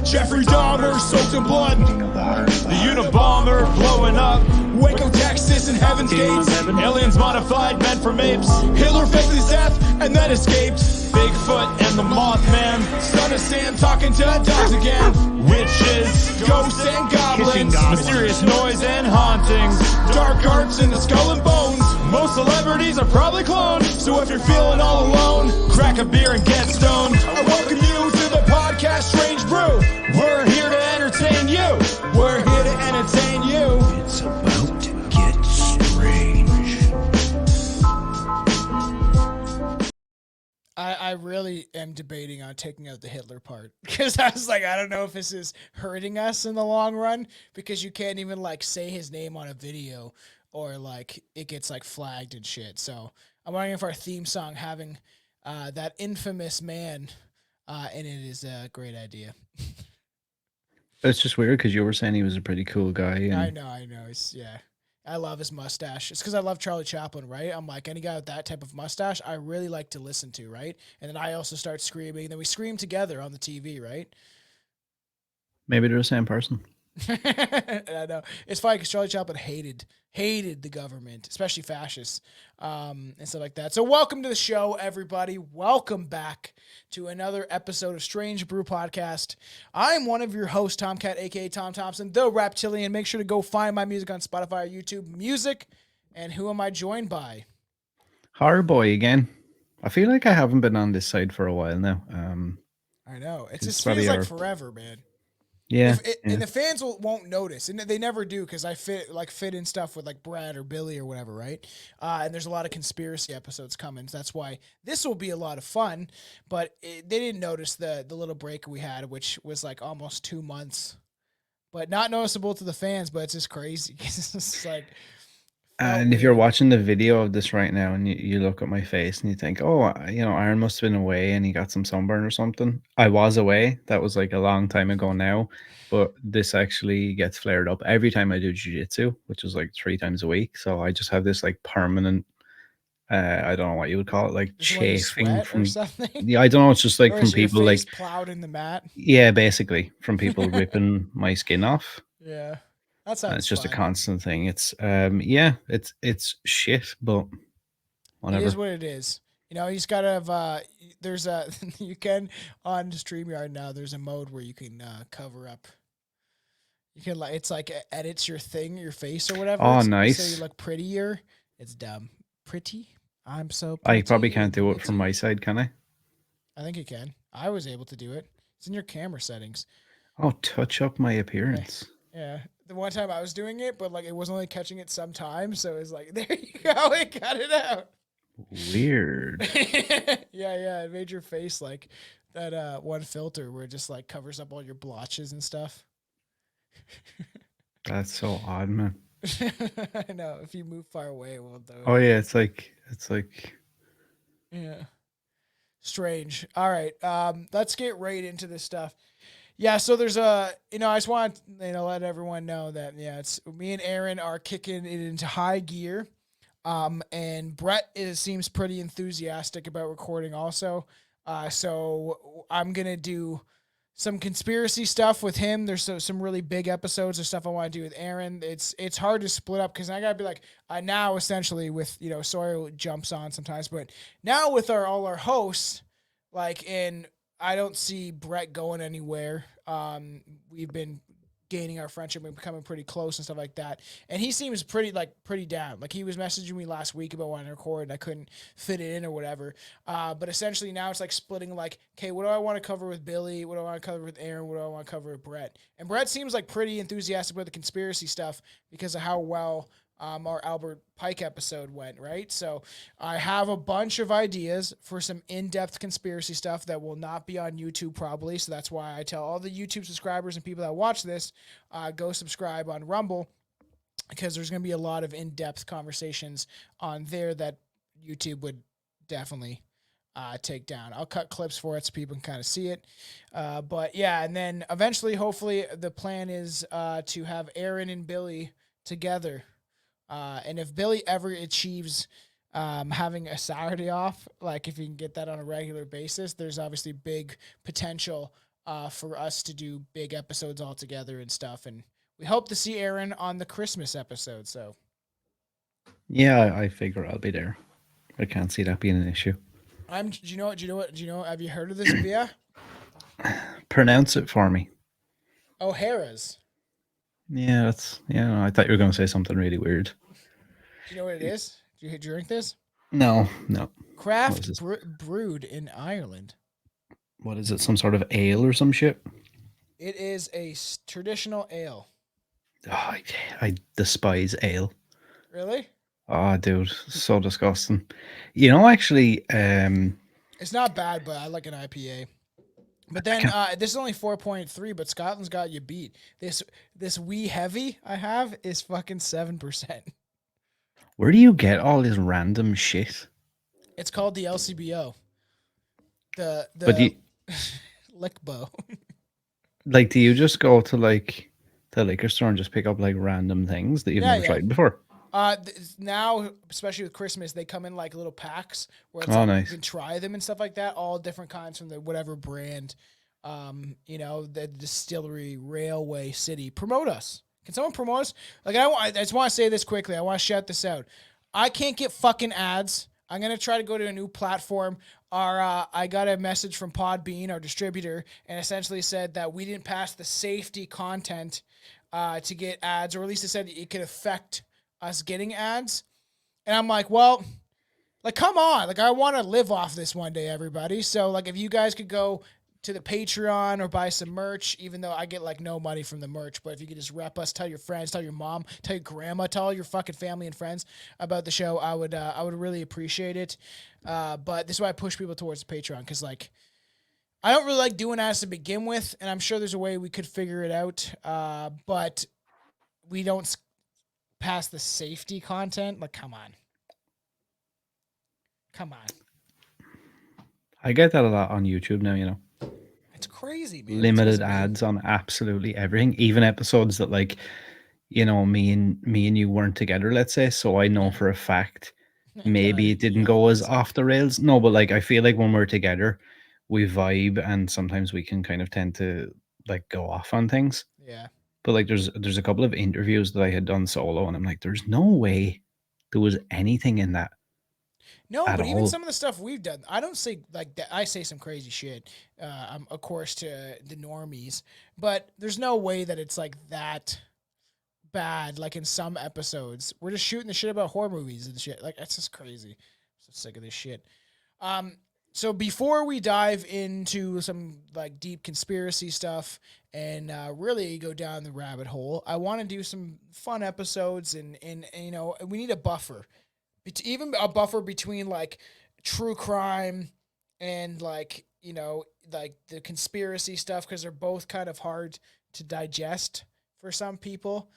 Jeffrey Dahmer soaked in blood. The Unabomber blowing up. Waco, Texas, and Heaven's Gates. Aliens modified, meant for mapes. Hitler faked his death and then escaped. Bigfoot and the Mothman. Son of Sam talking to dogs again. Witches, ghosts, and goblins. Mysterious noise and hauntings. Dark arts in the skull and bones. Most celebrities are probably cloned. So if you're feeling all alone, crack a beer and get stoned. I welcome you to the podcast Strange Brew. We're here to entertain you. We're here to entertain you. It's about to get strange. I really am debating on taking out the Hitler part because I was like, I don't know if this is hurting us in the long run because you can't even like say his name on a video or like it gets like flagged and shit. So I'm wondering if our theme song having that infamous man in it is a great idea. It's just weird because you were saying he was a pretty cool guy. And I know. Yeah. I love his mustache. It's because I love Charlie Chaplin, right? I'm like, any guy with that type of mustache, I really like to listen to, right? And then I also start screaming. Then we scream together on the TV, right? maybe they're the same person. I know. It's funny because Charlie Chaplin hated the government, especially fascists, and stuff like that. So welcome to the show, everybody. Welcome back to another episode of Strange Brew Podcast. I'm one of your hosts, Tomcat, a.k.a. Tom Thompson, the Raptilian. Make sure to go find my music on Spotify or YouTube Music. And who am I joined by? Horror Boy again. I feel like I haven't been on this side for a while now. I know. It just probably feels like forever, man. Yeah, And the fans won't notice, and they never do because I fit in stuff with like Brad or Billy or whatever, right? And there's a lot of conspiracy episodes coming, so that's why this will be a lot of fun. But they didn't notice the little break we had, which was like almost 2 months, but not noticeable to the fans. But it's just crazy. It's just like. and if you're watching the video of this right now and you look at my face and you think, oh, Aaron must have been away and he got some sunburn or something. I was away. That was like a long time ago now. But this actually gets flared up every time I do jiu-jitsu, which is like 3 times a week. So I just have this like permanent, I don't know what you would call it, like chafing from something. Yeah, I don't know. It's just like or from people like plowed in the mat. Yeah, basically from people ripping my skin off. Yeah. That sounds It's just fun. a constant thing. It's it's shit, but whatever. It is what it is. You just gotta have there's a you can on StreamYard now there's a mode where you can cover up. You can it's like edits your face or whatever. Oh, nice. So you look prettier. It's dumb. Pretty? I'm so I pretty. probably can't do it from my side, can I? I think you can. I was able to do it. It's in your camera settings. Oh, touch up my appearance. Yeah. The one time I was doing it, but like it was only catching it sometimes, so it was like, there you go, it got it out. Weird. Yeah, it made your face like that one filter where it just like covers up all your blotches and stuff. That's so odd, man. I know. If you move far away, it won't do it. Oh yeah, it's like yeah. Strange. All right. Let's get right into this stuff. Yeah, so there's I just want to let everyone know that it's me and Aaron are kicking it into high gear, and Brett seems pretty enthusiastic about recording also. So I'm gonna do some conspiracy stuff with him. There's some really big episodes of stuff I want to do with Aaron. It's hard to split up because I gotta be like now essentially with Sawyer jumps on sometimes, but now with all our hosts I don't see Brett going anywhere. We've been gaining our friendship and becoming pretty close and stuff like that. And he seems pretty down. Like he was messaging me last week about wanting to record and I couldn't fit it in or whatever. But essentially now it's like splitting okay, what do I want to cover with Billy? What do I want to cover with Aaron? What do I want to cover with Brett? And Brett seems like pretty enthusiastic about the conspiracy stuff because of how well our Albert Pike episode went, right? So I have a bunch of ideas for some in-depth conspiracy stuff that will not be on YouTube probably. So that's why I tell all the YouTube subscribers and people that watch this, go subscribe on Rumble because there's going to be a lot of in-depth conversations on there that YouTube would definitely take down. I'll cut clips for it so people can kind of see it. But yeah, and then eventually, hopefully, the plan is to have Aaron and Billy together. And if Billy ever achieves having a Saturday off, like if he can get that on a regular basis, there's obviously big potential for us to do big episodes all together and stuff. And we hope to see Aaron on the Christmas episode. So Yeah, I figure I'll be there. I can't see that being an issue. do you know what? Have you heard of this beer? Pronounce it for me. O'Hara's. Yeah, I thought you were going to say something really weird. Do you know what it is? Do you drink this? No. Craft brewed in Ireland. What is it? Some sort of ale or some shit? It is a traditional ale. Oh, I despise ale. Really? Oh, dude, so disgusting. Actually, It's not bad, but I like an IPA. But then this is only 4.3, but Scotland's got you beat. This wee heavy I have is fucking 7%. where do you get all this random shit? It's called the LCBO. The But Lickbo. like, do you just go to like the liquor store and just pick up like random things that you've never tried before? Now, especially with Christmas, they come in like little packs where it's nice. you can try them and stuff like that. All different kinds from the whatever brand. The distillery, Railway City. Promote us. Can someone promote us? Like I just want to say this quickly. I want to shout this out. I can't get fucking ads. I'm gonna try to go to a new platform. I got a message from Podbean, our distributor, and essentially said that we didn't pass the safety content to get ads, or at least it said it could affect us getting ads. And I'm like, well, like, come on. Like, I want to live off this one day, everybody. So, like, if you guys could go to the Patreon or buy some merch, even though I get, like, no money from the merch, but if you could just rep us, tell your friends, tell your mom, tell your grandma, tell all your fucking family and friends about the show, I would really appreciate it. But this is why I push people towards the Patreon, because, like, I don't really like doing ads to begin with, and I'm sure there's a way we could figure it out, but we don't past the safety content. Like, come on. I get that a lot on YouTube now, It's crazy, man. Limited ads on absolutely everything, even episodes that, like, me and you weren't together, let's say, so I know for a fact maybe it didn't go as off the rails. No, but like, I feel like when we're together, we vibe, and sometimes we can kind of tend to like go off on things. Yeah. But like, there's a couple of interviews that I had done solo, and I'm like, there's no way there was anything in that. No, but even some of the stuff we've done, I don't say like that. I say some crazy shit, of course, to the normies, but there's no way that it's like that bad. Like in some episodes, we're just shooting the shit about horror movies and shit. Like, that's just crazy. I'm so sick of this shit. So before we dive into some like deep conspiracy stuff and really go down the rabbit hole, I want to do some fun episodes and we need a buffer. Even a buffer between like true crime and like the conspiracy stuff, because they're both kind of hard to digest for some people.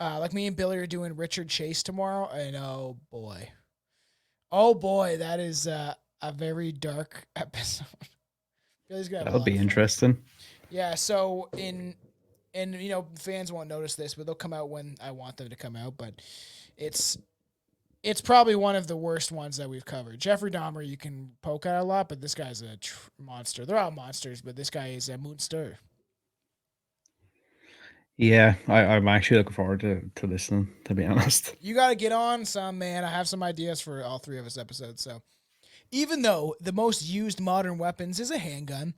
Like me and Billy are doing Richard Chase tomorrow, and oh boy, that is a very dark episode. Billy's gonna have That'll be interesting. Yeah, so fans won't notice this, but they'll come out when I want them to come out. But it's probably one of the worst ones that we've covered. Jeffrey Dahmer, you can poke at a lot, but this guy's a monster. They're all monsters, but this guy is a monster. Yeah, I'm actually looking forward to listening, to be honest. You got to get on some, man. I have some ideas for all three of us episodes. So even though the most used modern weapons is a handgun,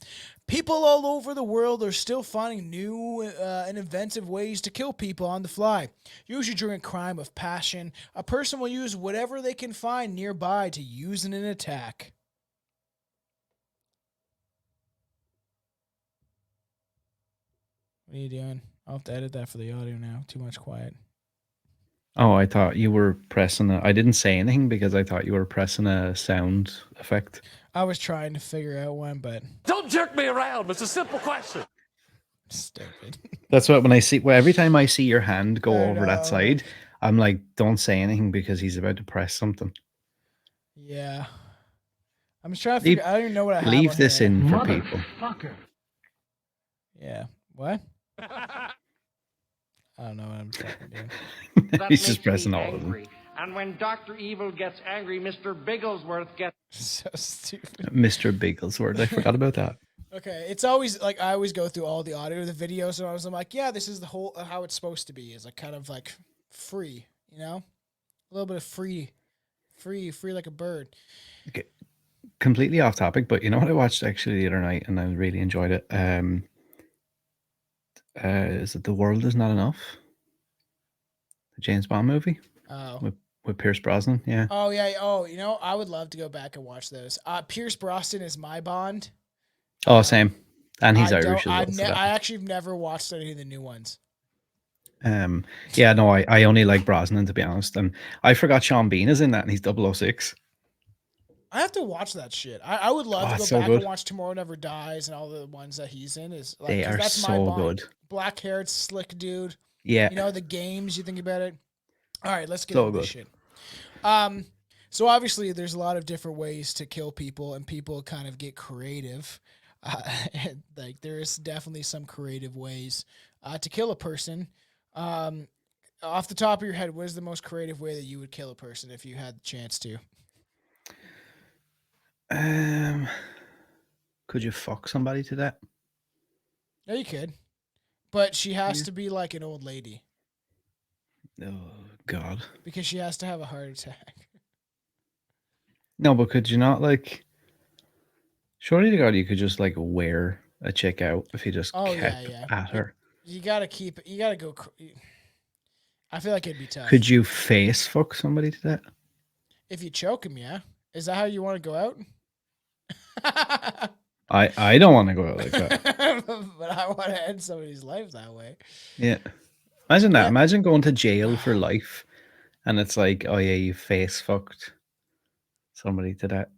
people all over the world are still finding new and inventive ways to kill people on the fly. Usually during a crime of passion, a person will use whatever they can find nearby to use in an attack. What are you doing? I'll have to edit that for the audio now. Too much quiet. Oh, I thought you were pressing I didn't say anything because I thought you were pressing a sound effect. I was trying to figure out one, but... Don't jerk me around. It's a simple question. Stupid. That's what, when I see... Well, every time I see your hand go over that side, I'm like, don't say anything because he's about to press something. Yeah. I'm just trying to figure... I don't even know what I have. Leave this in for people. Yeah. What? I don't know what I'm fucking doing. He's just pressing all of them. And when Dr. Evil gets angry, Mr. Bigglesworth gets... So stupid. Mr. Bigglesworth. I forgot about that. Okay, it's always like I always go through all the audio, the videos, and I'm like, yeah, this is the whole how it's supposed to be. Is like kind of like free, you know, a little bit of free like a bird. Okay, completely off topic, but you know what I watched actually the other night, and I really enjoyed it. Is it The World Is Not Enough? The James Bond movie Oh, with Pierce Brosnan. Yeah. oh yeah, oh, you know, I would love to go back and watch those. Pierce Brosnan is my Bond. Oh, same. And he's I don't. Irish as well, so that. I actually have never watched any of the new ones. Yeah, no, I only like Brosnan to be honest, and I forgot Sean Bean is in that, and he's 006. I have to watch that shit. I would love Oh, to go it's so back good. and watch Tomorrow Never Dies and all the ones that he's in. Is like They because are that's my so Bond. good. Black haired, slick dude. Yeah, You know the games. You think about it. All right, let's get so into this good. shit. So obviously there's a lot of different ways to kill people, and people kind of get creative. And, like there is definitely some creative ways to kill a person. Um, Off the top of your head, what is the most creative way that you would kill a person if you had the chance to? Um, could you fuck somebody to that? No, you could, but she has Yeah. to be like an old lady Oh God. because she has to have a heart attack. No, but could you not like? Surely to God, you could just like wear a chick out if you just Oh yeah, kept yeah. at her. You gotta keep. You gotta go. I feel like it'd be tough Could you face fuck somebody to that? if you choke him. Yeah, is that how you want to go out? I don't want to go out like that. But I want to end somebody's life that way. Yeah. Imagine that. Yeah. Imagine going to jail for life, and it's like, oh yeah, you face fucked somebody to that.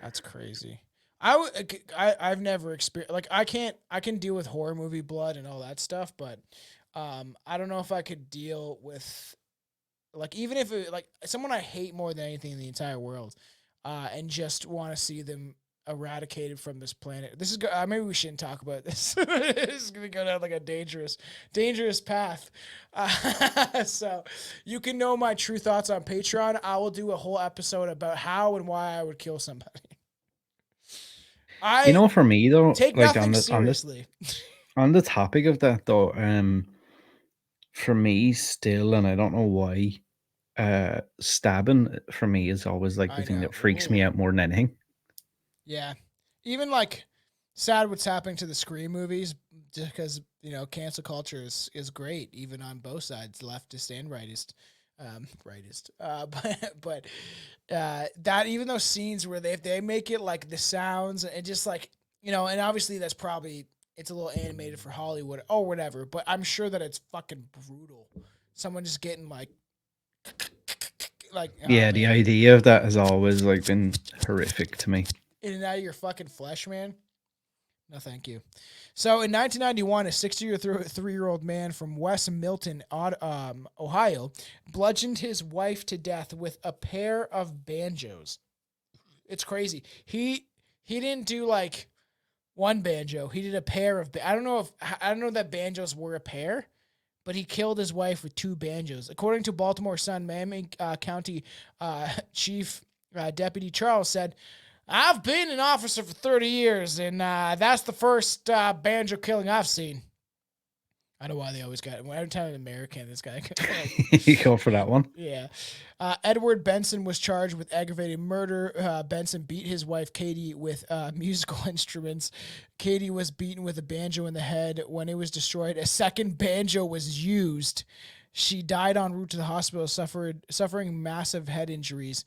That's crazy. I've never experienced like I can deal with horror movie blood and all that stuff, but I don't know if I could deal with like even if it, like someone I hate more than anything in the entire world, and just want to see them eradicated from this planet. This is maybe we shouldn't talk about this. This is gonna go down like a dangerous path. So you can know my true thoughts on Patreon. I will do a whole episode about how and why I would kill somebody. You I know, for me though, take like nothing on this seriously. on the topic of that though, for me still, and I don't know why, stabbing for me is always like the I thing know. that freaks Ooh. me out more than anything. Yeah. Even like sad what's happening to the Scream movies because, you know, cancel culture is great, even on both sides, leftist and rightist. Rightist. But that even those scenes where they make it like the sounds and just like, you know, and obviously that's probably it's a little animated for Hollywood or whatever, but I'm sure that it's fucking brutal. Someone just getting like oh, Yeah, the man, idea of that has always like been horrific to me. in and out of your fucking flesh, man. No, thank you. So in 1991, a 63-year-old man from West Milton, Ohio, bludgeoned his wife to death with a pair of banjos. It's crazy. He didn't do like one banjo. He did a pair of. I don't know that banjos were a pair, but he killed his wife with two banjos. According to Baltimore Sun, Miami County Chief Deputy Charles said, I've been an officer for 30 years, and that's the first banjo killing I've seen. I don't know why they always got it. Every time an American, this guy. You go for that one. Yeah. Edward Benson was charged with aggravated murder. Benson beat his wife, Katie, with musical instruments. Katie was beaten with a banjo in the head. When it was destroyed, a second banjo was used. She died en route to the hospital, suffering massive head injuries.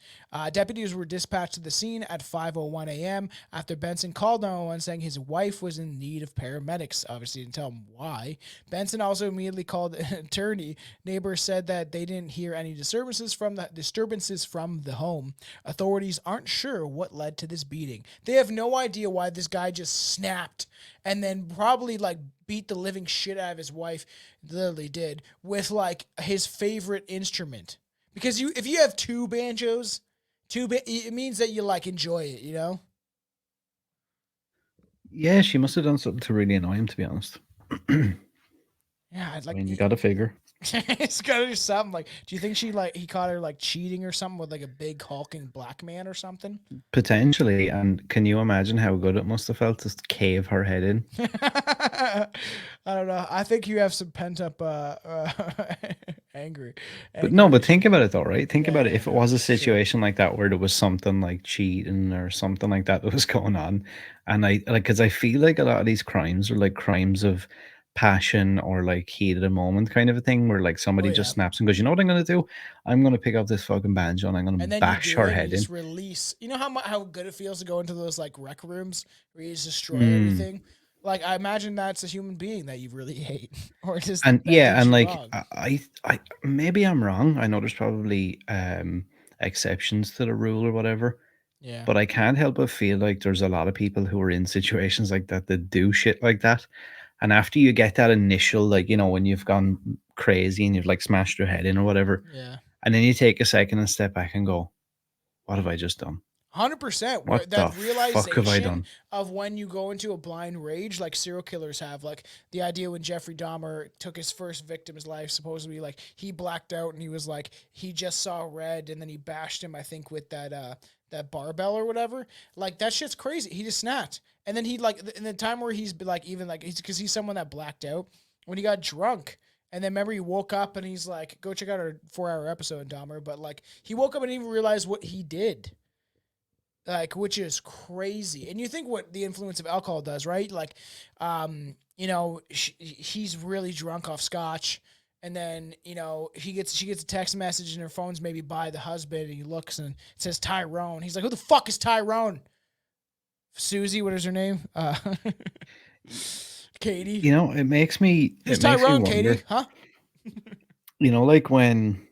Deputies were dispatched to the scene at 5:01 a.m. after Benson called 911 saying his wife was in need of paramedics. Obviously, didn't tell him why. Benson also immediately called an attorney. Neighbors said that they didn't hear any disturbances from the home. Authorities aren't sure what led to this beating. They have no idea why this guy just snapped and then probably like beat the living shit out of his wife, literally did, with like his favorite instrument. Because if you have two banjos, it means that you like enjoy it, you know? Yeah, she must have done something to really annoy him, to be honest. Yeah, I'd I like mean, you got to figure. He's gotta do something. Like, do you think he caught her like cheating or something with like a big hulking black man or something? Potentially. And can you imagine how good it must have felt to cave her head in? I don't know. I think you have some pent up angry. But no, but Anguish. think about it though, right? Think Yeah, about it. yeah, If it no, was a for sure. situation like that where there was something like cheating or something like that that was going on, and I like, because I feel like a lot of these crimes are like crimes of passion or like heat of the moment kind of a thing, where like Oh somebody just yeah. snaps and goes, you know what I'm gonna do? I'm gonna pick up this fucking banjo and I'm gonna And then you bash do her it and you head in. just release. You know how good it feels to go into those like rec rooms where you just destroy Mm. everything? Like I imagine that's a human being that you really hate or just And that yeah, did and you like wrong. I maybe I'm wrong. I know there's probably exceptions to the rule or whatever, Yeah. but I can't help but feel like there's a lot of people who are in situations like that that do shit like that. And after you get that initial, like, when you've gone crazy and you've like smashed your head in or whatever, Yeah. and then you take a second and step back and go, what have I just done? 100%. Where What the that fuck have I realization done? of when you go into a blind rage, like serial killers have, like the idea when Jeffrey Dahmer took his first victim's life, supposedly, like he blacked out and he was like, he just saw red and then he bashed him, I think, with that barbell or whatever. Like that shit's crazy. He just snapped. And then he like, in the time where he's like, even like, because he's someone that blacked out when he got drunk. And then remember he woke up and he's like, go check out our 4-hour episode, Dahmer. But like he woke up and didn't even realize what he did, like, which is crazy. And you think what the influence of alcohol does, right? Like, he's really drunk off scotch, and then she gets a text message and her phone's maybe by the husband, and he looks and it says Tyrone. He's like, who the fuck is Tyrone? Susie, what is her name? Katie. It makes me Who's it makes me Tyrone? wonder. Katie? Huh? Like when,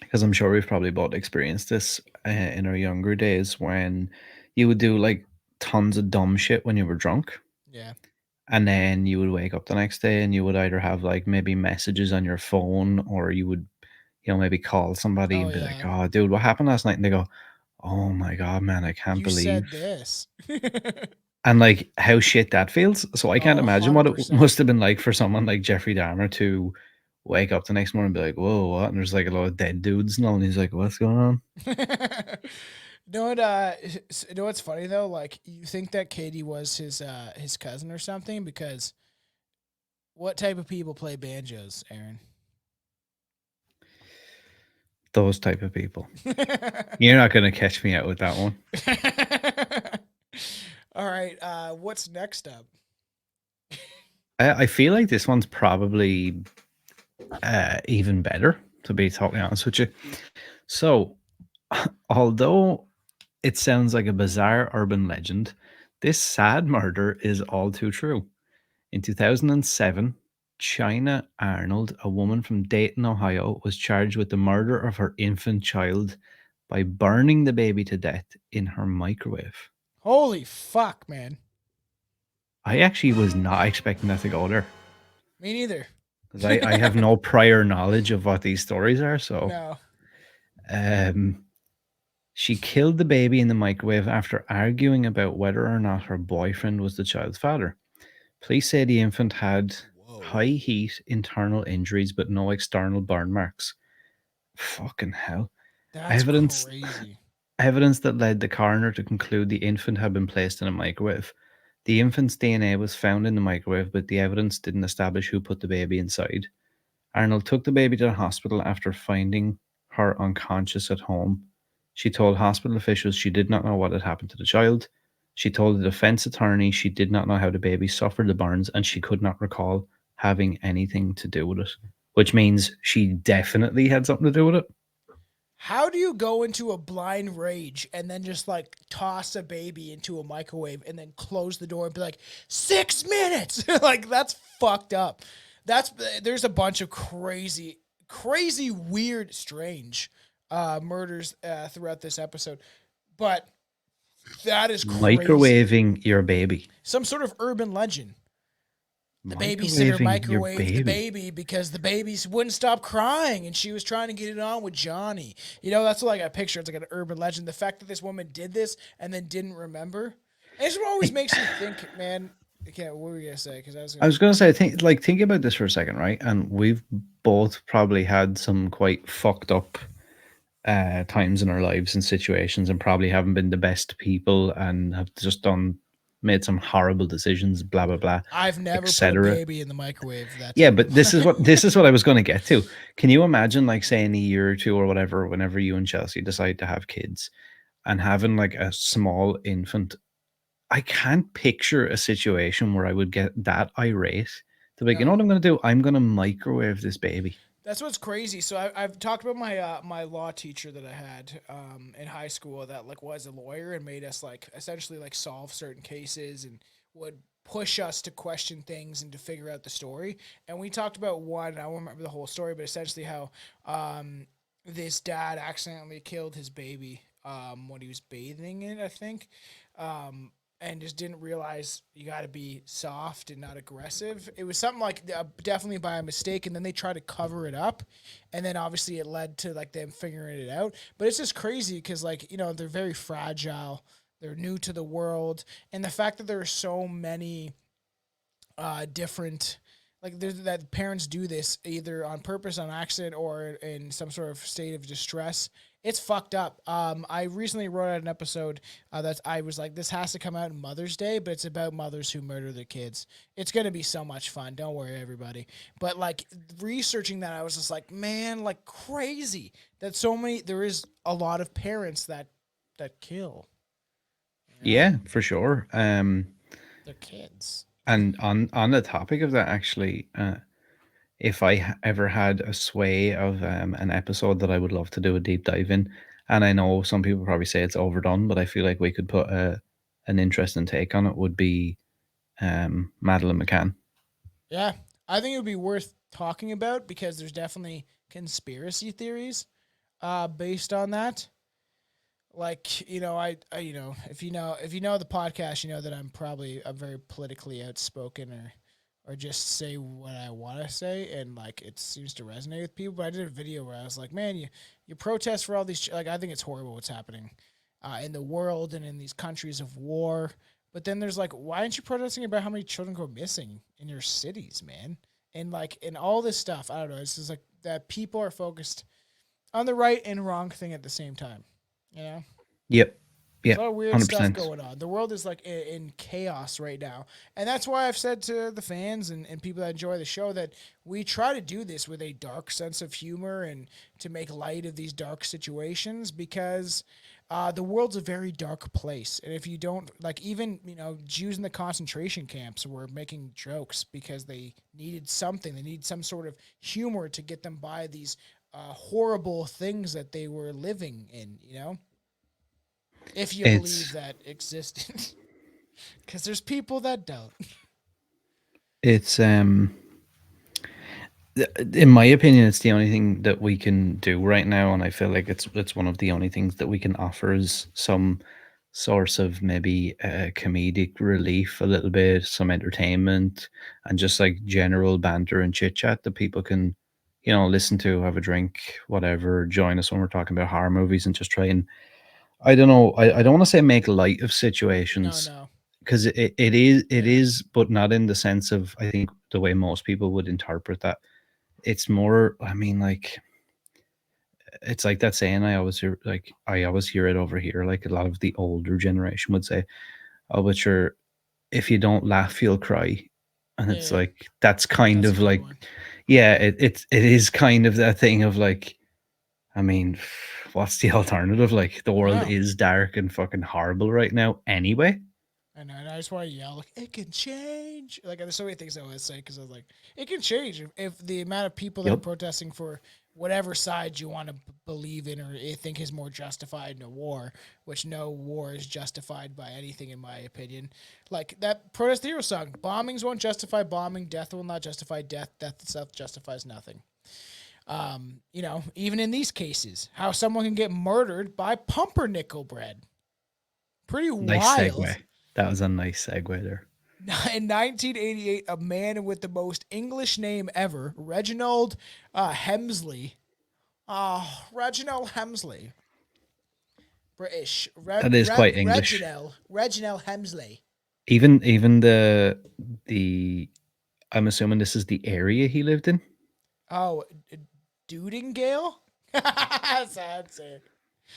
because I'm sure we've probably both experienced this in our younger days, when you would do like tons of dumb shit when you were drunk, Yeah. and then you would wake up the next day and you would either have like maybe messages on your phone, or you would, maybe call somebody Oh and be like, yeah. "Oh, dude, what happened last night?" And they go, "Oh my god, man, I can't You believe," said this. and like how shit that feels. So I can't Oh, imagine what it 100%. must have been like for someone like Jeffrey Dahmer to wake up the next morning and be like, "Whoa, what?" And there's like a lot of dead dudes and all, and he's like, "What's going on?" You know what's funny though? Like you think that Katie was his cousin or something, because what type of people play banjos, Aaron? Those type of people. You're not gonna catch me out with that one. All right, what's next up? I feel like this one's probably even better, to be totally honest with you. So, although it sounds like a bizarre urban legend, this sad murder is all too true. In 2007, China Arnold, a woman from Dayton, Ohio, was charged with the murder of her infant child by burning the baby to death in her microwave. Holy fuck, man! I actually was not expecting that to go there, Me neither. because I have no prior knowledge of what these stories are. So, No. um, she killed the baby in the microwave after arguing about whether or not her boyfriend was the child's father. Police say the infant had high heat internal injuries but no external burn marks. Fucking hell. That's Evidence crazy. evidence that led the coroner to conclude the infant had been placed in a microwave. The infant's DNA was found in the microwave, but the evidence didn't establish who put the baby inside. Arnold took the baby to the hospital after finding her unconscious at home. She told hospital officials she did not know what had happened to the child. She told the defense attorney she did not know how the baby suffered the burns and she could not recall having anything to do with it, which means she definitely had something to do with it. How do you go into a blind rage and then just like toss a baby into a microwave and then close the door and be like 6 minutes? Like that's fucked up. There's a bunch of crazy, weird, strange murders throughout this episode, but that is crazy. Microwaving your baby. Some sort of urban legend. The babysitter Microwaving your microwaved the baby. baby because the baby wouldn't stop crying and she was trying to get it on with Johnny. That's what like I picture. It's like an urban legend. The fact that this woman did this and then didn't remember. And it's what always makes you think, man. Okay, what were you gonna say? Because I was I gonna. was going to say, think about this for a second, right? And we've both probably had some quite fucked up times in our lives and situations, and probably haven't been the best people, and have just made some horrible decisions, blah blah blah, I've never put a etc. baby in the microwave. That's Yeah, number but this is one. what I was going to get to. Can you imagine, like, say, in a year or two or whatever, whenever you and Chelsea decide to have kids, and having like a small infant? I can't picture a situation where I would get that irate to be like, you know No. what I'm going to do? I'm going to microwave this baby. That's what's crazy. So I've talked about my my law teacher that I had in high school that like was a lawyer and made us like essentially like solve certain cases and would push us to question things and to figure out the story. And we talked about one. I won't remember the whole story, but essentially how this dad accidentally killed his baby when he was bathing in it, I think. And just didn't realize you got to be soft and not aggressive. It was something like definitely by a mistake, and then they tried to cover it up, and then obviously it led to like them figuring it out. But it's just crazy because like they're very fragile, they're new to the world, and the fact that there are so many different that parents do this either on purpose, on accident, or in some sort of state of distress. It's fucked up. I recently wrote out an episode that I was like, this has to come out on Mother's Day, but it's about mothers who murder their kids. It's gonna be so much fun. Don't worry, everybody. But like researching that, I was just like, man, like crazy that there is a lot of parents that kill Yeah, for sure. their kids. And on the topic of that, actually, if I ever had a sway of an episode that I would love to do a deep dive in, and I know some people probably say it's overdone, but I feel like we could put an interesting take on it, would be Madeline McCann. Yeah, I think it would be worth talking about because there's definitely conspiracy theories based on that. Like if you know the podcast, you know that I'm very politically outspoken or just say what I want to say, and like it seems to resonate with people. But I did a video where I was like, man, you protest for all these like I think it's horrible what's happening in the world and in these countries of war. But then there's like, why aren't you protesting about how many children go missing in your cities, man? And like in all this stuff, I don't know. It's just like that people are focused on the right and wrong thing at the same time. You know, Yep. there's a Yep. lot of weird stuff 100%. going on. The world is like in chaos right now. And that's why I've said to the fans and people that enjoy the show that we try to do this with a dark sense of humor and to make light of these dark situations because the world's a very dark place. And if you don't, like, even, Jews in the concentration camps were making jokes because they needed something. They needed some sort of humor to get them by these horrible things that they were living in. If you believe It's that existed, because there's people that don't. it's in my opinion, it's the only thing that we can do right now, and I feel like it's one of the only things that we can offer is some source of maybe comedic relief, a little bit, some entertainment, and just like general banter and chit chat that people can, listen to, have a drink, whatever, join us when we're talking about horror movies, and just try and I don't know, I don't want to say make light of No, situations no, because it yeah, is, but not in the sense of I think the way most people would interpret that. It's more, I mean, like, it's like that saying I always hear it over here, like a lot of the older generation would say, "Oh, but you're if you don't laugh, you'll cry," and yeah, it's yeah. like that's kind That's a of good like, one. yeah, it is kind of that thing of like, I mean, what's the alternative? Like the I world know. is dark and fucking horrible right now, anyway. I know, and I just want to yell like it can change. Like there's so many things I want to say because I was like, it can change if the amount of people that are Yep. protesting for whatever side you want to believe in or think is more justified in a war, which no war is justified by anything in my opinion. Like that protest hero song, bombings won't justify bombing, death will not justify death, death itself justifies nothing. Even in these cases, how someone can get murdered by pumpernickel bread. Pretty Nice wild. segue. That was a nice segue there. In 1988, a man with the most English name ever, Reginald Hemsley. Reginald Hemsley. British. That is quite English. Reginald Hemsley. Even the I'm assuming this is the area he lived in. Oh, Dudingale? That's how I'd say it.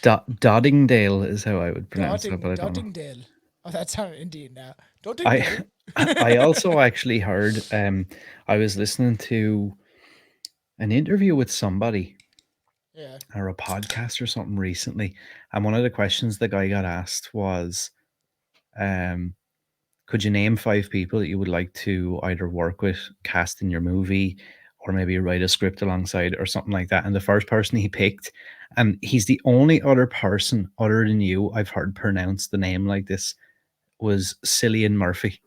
Doddingdale is how I would pronounce that, but I don't know. Dottingdale. Oh, that sounded Indian now. I Dottingdale. I also actually heard I was listening to an interview with somebody Yeah. or a podcast or something recently, and one of the questions the guy got asked was, um, could you name 5 people that you would like to either work with, cast in your movie, or maybe write a script alongside or something like that? And the first person he picked, and he's the only other person other than you I've heard pronounce the name like this, was Cillian Murphy.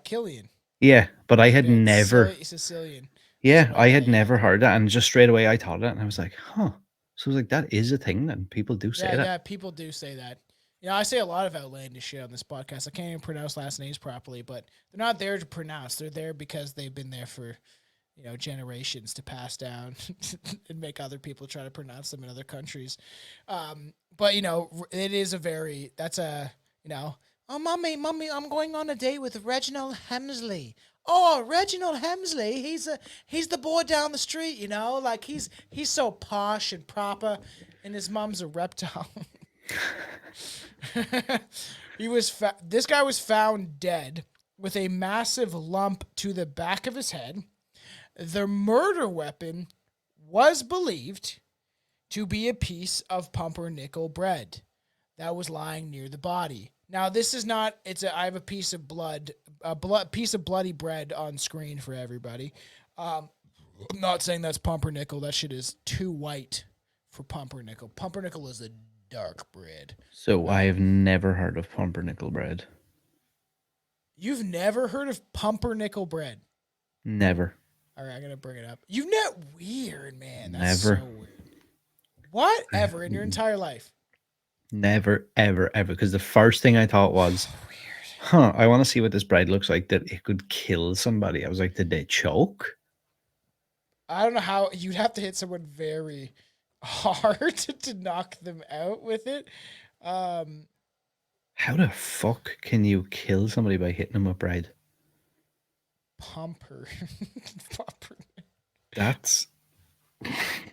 Killian. Yeah, but I had Yeah, never. Sicilian. He's a Yeah, white I guy, had yeah. never heard that, and just straight away I thought it, and I was like, "Huh." So I was like, "That is a thing, then people do say Yeah, that." yeah, people do say that. You know, I say a lot of outlandish shit on this podcast. I can't even pronounce last names properly, but they're not there to pronounce. They're there because they've been there for, generations to pass down and make other people try to pronounce them in other countries. But it is oh, mommy, I'm going on a date with Reginald Hemsley. Oh, Reginald Hemsley, he's the boy down the street, like he's so posh and proper, and his mom's a reptile. This guy was found dead with a massive lump to the back of his head. The murder weapon was believed to be a piece of pumpernickel bread that was lying near the body. Now, this is not. I have a piece of piece of bloody bread on screen for everybody. I'm not saying that's pumpernickel. That shit is too white for pumpernickel. Pumpernickel is a dark bread. So I have never heard of pumpernickel bread. You've never heard of pumpernickel bread? Never. All right, I'm gonna bring it up. You've not weird, man. That's Never. so weird. What ever in your entire life? Never, ever, ever. Because the first thing I thought was, I want to see what this bread looks like that it could kill somebody. I was like, did they choke? I don't know how you'd have to hit someone very hard to knock them out with it. How the fuck can you kill somebody by hitting them with bread? Pumper. That's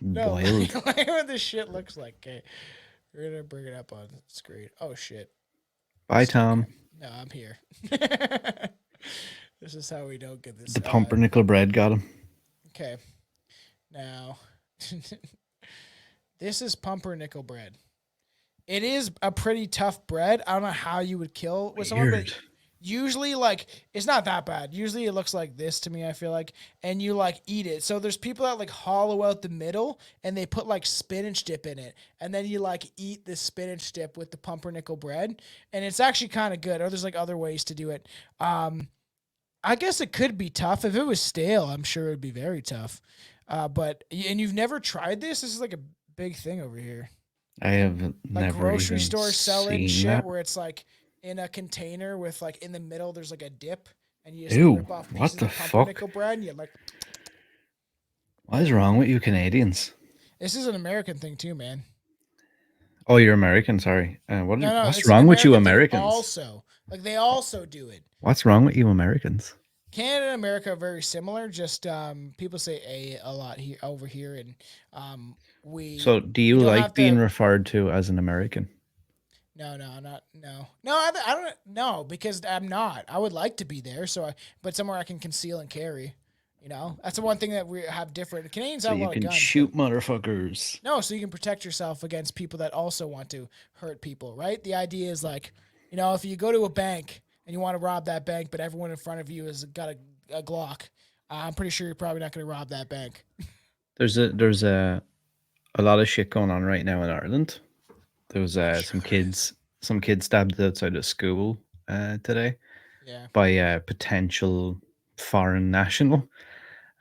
No, wild. like what this shit looks like. Okay, we're gonna bring it up on screen. Oh shit. Bye, Tom. No, I'm here. This is how we don't get this. The pumpernickel bread got him. Okay. Now, this is pumpernickel bread. It is a pretty tough bread. I don't know how you would kill with someone, but usually, like, it's not that bad. Usually it looks like this to me, I feel like, and you, like, eat it. So there's people that, like, hollow out the middle, and they put, like, spinach dip in it, and then you, like, eat the spinach dip with the pumpernickel bread, and it's actually kind of good, or there's, like, other ways to do it. I guess it could be tough. If it was stale, I'm sure it would be very tough. And you've never tried this? This is, like, a big thing over here. I have Like never grocery even stores selling seen shit that. where it's like in a container with like in the middle there's like a dip and you just Ew, rip off what pieces the of fuck? pumpernickel bread and you're like, What is wrong with you Canadians? this is an American thing too, man. Oh, you're American. Sorry. What's it's an wrong with you American thing Americans? Also, like they also do it. What's wrong with you Americans? Canada and America are very similar. Just people say a lot here over here, and we. So, do you we don't like have being to- referred to as an American? No, I don't know because I'm not. I would like to be there, but somewhere I can conceal and carry. That's the one thing that we have different. Canadians So have a you lot can of guns. shoot motherfuckers. No, so you can protect yourself against people that also want to hurt people, right? The idea is like, if you go to a bank and you want to rob that bank, but everyone in front of you has got a Glock, I'm pretty sure you're probably not going to rob that bank. There's a lot of shit going on right now in Ireland. There was some kids stabbed outside of school today Yeah. by a potential foreign national,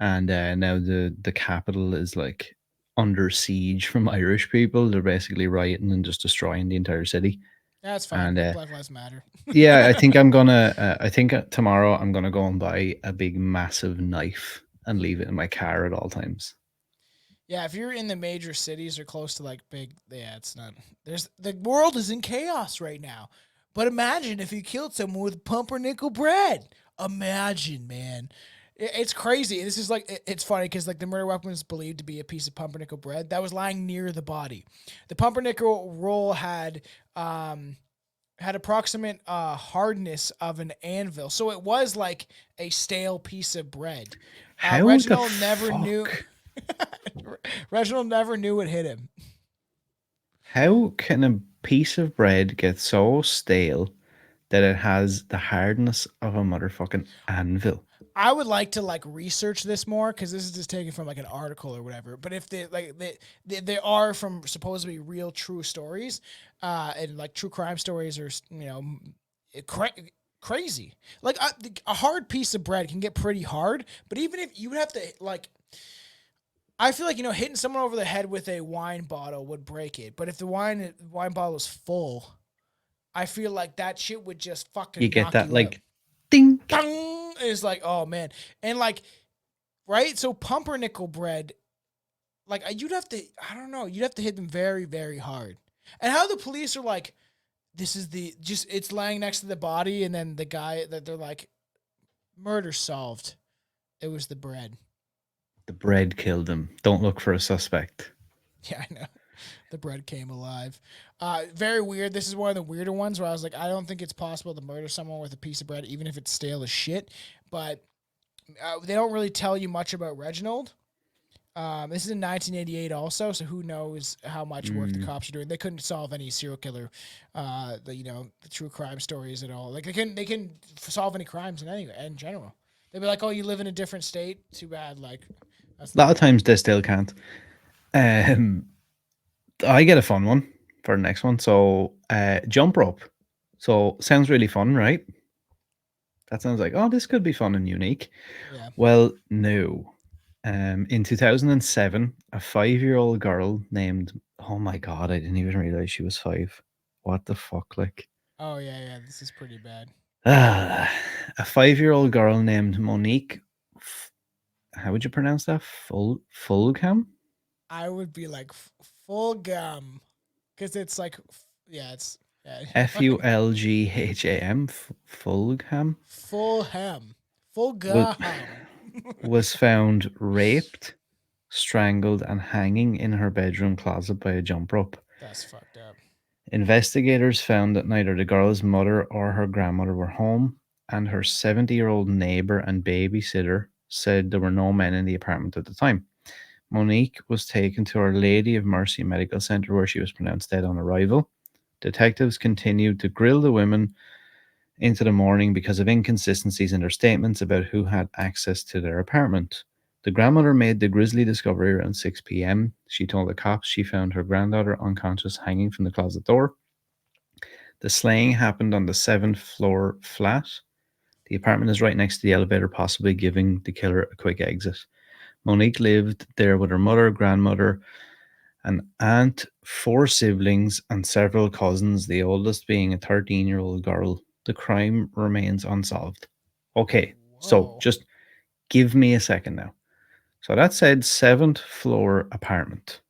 and now the capital is like under siege from Irish people. They're basically rioting and just destroying the entire city. That's fine. And Black Lives Matter. yeah, I think I'm gonna. I think tomorrow I'm gonna go and buy a big, massive knife and leave it in my car at all times. Yeah, if you're in the major cities or close to like big, it's not. The world is in chaos right now. But imagine if you killed someone with pumpernickel bread. Imagine, man. It's crazy. This is like it's funny because like the murder weapon is believed to be a piece of pumpernickel bread that was lying near the body. The pumpernickel roll had approximate hardness of an anvil, so it was like a stale piece of bread. How the Reginald never knew. fuck? Reginald never knew what hit him. How can a piece of bread get so stale that it has the hardness of a motherfucking anvil? I would like to like research this more because this is just taken from like an article or whatever. But if they are from supposedly real true stories, and like true crime stories or crazy. Like a hard piece of bread can get pretty hard, but even if you would have to like. I feel like hitting someone over the head with a wine bottle would break it, but if the wine bottle is full, I feel like that shit would just fucking You get knock that you out. like ding. Bang! It's like, oh man, and like, right? So pumpernickel bread, like you'd have to, I don't know, you'd have to hit them very, very hard. And how the police are like, this is it's laying next to the body, and then the guy that they're like, murder solved. It was the bread. The bread killed him. Don't look for a suspect. Yeah, I know. The bread came alive. Very weird. This is one of the weirder ones where I was like, I don't think it's possible to murder someone with a piece of bread, even if it's stale as shit. But they don't really tell you much about Reginald. This is in 1988 also, so who knows how much work the cops are doing. They couldn't solve any serial killer, the true crime stories at all. Like they couldn't solve any crimes in general. They'd be like, oh, you live in a different state? Too bad. Like, that's A lot of times they still can't. I get a fun one for the next one. So, jump rope. So, sounds really fun, right? That sounds like, oh, this could be fun and unique. yeah. Well, no. In 2007, a 5-year-old girl named, oh my God, I didn't even realize she was 5. What the fuck? Like, Oh yeah. This is pretty bad. a 5-year-old girl named Monique, how would you pronounce that? Fulgham? I would be like full gum, because it's like, it's Fulgham? Fulgham? full ham, full Was, gum. was found raped, strangled, and hanging in her bedroom closet by a jump rope. That's fucked up. Investigators found that neither the girl's mother or her grandmother were home, and her 70-year-old neighbor and babysitter said there were no men in the apartment at the time. Monique was taken to Our Lady of Mercy Medical Center where she was pronounced dead on arrival. Detectives continued to grill the women into the morning because of inconsistencies in their statements about who had access to their apartment. The grandmother made the grisly discovery around 6 p.m. She told the cops she found her granddaughter unconscious hanging from the closet door. The slaying happened on the 7th floor flat. The apartment is right next to the elevator, possibly giving the killer a quick exit. Monique lived there with her mother, grandmother, an aunt, 4 siblings, and several cousins, the oldest being a 13-year-old girl. The crime remains unsolved. Okay, so Whoa. just give me a second now. So that said 7th floor apartment.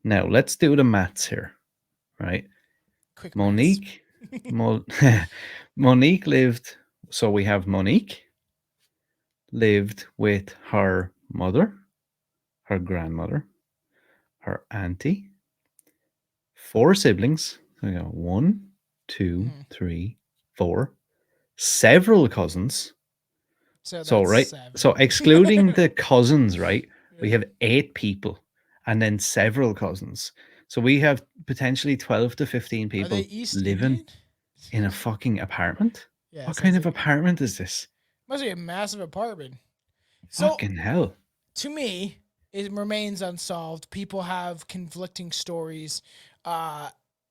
Now let's do the maths here, right? Quick maths. Monique lived, so we have Monique lived with her mother, her grandmother, her auntie, 4 siblings. So we got 1, 2, 3, 4, several cousins. So that's So right, 7. so excluding the cousins, right? We Yeah. have 8 people, and then several cousins. So we have potentially 12 to 15 Are people they East living Indian? in a fucking apartment. Yeah. What So kind of apartment is this? must be a massive apartment. So Fucking hell. to me, it remains unsolved. People have conflicting stories.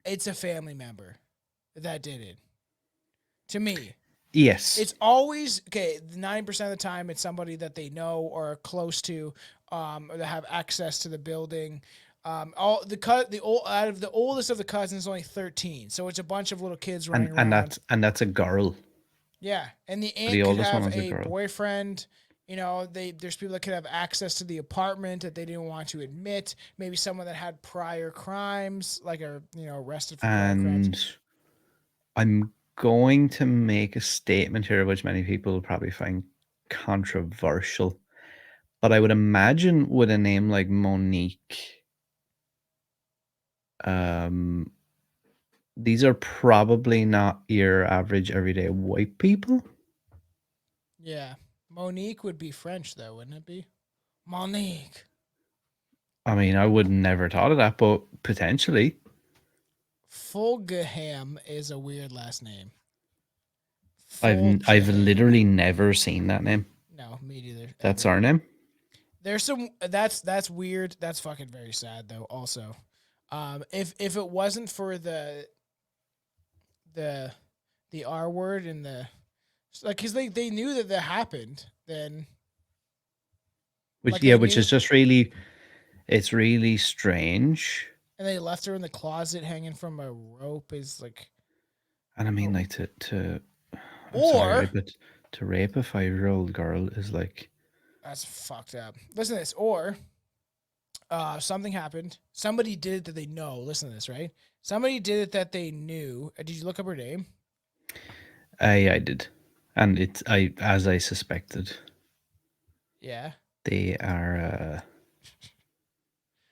It's a family member that did it. To me, Yes. it's always okay. 90% of the time, it's somebody that they know or are close to, or that have access to the building. All the old out of the oldest of the cousins is only 13, so it's a bunch of little kids running around. and that's a girl. Yeah, and the The aunt could oldest one have was a a girl. boyfriend. There's people that could have access to the apartment that they didn't want to admit. Maybe someone that had prior crimes, like arrested for prior crimes. And I'm going to make a statement here, which many people will probably find controversial, but I would imagine with a name like Monique, these are probably not your average everyday white people. Yeah. Monique would be French, though, wouldn't it be? Monique. I mean, I would never thought of that, but potentially. Fulgham is a weird last name. I've Fulgham. literally never seen that name. No, me neither. That's ever. our name. There's some that's weird. That's fucking very sad though. Also, if it wasn't for the R word and the like, because they knew that happened, then Which like they which knew, is just really, it's really strange. and they left her in the closet hanging from a rope is like, And I mean, like to I'm sorry, or right, but to rape a 5-year-old girl is like, that's fucked up. Listen to this, or something happened. Somebody did it that they know. Listen to this, right? Somebody did it that they knew. Did you look up her name? I did, and as I suspected, Yeah. they are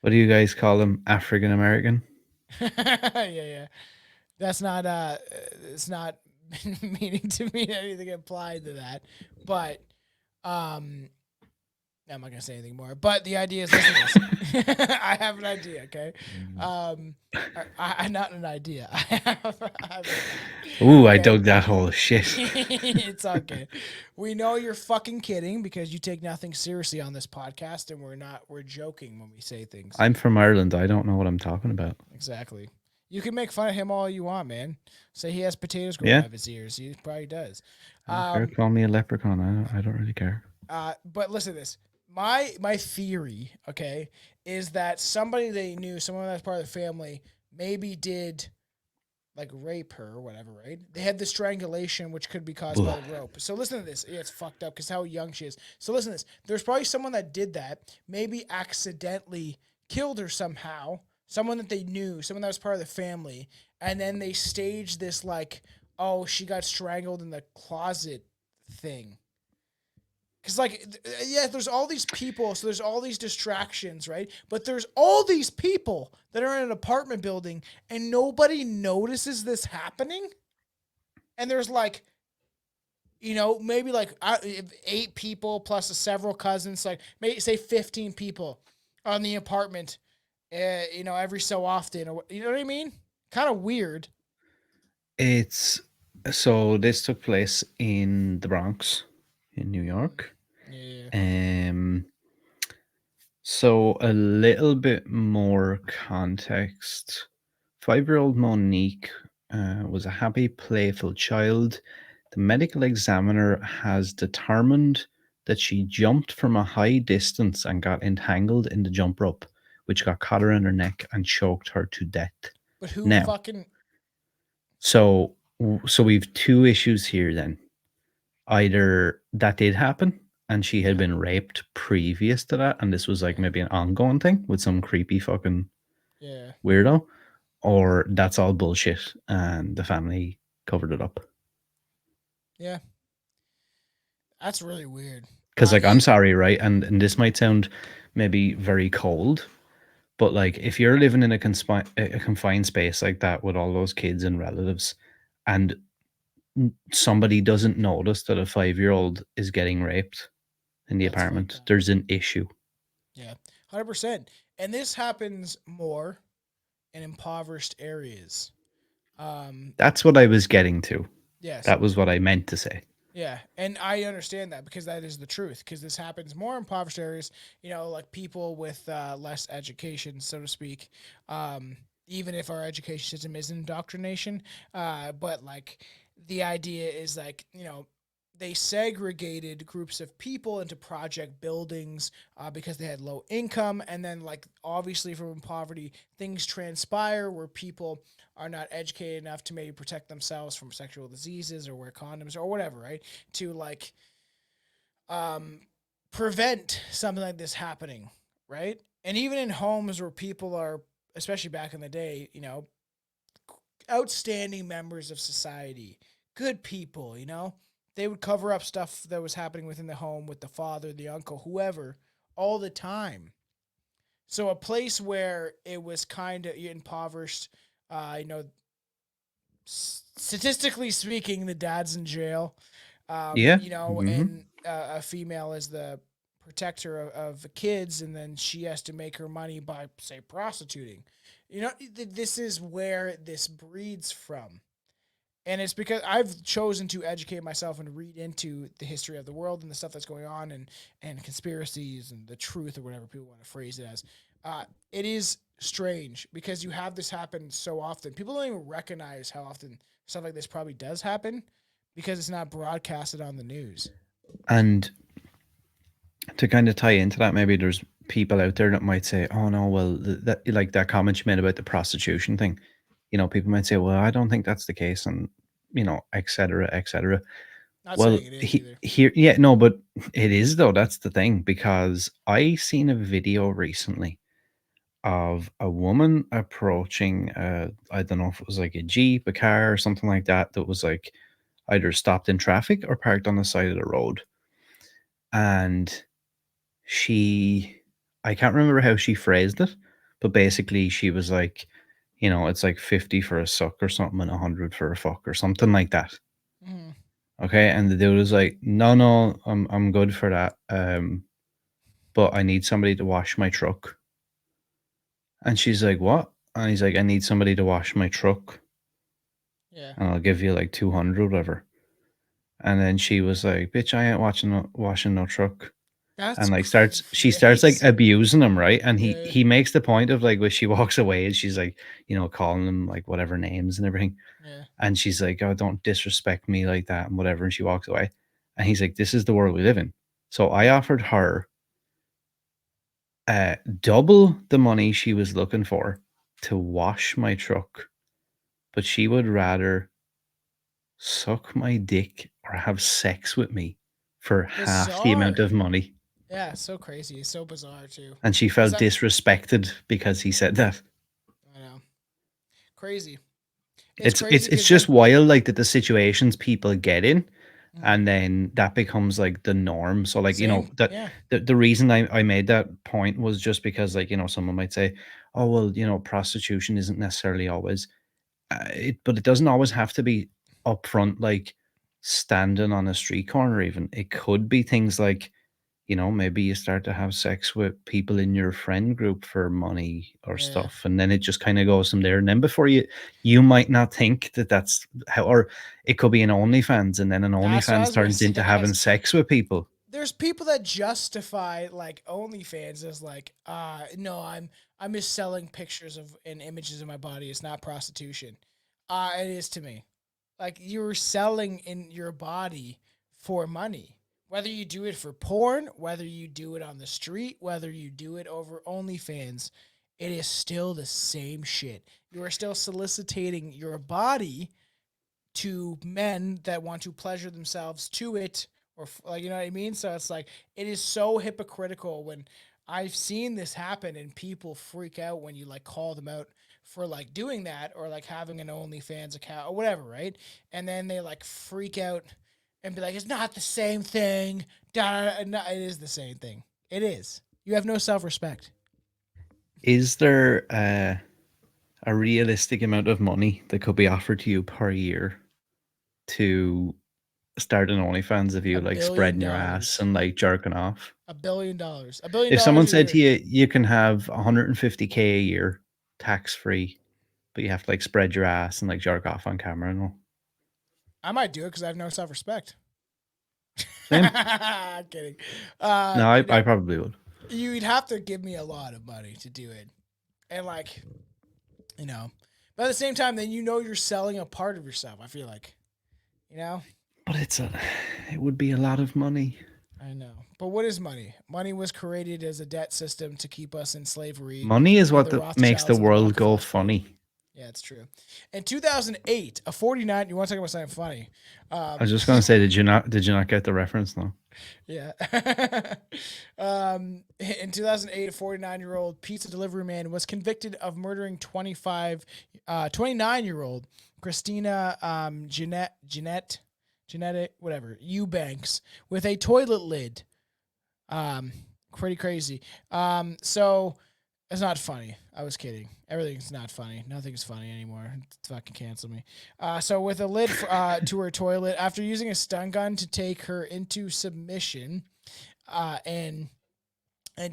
what do you guys call them? African American? Yeah. That's not it's not meaning to mean anything applied to that. But I'm not gonna say anything more. But the idea is, listen to this. I have an idea, okay? I not an idea. I have Ooh, I okay. dug that hole of shit. It's okay. We know you're fucking kidding because you take nothing seriously on this podcast, and we're joking when we say things. I'm from Ireland. I don't know what I'm talking about. Exactly. You can make fun of him all you want, man. Say he has potatoes growing out of his ears. He probably does. I don't care. Call me a leprechaun. I don't really care. But listen to this. My theory, okay, is that somebody they knew, someone that's part of the family, maybe did like rape her or whatever, right? They had the strangulation, which could be caused by the rope. So listen to this. Yeah, it's fucked up because how young she is. So listen to this. There's probably someone that did that, maybe accidentally killed her somehow. Someone that they knew, someone that was part of the family, and then they staged this like, oh, she got strangled in the closet thing. Because, like, yeah, there's all these people, so there's all these distractions, right? But there's all these people that are in an apartment building, and nobody notices this happening. And there's, like, you know, maybe, like, 8 people plus several cousins, like, maybe say 15 people on the apartment, you know, every so often. Or, you know what I mean? Kind of weird. So this took place in the Bronx, in New York. Yeah. So a little bit more context. 5-year-old Monique was a happy, playful child. The medical examiner has determined that she jumped from a high distance and got entangled in the jump rope, which got caught around her neck and choked her to death. But who Now, fucking... So we've 2 issues here then. Either that did happen and she had been raped previous to that, and this was like maybe an ongoing thing with some creepy fucking weirdo, or that's all bullshit and the family covered it up. Yeah. That's really weird. Because like, I'm sorry, right? And this might sound maybe very cold, but like if you're living in a confined space like that with all those kids and relatives, and somebody doesn't notice that a 5-year-old is getting raped in the apartment, there's an issue. Yeah, 100%. And this happens more in impoverished areas. That's what I was getting to. Yes. That was what I meant to say. Yeah, and I understand that because that is the truth. Because this happens more in impoverished areas, you know, like people with less education, so to speak. Even if our education system is indoctrination, but like the idea is like, you know, they segregated groups of people into project buildings because they had low income, and then like obviously from poverty, things transpire where people are not educated enough to maybe protect themselves from sexual diseases or wear condoms or whatever, right? To like prevent something like this happening, right? And even in homes where people are, especially back in the day, you know, outstanding members of society, good people, you know? They would cover up stuff that was happening within the home with the father, the uncle, whoever, all the time. So a place where it was kind of impoverished, you know, statistically speaking, the dad's in jail, Yeah. you know, and a female is the protector of the kids, and then she has to make her money by, say, prostituting. You know, this is where this breeds from. And it's because I've chosen to educate myself and read into the history of the world and the stuff that's going on, and conspiracies and the truth, or whatever people want to phrase it as. It is strange because you have this happen so often. People don't even recognize how often stuff like this probably does happen because it's not broadcasted on the news. And to kind of tie into that, maybe there's people out there that might say, "Oh no, well, that like that comment you made about the prostitution thing." You know, people might say, "Well, I don't think that's the case," and you know, etc., etc. Not Well, saying it is either. here, yeah, no, but it is though. That's the thing, because I seen a video recently of a woman approaching. I don't know if it was like a jeep, a car, or something like that. That was like either stopped in traffic or parked on the side of the road, and she, I can't remember how she phrased it, but basically she was like, you know, it's like 50 for a suck or something and 100 for a fuck or something like that. Mm. Okay. And the dude was like, no, no, I'm good for that. But I need somebody to wash my truck. And she's like, what? And he's like, I need somebody to wash my truck Yeah. and I'll give you like 200, whatever. And then she was like, bitch, I ain't washing no truck. That's And like she starts like crazy. abusing him, right? And Yeah. he makes the point of like when she walks away and she's like, you know, calling him like whatever names and everything. Yeah. And she's like, oh, don't disrespect me like that and whatever. And she walks away. And he's like, this is the world we live in. So I offered her double the money she was looking for to wash my truck, but she would rather suck my dick or have sex with me for half the amount Bizarre. of money. Yeah, it's so crazy. It's so bizarre too. And she 'Cause felt disrespected because he said that. I know. Crazy. It's It's crazy because just then. wild, like that the situations people get in, Mhm. and then that becomes like the norm. So like, you know, Same. that Yeah. the reason I made that point was just because, like, you know, someone might say, oh well, you know, prostitution isn't necessarily always but it doesn't always have to be upfront, like standing on a street corner. Even it could be things like, you know, maybe you start to have sex with people in your friend group for money or Yeah. stuff, and then it just kind of goes from there. And then before you might not think that that's how, or it could be an OnlyFans, and then an That's what I OnlyFans was gonna turns into having say. sex with people. There's people that justify like OnlyFans as like, no, I'm just selling pictures of and images of my body. It's not prostitution. It is to me. Like you're selling in your body for money. Whether you do it for porn, whether you do it on the street, whether you do it over OnlyFans, it is still the same shit. You are still soliciting your body to men that want to pleasure themselves to it, or like, you know what I mean. So it's like it is so hypocritical when I've seen this happen and people freak out when you like call them out for like doing that or like having an OnlyFans account or whatever, right? And then they like freak out and be like, it's not the same thing. No, it is the same thing. It is. You have no self-respect. Is there a realistic amount of money that could be offered to you per year to start an OnlyFans of you A like billion spreading your ass dollars. and like jerking off? $1 billion. $1 billion If someone a said year. to you, you can have 150K a year tax free, but you have to like spread your ass and like jerk off on camera and all. I might do it because I have no self-respect. Same. I'm kidding. No, I probably would. You'd have to give me a lot of money to do it, and like, but at the same time, then you're selling a part of yourself. I feel like, you know. But it would be a lot of money. I know, but what is money? Money was created as a debt system to keep us in slavery. Money is And what the makes the Rothschilds and the world go Rockefellers paid. funny. Yeah, it's true. In 2008, a 49. You want to talk about something funny? I was just gonna say, did you not get the reference? No. Yeah. In 2008, a 49-year-old pizza delivery man was convicted of murdering 29-year-old Christina Jeanette, whatever, Eubanks with a toilet lid. Pretty crazy. So it's not funny. I was kidding. Everything's not funny. Nothing's funny anymore. Fucking cancel me. So with a lid to her toilet, after using a stun gun to take her into submission, and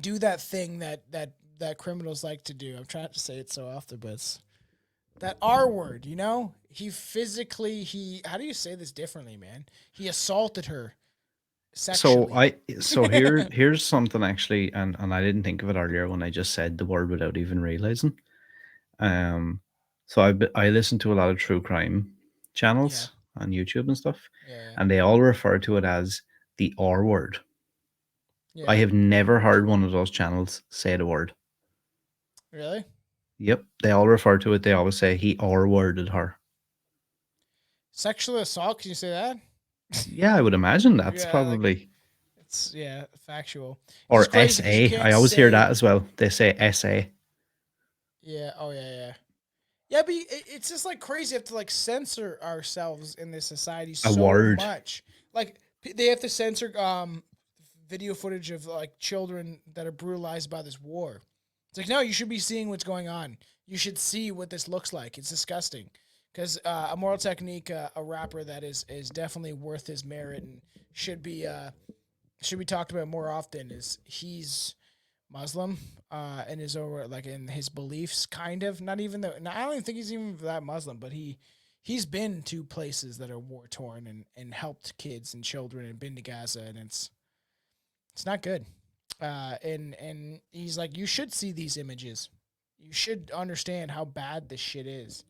do that thing that criminals like to do. I'm trying to say it so often, but it's that R word. You know, how do you say this differently, man? He assaulted her sexually. Here's something actually, and I didn't think of it earlier when I just said the word without even realizing. So I listen to a lot of true crime channels on YouTube and stuff, Yeah. and they all refer to it as the R word. Yeah. I have never heard one of those channels say the word. Really? Yep, they all refer to it. They always say he R worded her. Sexual assault? Can you say that? Yeah, I would imagine that's Yeah, like, probably. it's factual. It's Or just crazy 'cause you SA. can't I always hear say- that as well. They say SA. Yeah. Oh yeah. Yeah, but it's just like crazy. You have to like censor ourselves in this society so word. much. Like they have to censor video footage of like children that are brutalized by this war. It's like, no, you should be seeing what's going on. You should see what this looks like. It's disgusting. Because a Moral Technique, a rapper that is definitely worth his merit and should be talked about more often, is he's Muslim, and is over like in his beliefs, kind of. Not even though I don't even think he's even that Muslim, but he's been to places that are war torn and helped kids and children and been to Gaza, and it's not good. And he's like, you should see these images. You should understand how bad this shit is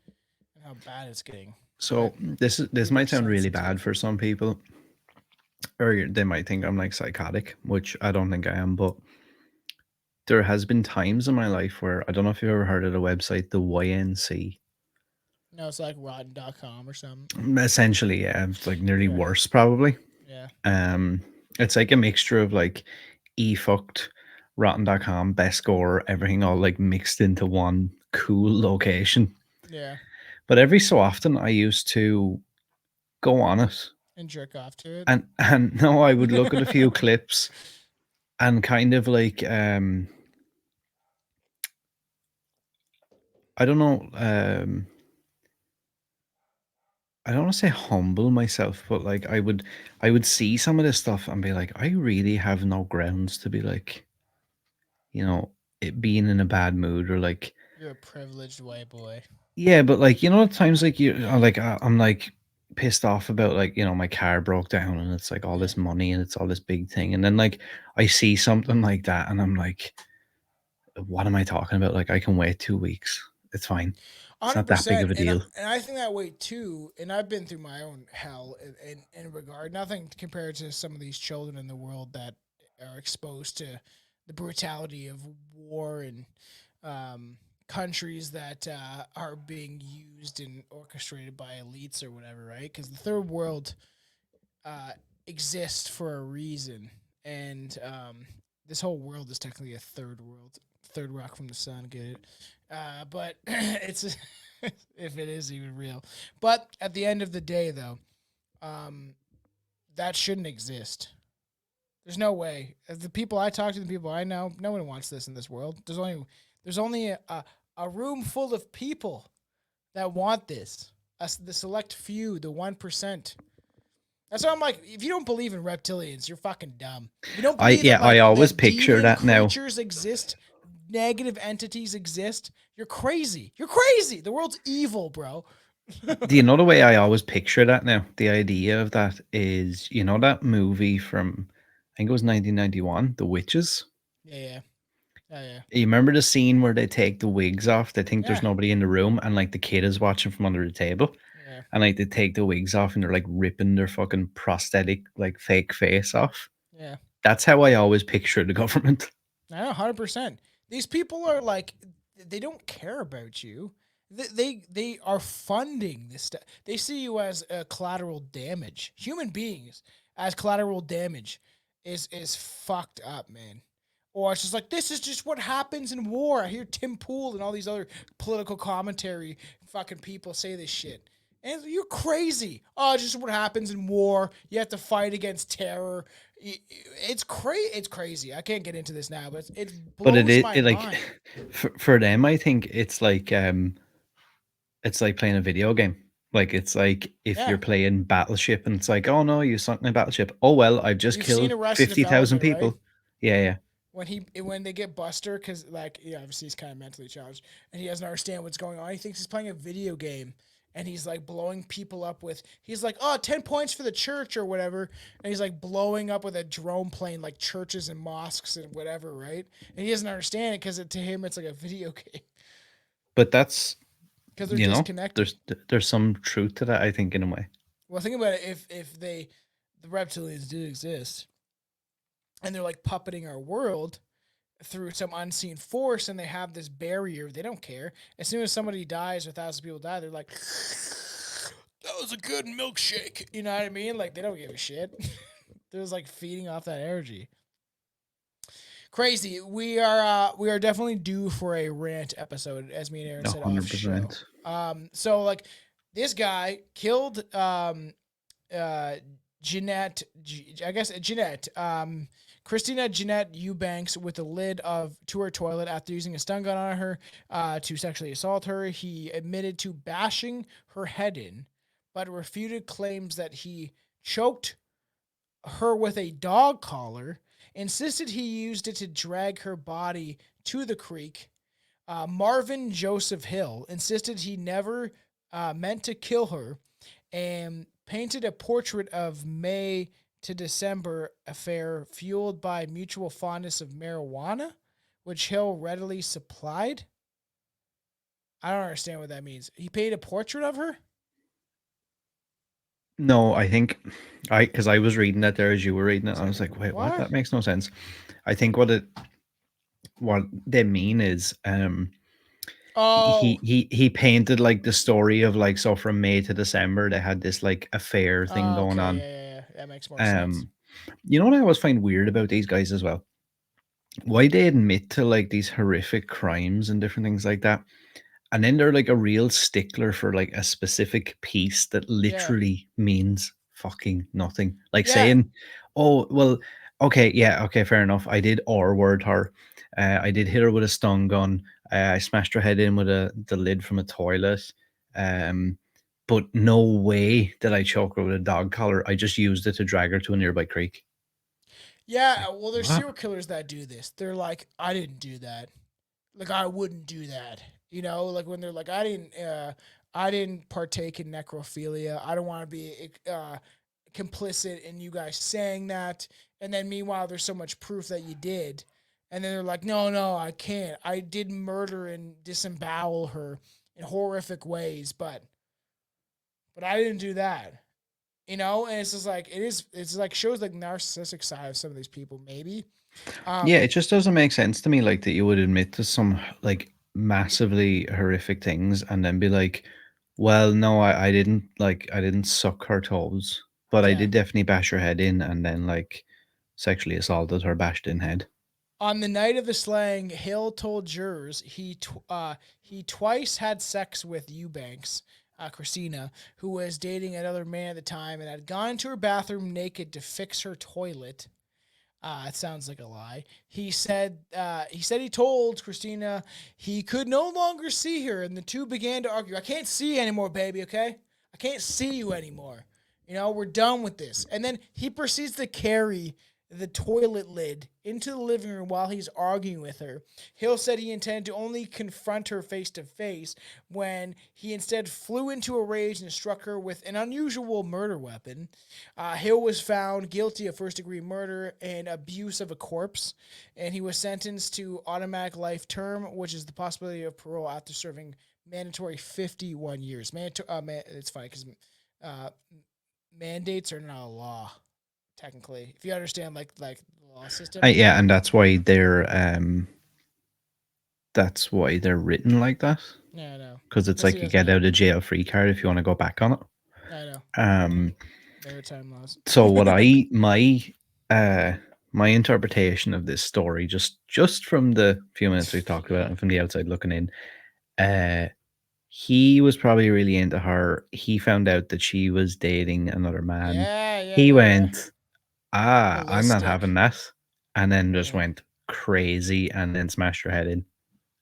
and how bad it's getting. So this might sound really bad for some people, or they might think I'm like psychotic, which I don't think I am. But there has been times in my life where I don't know if you've ever heard of the website, the YNC. No, it's like rotten.com or something. Essentially, yeah, it's like nearly worse probably. Yeah. It's like a mixture of like efucked, rotten.com, best score, everything all like mixed into one cool location. Yeah. But every so often I used to go on it And jerk off to it. and no, I would look at a few clips and kind of like I don't know, I don't want to say humble myself, but like I would see some of this stuff and be like, I really have no grounds to be like, it being in a bad mood, or like, You're a privileged white boy. yeah, but like, at times like I'm like pissed off about like, my car broke down and it's like all this money and it's all this big thing. And then like I see something like that and I'm like, what am I talking about? Like I can wait 2 weeks. It's fine. It's not that big of a 100%. deal. And I think that way too. And I've been through my own hell in regard. Nothing compared to some of these children in the world that are exposed to the brutality of war and countries that are being used and orchestrated by elites or whatever, right? Because the third world exists for a reason. And this whole world is technically a third world. Third rock from the sun, get it? But it's if it is even real. But at the end of the day, though, that shouldn't exist. There's no way. As the people I talk to, the people I know, no one wants this in this world. There's only a room full of people that want this. The select few, the 1%. That's why I'm like, if you don't believe in reptilians, you're fucking dumb. You don't believe I always that picture demon that now. creatures exist, negative entities exist. You're crazy. You're crazy. The world's evil, bro. Do you know the way I always picture that now? The idea of that is, that movie from, I think it was 1991, The Witches. Yeah. Oh, yeah. You remember the scene where they take the wigs off? They think there's Yeah. nobody in the room, and like the kid is watching from under the table. Yeah. And like they take the wigs off and they're like ripping their fucking prosthetic, like fake face off. Yeah. That's how I always picture the government. I know, 100%. These people are like, they don't care about you. They are funding this stuff. They see you as collateral damage. Human beings as collateral damage is fucked up, man. Or it's just like this is just what happens in war. I hear Tim Pool and all these other political commentary fucking people say this shit. And you're crazy. Oh, it's just what happens in war. You have to fight against terror. It's crazy. It's crazy. I can't get into this now, but it But blows my like mind. for them, I think it's like playing a video game. Like it's like if Yeah. you're playing Battleship and it's like, oh no, you sunk my Battleship. Oh well, I've just You've seen killed Arrested 50,000 Development, right? people. Yeah, yeah. When they get Buster, because like obviously he's kind of mentally challenged and he doesn't understand what's going on. He thinks he's playing a video game and he's like blowing people up with. He's like, oh, 10 points for the church or whatever, and he's like blowing up with a drone plane like churches and mosques and whatever, right? And he doesn't understand it because to him it's like a video game But that's because they're disconnected. there's some truth to that, I think, in a way. Well, think about it. If the reptilians do exist and they're like puppeting our world through some unseen force and they have this barrier. They don't care. As soon as somebody dies or 1,000 people die, they're like, that was a good milkshake. You know what I mean? Like they don't give a shit. They're just like feeding off that energy. Crazy. We are definitely due for a rant episode, as me and Aaron said off show. 100%. So like this guy killed Jeanette, I guess Jeanette, Christina Jeanette Eubanks with the lid to her toilet after using a stun gun on her to sexually assault her. He admitted to bashing her head in, but refuted claims that he choked her with a dog collar, insisted he used it to drag her body to the creek. Marvin Joseph Hill insisted he never meant to kill her and painted a portrait of May to December affair fueled by mutual fondness of marijuana, which Hill readily supplied. I don't understand what that means. He painted a portrait of her? No, I think because I was reading that there as you were reading it, I was like, wait, what? What? That makes no sense. I think what they mean is Oh, he painted like the story of like, so from May to December they had this like affair thing going okay, on. yeah. That makes more sense. You know what I always find weird about these guys as well? Why they admit to like these horrific crimes and different things like that, and then they're like a real stickler for like a specific piece that Yeah, literally means fucking nothing. Like yeah, saying, "Oh, well, okay, yeah, okay, fair enough. I did R word her. I did hit her with a stun gun. I smashed her head in with the lid from a toilet. Um, but no way did I choke her with a dog collar. I just used it to drag her to a nearby creek." It's yeah. like, Well, there's what? serial killers that do this. They're like, I didn't do that. Like I wouldn't do that. You know, like when they're like, I didn't partake in necrophilia. I don't want to be complicit in you guys saying that. And then meanwhile, there's so much proof that you did. And then they're like, no, I can't. I did murder and disembowel her in horrific ways, but I didn't do that. You know, and it's just like it's like shows like narcissistic side of some of these people, maybe. Yeah, Um, it just doesn't make sense to me, like that you would admit to some like massively horrific things and then be like, "Well, no, I didn't suck her toes, but I yeah. did definitely bash her head in and then like sexually assaulted her bashed in head." On the night of the slaying, Hill told jurors he twice had sex with Eubanks, Christina, who was dating another man at the time, and had gone into her bathroom naked to fix her toilet. It sounds like a lie. He told Christina he could no longer see her, and the two began to argue. I can't see you anymore, baby. Okay, I can't see you anymore. You know, we're done with this. And then he proceeds to carry the toilet lid into the living room while he's arguing with her. Hill said he intended to only confront her face to face when he instead flew into a rage and struck her with an unusual murder weapon. Hill was found guilty of first-degree murder and abuse of a corpse, and he was sentenced to automatic life term, which is the possibility of parole after serving mandatory 51 years. It's funny because uh, mandates are not a law technically. If you understand like the law system. Yeah, and that's why that's why they're written like that. Yeah, I know. Because it's Because he like a doesn't get know. out of jail free card if you want to go back on it. I know. Um, Maritime laws. so what uh my interpretation of this story, just from the few minutes we've talked about it and from the outside looking in, he was probably really into her. He found out that she was dating another man. He went, I'm not Ballistic. having that. And then just Yeah. went crazy and then smashed her head in.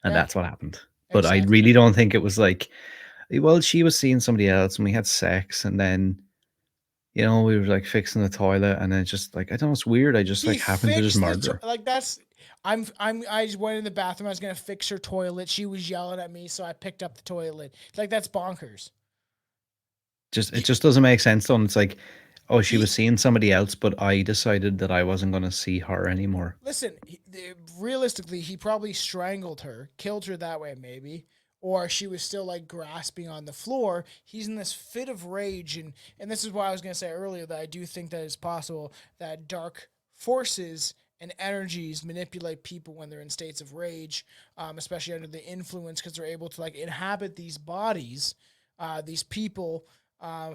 And Yeah. that's what happened. But I Exactly. really don't think it was like, well, she was seeing somebody else and we had sex and then, we were like fixing the toilet and then it's just like, I don't know, it's weird. I just He like happened to just fixed the murder her. like that's. I just went in the bathroom. I was gonna fix her toilet. She was yelling at me, so I picked up the toilet. Like that's bonkers. It just doesn't make sense though. And it's like, oh, she He was seeing somebody else, but I decided that I wasn't going to see her anymore. listen. Realistically, he probably strangled her, killed her that way, maybe, or she was still like grasping on the floor. He's in this fit of rage, and this is why I was gonna say earlier that I do think that it's possible that dark forces and energies manipulate people when they're in states of rage, especially under the influence, because they're able to like inhabit these bodies, these people,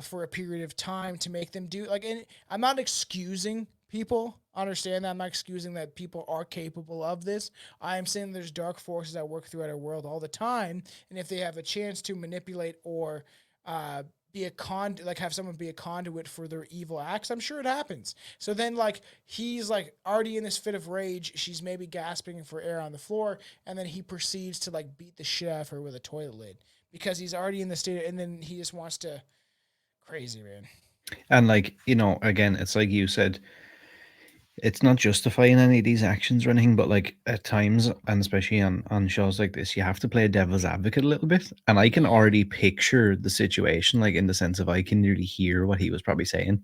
for a period of time to make them do like. And I'm not excusing people. Understand that I'm not excusing that people are capable of this. I am saying there's dark forces that work throughout our world all the time, and if they have a chance to manipulate or be have someone be a conduit for their evil acts, I'm sure it happens. So then like he's like already in this fit of rage, she's maybe gasping for air on the floor, and then he proceeds to like beat the shit out of her with a toilet lid because he's already in the state and then he just wants to crazy, man. And like, again, it's like you said, it's not justifying any of these actions or anything, but like at times, and especially on shows like this, you have to play devil's advocate a little bit. And I can already picture the situation, like in the sense of I can really hear what he was probably saying,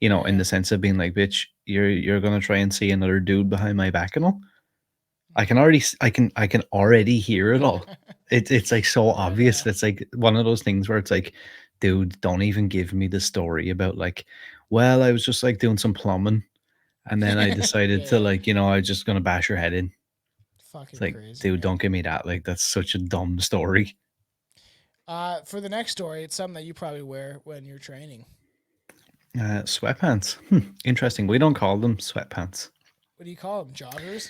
in the sense of being like, bitch, you're gonna try and see another dude behind my back and all. I can already hear it all. It's like so obvious. It's like one of those things where it's like, dude, don't even give me the story about like, well, I was just like doing some plumbing and then I decided to like, I was just gonna bash her head in. It's Fucking like, crazy, dude, man. don't give me that. Like, that's such a dumb story. For the next story, it's something that you probably wear when you're training. Sweatpants. Interesting. We don't call them sweatpants. What do you call them? Joggers?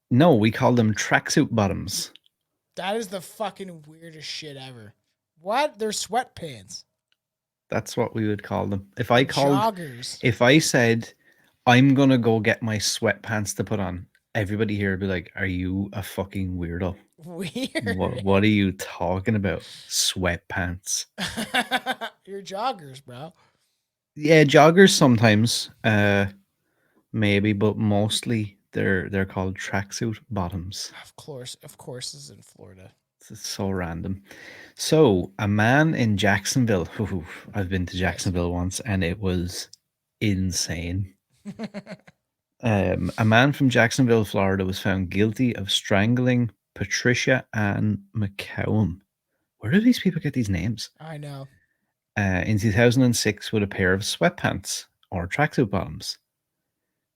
No, we call them tracksuit bottoms. That is the fucking weirdest shit ever. What? They're sweatpants. That's what we would call them. Joggers. If I said, I'm gonna go get my sweatpants to put on, everybody here would be like, are you a fucking weirdo? Weird. What are you talking about? Sweatpants. You're joggers, bro. Yeah, joggers sometimes. Maybe, but mostly they're called tracksuit bottoms. Of course, this is in Florida. It's so random. So a man in Jacksonville. I've been to Yes. Jacksonville once, and it was insane. A man from Jacksonville, Florida, was found guilty of strangling Patricia Ann McCowan. Where do these people get these names? I know. In 2006, with a pair of sweatpants or tracksuit bottoms.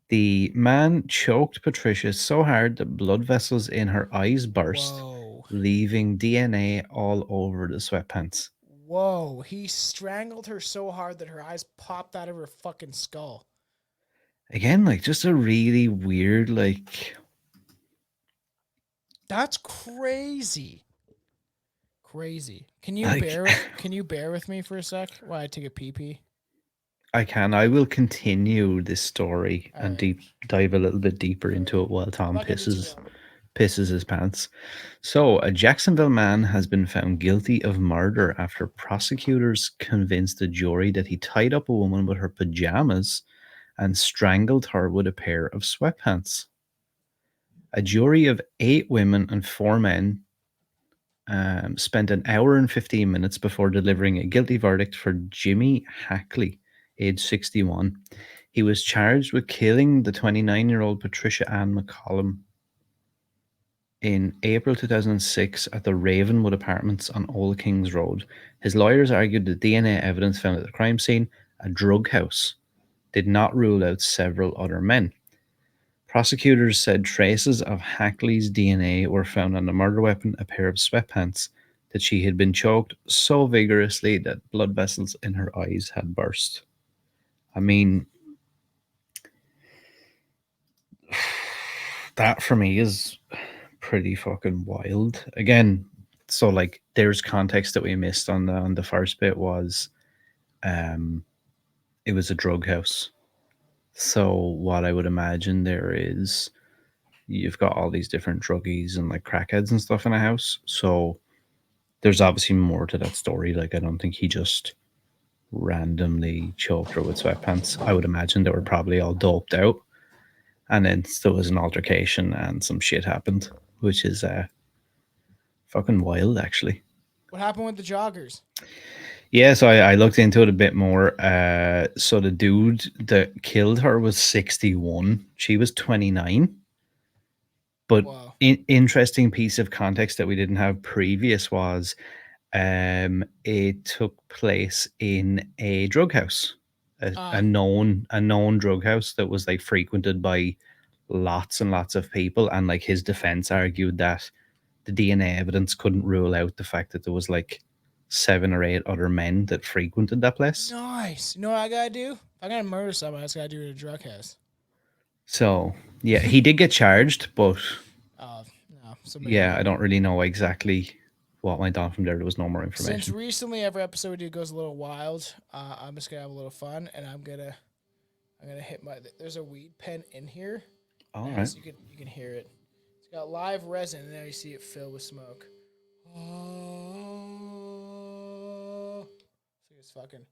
The man choked Patricia so hard that blood vessels in her eyes burst, Whoa. leaving DNA all over the sweatpants. Whoa. He strangled her so hard that her eyes popped out of her fucking skull. Again, like just a really weird, like. That's crazy. Crazy. Can you Like- bear with me for a sec while I take a pee pee? I can. I will continue this story and Alright. dive a little bit deeper into it while Tom I'm not gonna be too pisses his pants. So, a Jacksonville man has been found guilty of murder after prosecutors convinced a jury that he tied up a woman with her pajamas and strangled her with a pair of sweatpants. A jury of 8 women and 4 men spent an hour and 15 minutes before delivering a guilty verdict for Jimmy Hackley, age 61. He was charged with killing the 29-year-old Patricia Ann McCollum in April 2006 at the Ravenwood Apartments on Old Kings Road. His lawyers argued that DNA evidence found at the crime scene, a drug house, did not rule out several other men. Prosecutors said traces of Hackley's DNA were found on the murder weapon, a pair of sweatpants, that she had been choked so vigorously that blood vessels in her eyes had burst. I mean, that for me is pretty fucking wild. Again, so like there's context that we missed on the first bit was it was a drug house. So what I would imagine there is you've got all these different druggies and like crackheads and stuff in a house. So there's obviously more to that story. Like I don't think he just randomly choked her with sweatpants. I would imagine they were probably all doped out. And then there was an altercation and some shit happened, which is fucking wild actually. What happened with the joggers? Yeah, so I looked into it a bit more. So the dude that killed her was 61. She was 29. But Wow. interesting piece of context that we didn't have previous was it took place in a drug house, a known drug house that was like frequented by lots and lots of people. And like his defense argued that the DNA evidence couldn't rule out the fact that there was like 7 or 8 other men that frequented that place. Nice. You know what I gotta do? If I gotta murder someone, I just gotta do it in a drug house. So yeah, he did get charged, but No. yeah, I don't really know exactly what went on from there. There was no more Since information. recently every episode we do goes a little wild, I'm just gonna have a little fun, and I'm gonna hit my. There's a weed pen in here. All Yeah, right. so you can hear it. It's got live resin, and now you see it fill with smoke. Oh, so it's fucking.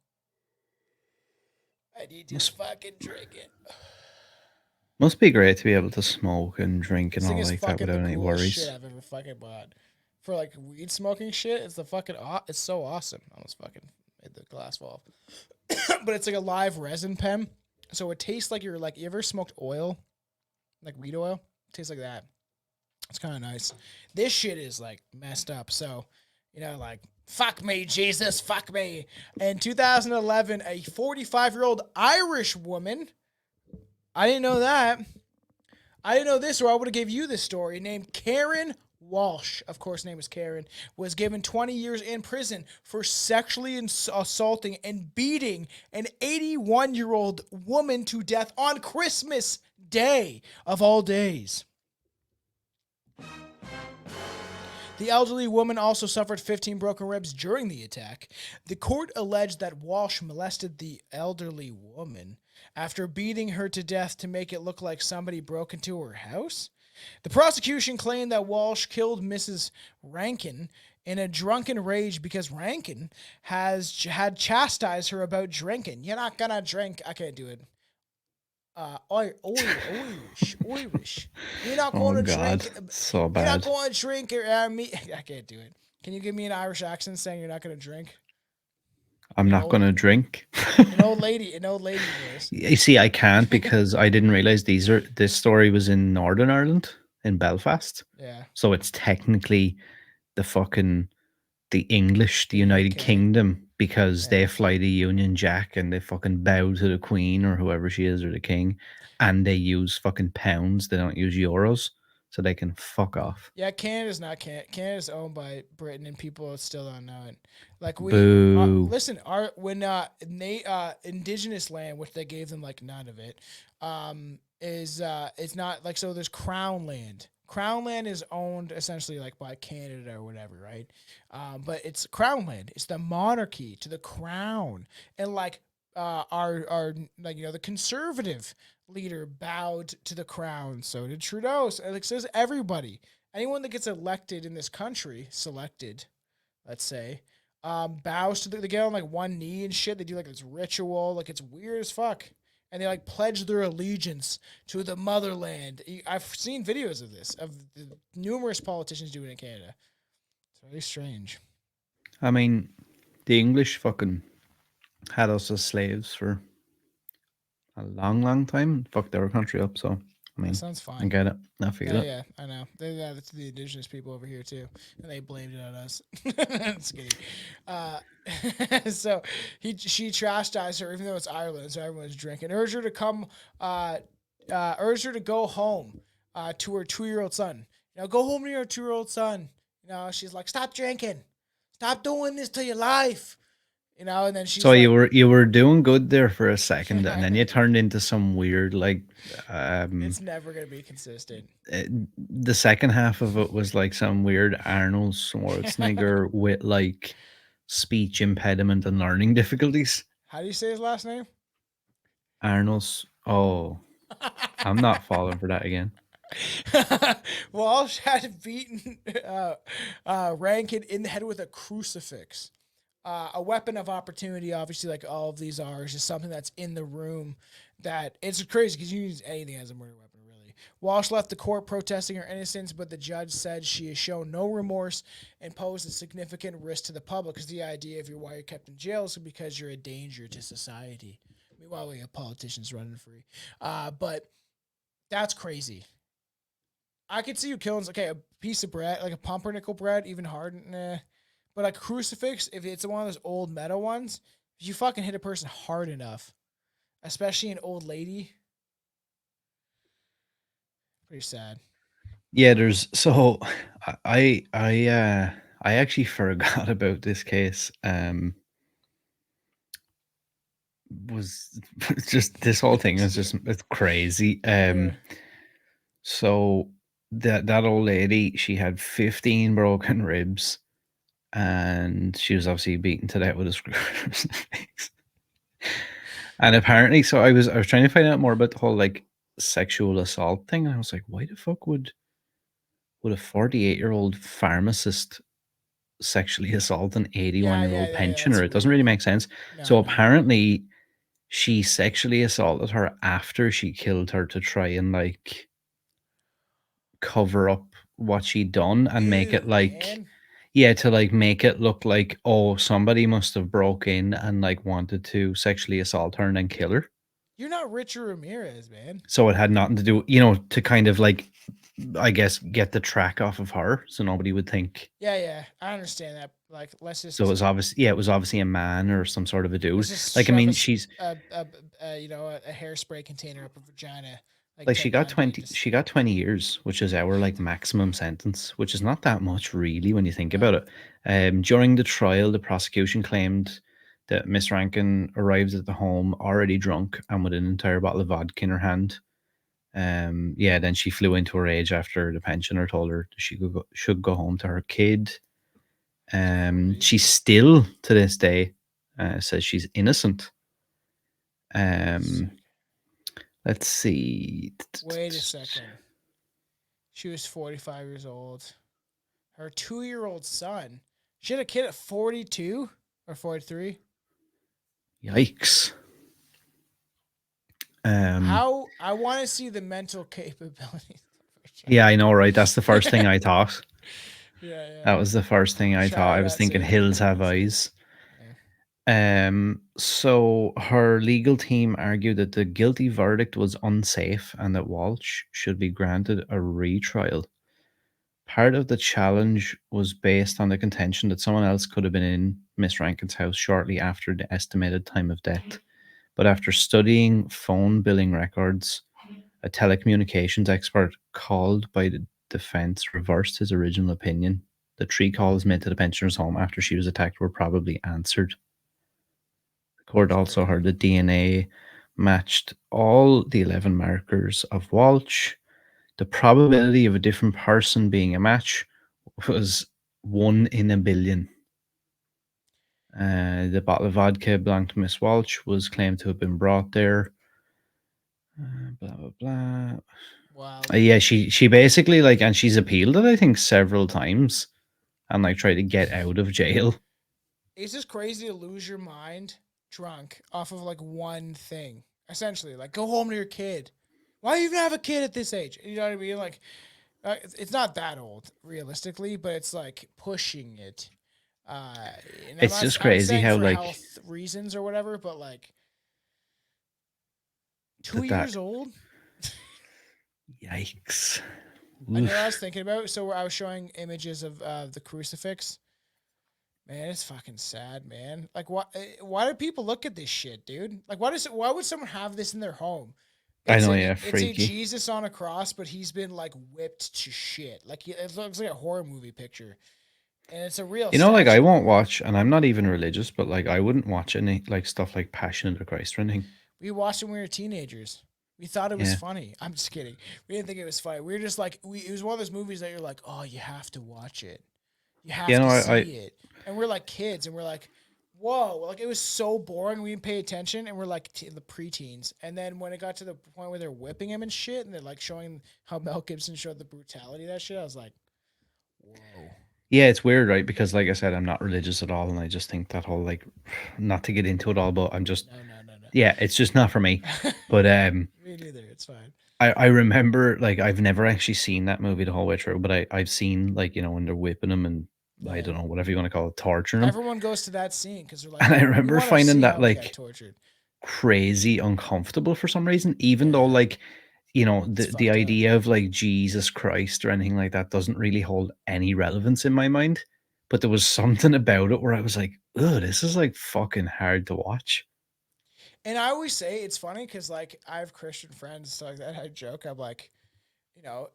I need to fucking drink it. Must be great to be able to smoke and drink and This thing all is like that fucking without the any coolest worries. shit I've ever fucking bought. For like weed smoking shit, it's the fucking. It's so awesome. I almost fucking made the glass fall. But it's like a live resin pen, so it tastes like you're like. You ever smoked oil, like weed oil? It tastes like that. It's kind of nice. This shit is like messed up. So, like fuck me, Jesus, fuck me. In 2011, a 45-year-old Irish woman. I didn't know that. I didn't know this, or I would have gave you this story. Named Karen Walsh, of course, name is Karen, was given 20 years in prison for sexually assaulting and beating an 81-year-old woman to death on Christmas Day of all days. The elderly woman also suffered 15 broken ribs during the attack. The court alleged that Walsh molested the elderly woman after beating her to death to make it look like somebody broke into her house. The prosecution claimed that Walsh killed Mrs. Rankin in a drunken rage because Rankin had chastised her about drinking. You're not gonna drink. I can't do it. Irish. You're not Oh going to God, drink. so You're not bad. going to drink me. I can't do it. Can you give me an Irish accent saying you're not going to drink? I'm not going to drink. An old lady voice. You see, I can't because I didn't realize this story was in Northern Ireland, in Belfast. Yeah. So it's technically the English, the United Kingdom, because they fly the Union Jack and they fucking bow to the Queen or whoever she is or the King, and they use fucking pounds. They don't use euros, so they can fuck off. Yeah, Canada's not Canada's owned by Britain, and people still don't know it. Like we Boo. listen, indigenous land, which they gave them like none of it, is it's not like so. There's Crown land. Crown land is owned essentially like by Canada or whatever, right? But it's Crown land. It's the monarchy to the crown, and like our like the conservative leader bowed to the crown. So did Trudeau. So, like says everybody, anyone that gets elected in this country, selected, let's say, bows to they get on like one knee and shit. They do like this ritual, like it's weird as fuck. And they like pledge their allegiance to the motherland. I've seen videos of this, of the numerous politicians doing it in Canada. It's very strange. I mean, the English fucking had us as slaves for a long, long time. Fucked our country up. So I mean, That sounds fine. I get it. I feel it. Yeah, I know. That's the indigenous people over here too, and they blamed it on us. Just kidding. So she chastised her, even though it's Ireland, so everyone's drinking. Urged her to come urged her to go home to her 2-year-old son. Go home to your 2-year-old son. She's like, stop drinking. Stop doing this to your life. And then she's So like, you were doing good there for a second, and then you turned into some weird like it's never going to be consistent. the second half of it was like some weird Arnold Schwarzenegger with like speech impediment and learning difficulties. How do you say his last name? Arnold's. Oh, I'm not falling for that again. Walsh had beaten Rankin in the head with a crucifix. A weapon of opportunity, obviously, like all of these are, is just something that's in the room that it's crazy because you use anything as a murder weapon, really. Walsh left the court protesting her innocence, but the judge said she has shown no remorse and posed a significant risk to the public. Because the idea of why you're kept in jail is because you're a danger to society. Meanwhile, we have politicians running free. But that's crazy. I could see you killing, a piece of bread, like a pumpernickel bread, even hard, nah. But a crucifix, if it's one of those old metal ones, if you fucking hit a person hard enough, especially an old lady, pretty sad. Yeah, there's so I actually forgot about this case. Was just this whole thing is just it's crazy. Yeah. So that old lady, she had 15 broken ribs, and she was obviously beaten to death with a screwdriver. And apparently, so I was trying to find out more about the whole like sexual assault thing, and I was like, why the fuck would a 48-year-old pharmacist sexually assault an 81-year-old Yeah, that's pensioner? It doesn't weird. really make sense. No, So no. apparently, she sexually assaulted her after she killed her to try and like cover up what she'd done and make it Ew, like, man. yeah, to like make it look like, oh, somebody must have broke in and like wanted to sexually assault her and then kill her. You're not Richard Ramirez, man. So it had nothing to do, to kind of like, I guess, get the track off of her so nobody would think. Yeah, I understand that. Like, let's So it was obviously, yeah, it was obviously a man or some sort of a dude. let's just Like, I shove mean, she's a hairspray container up a vagina. like, she 10 got times, 20, just- she got 20 years, which is our like maximum sentence, which is not that much really when you think about it. During the trial, the prosecution claimed that Miss Rankin arrived at the home already drunk and with an entire bottle of vodka in her hand. Yeah, then she flew into a rage after the pensioner told her she should go home to her kid. She still to this day says she's innocent. Let's see. Wait a second. She was 45 years old. Her 2-year-old son. She had a kid at 42 or 43. Yikes. How I want to see the mental capabilities. Yeah, I know, right? That's the first thing I thought. Yeah. That was the first thing I thought. I was thinking hills have eyes. So her legal team argued that the guilty verdict was unsafe and that Walsh should be granted a retrial. Part of the challenge was based on the contention that someone else could have been in Miss Rankin's house shortly after the estimated time of death. But after studying phone billing records, a telecommunications expert called by the defense reversed his original opinion. The 3 calls made to the pensioner's home after she was attacked were probably answered. The court also heard that DNA matched all the 11 markers of Walsh. The probability of a different person being a match was 1 in a billion. The bottle of vodka belonged to Miss Walsh, was claimed to have been brought there. Blah blah blah. Wow. Yeah, she basically like, and she's appealed it, I think, several times, and like tried to get out of jail. It's just crazy to lose your mind drunk off of like one thing. Essentially, like go home to your kid. Why do you even have a kid at this age? You know what I mean? Like, it's not that old realistically, but it's like pushing it. And It's just crazy I'm how for like health reasons or whatever, but like 2 that years old. Yikes. I know what I was thinking about. So I was showing images of the crucifix. Man, it's fucking sad, man. Like, why do people look at this shit, dude? Like, why would someone have this in their home? I know, yeah, It's a freaky. Jesus on a cross, but he's been like whipped to shit. Like it looks like a horror movie picture, and it's a real You know, like I statue. won't watch, and I'm not even religious, but like I wouldn't watch any like stuff like Passion of the Christ or anything. We watched it when we were teenagers. We thought it was Yeah. funny. I'm just kidding. We didn't think it was funny. We were just like, it was one of those movies that you're like, oh, you have to watch it. You You have know, to I see it. And we're like kids, and we're like, whoa, like it was so boring. We didn't pay attention, and we're like the preteens. And then when it got to the point where they're whipping him and shit, and they're like showing how Mel Gibson showed the brutality of that shit, I was like, whoa. yeah, it's weird, right? Because like I said, I'm not religious at all, and I just think that whole like, not to get into it all, but I'm just, No. yeah, it's just not for me. But Me neither. It's fine. I remember like I've never actually seen that movie the whole way through, but I've seen like when they're whipping him and I Yeah. don't know whatever you want to call it, torturing him, Everyone goes to that scene because they're like, and I we remember want to finding see that how he got like tortured. crazy uncomfortable for some reason, even though Yeah. like It's the fucked up. idea of like Jesus Christ or anything like that doesn't really hold any relevance in my mind. But there was something about it where I was like, "Oh, this is like fucking hard to watch." And I always say it's funny because like I have Christian friends and stuff like that. I joke, I'm like,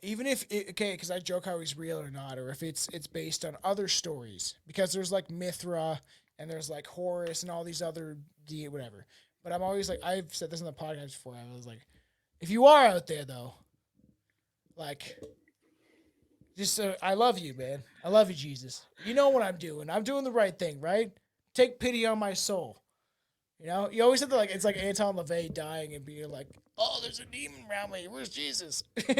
even if okay, because I joke how he's real or not, or if it's based on other stories, because there's like Mithra and there's like Horus and all these other whatever. But I'm always like, I've said this in the podcast before. I was like, if you are out there though, like, just I love you, man. I love you, Jesus. You know what I'm doing. I'm doing the right thing, right? Take pity on my soul. You always have to like it's like Anton LaVey dying and being like, "Oh, there's a demon around me. Where's Jesus?" you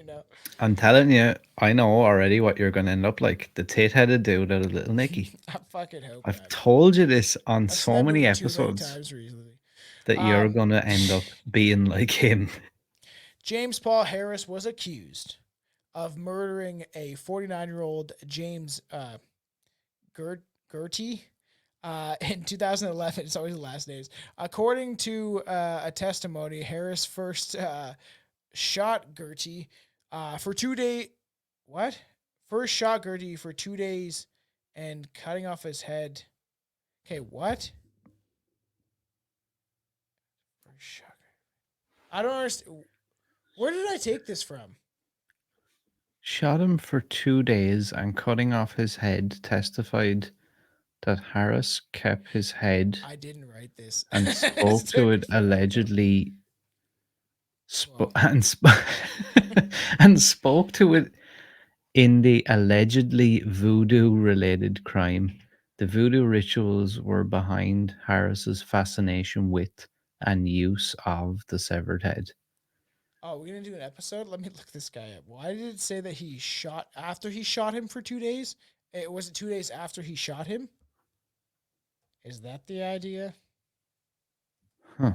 know. I'm telling you, I know already what you're going to end up like, the tit-headed dude out of Little Nicky. I fucking hope I've not. told you this on I've seen so that many movie too many episodes times recently. that you're Um, going to end up being like him. James Paul Harris was accused of murdering a 49-year-old James Gertie in 2011. It's always the last names. According to a testimony, Harris first shot Gertie for 2 days. What? First shot Gertie for 2 days and cutting off his head. Okay, what? First shot. I don't understand. Where did I take this from? Shot him for 2 days and cutting off his head, testified that Harris kept his head I didn't write this. and This spoke to took me it forever. Whoa. and spoke to it in the allegedly voodoo related crime. The voodoo rituals were behind Harris's fascination with and use of the severed head. Oh, we're gonna do an episode. Let me look this guy up. Why did it say that he shot after he shot him for 2 days? It was it 2 days after he shot him. Is that the idea? Huh.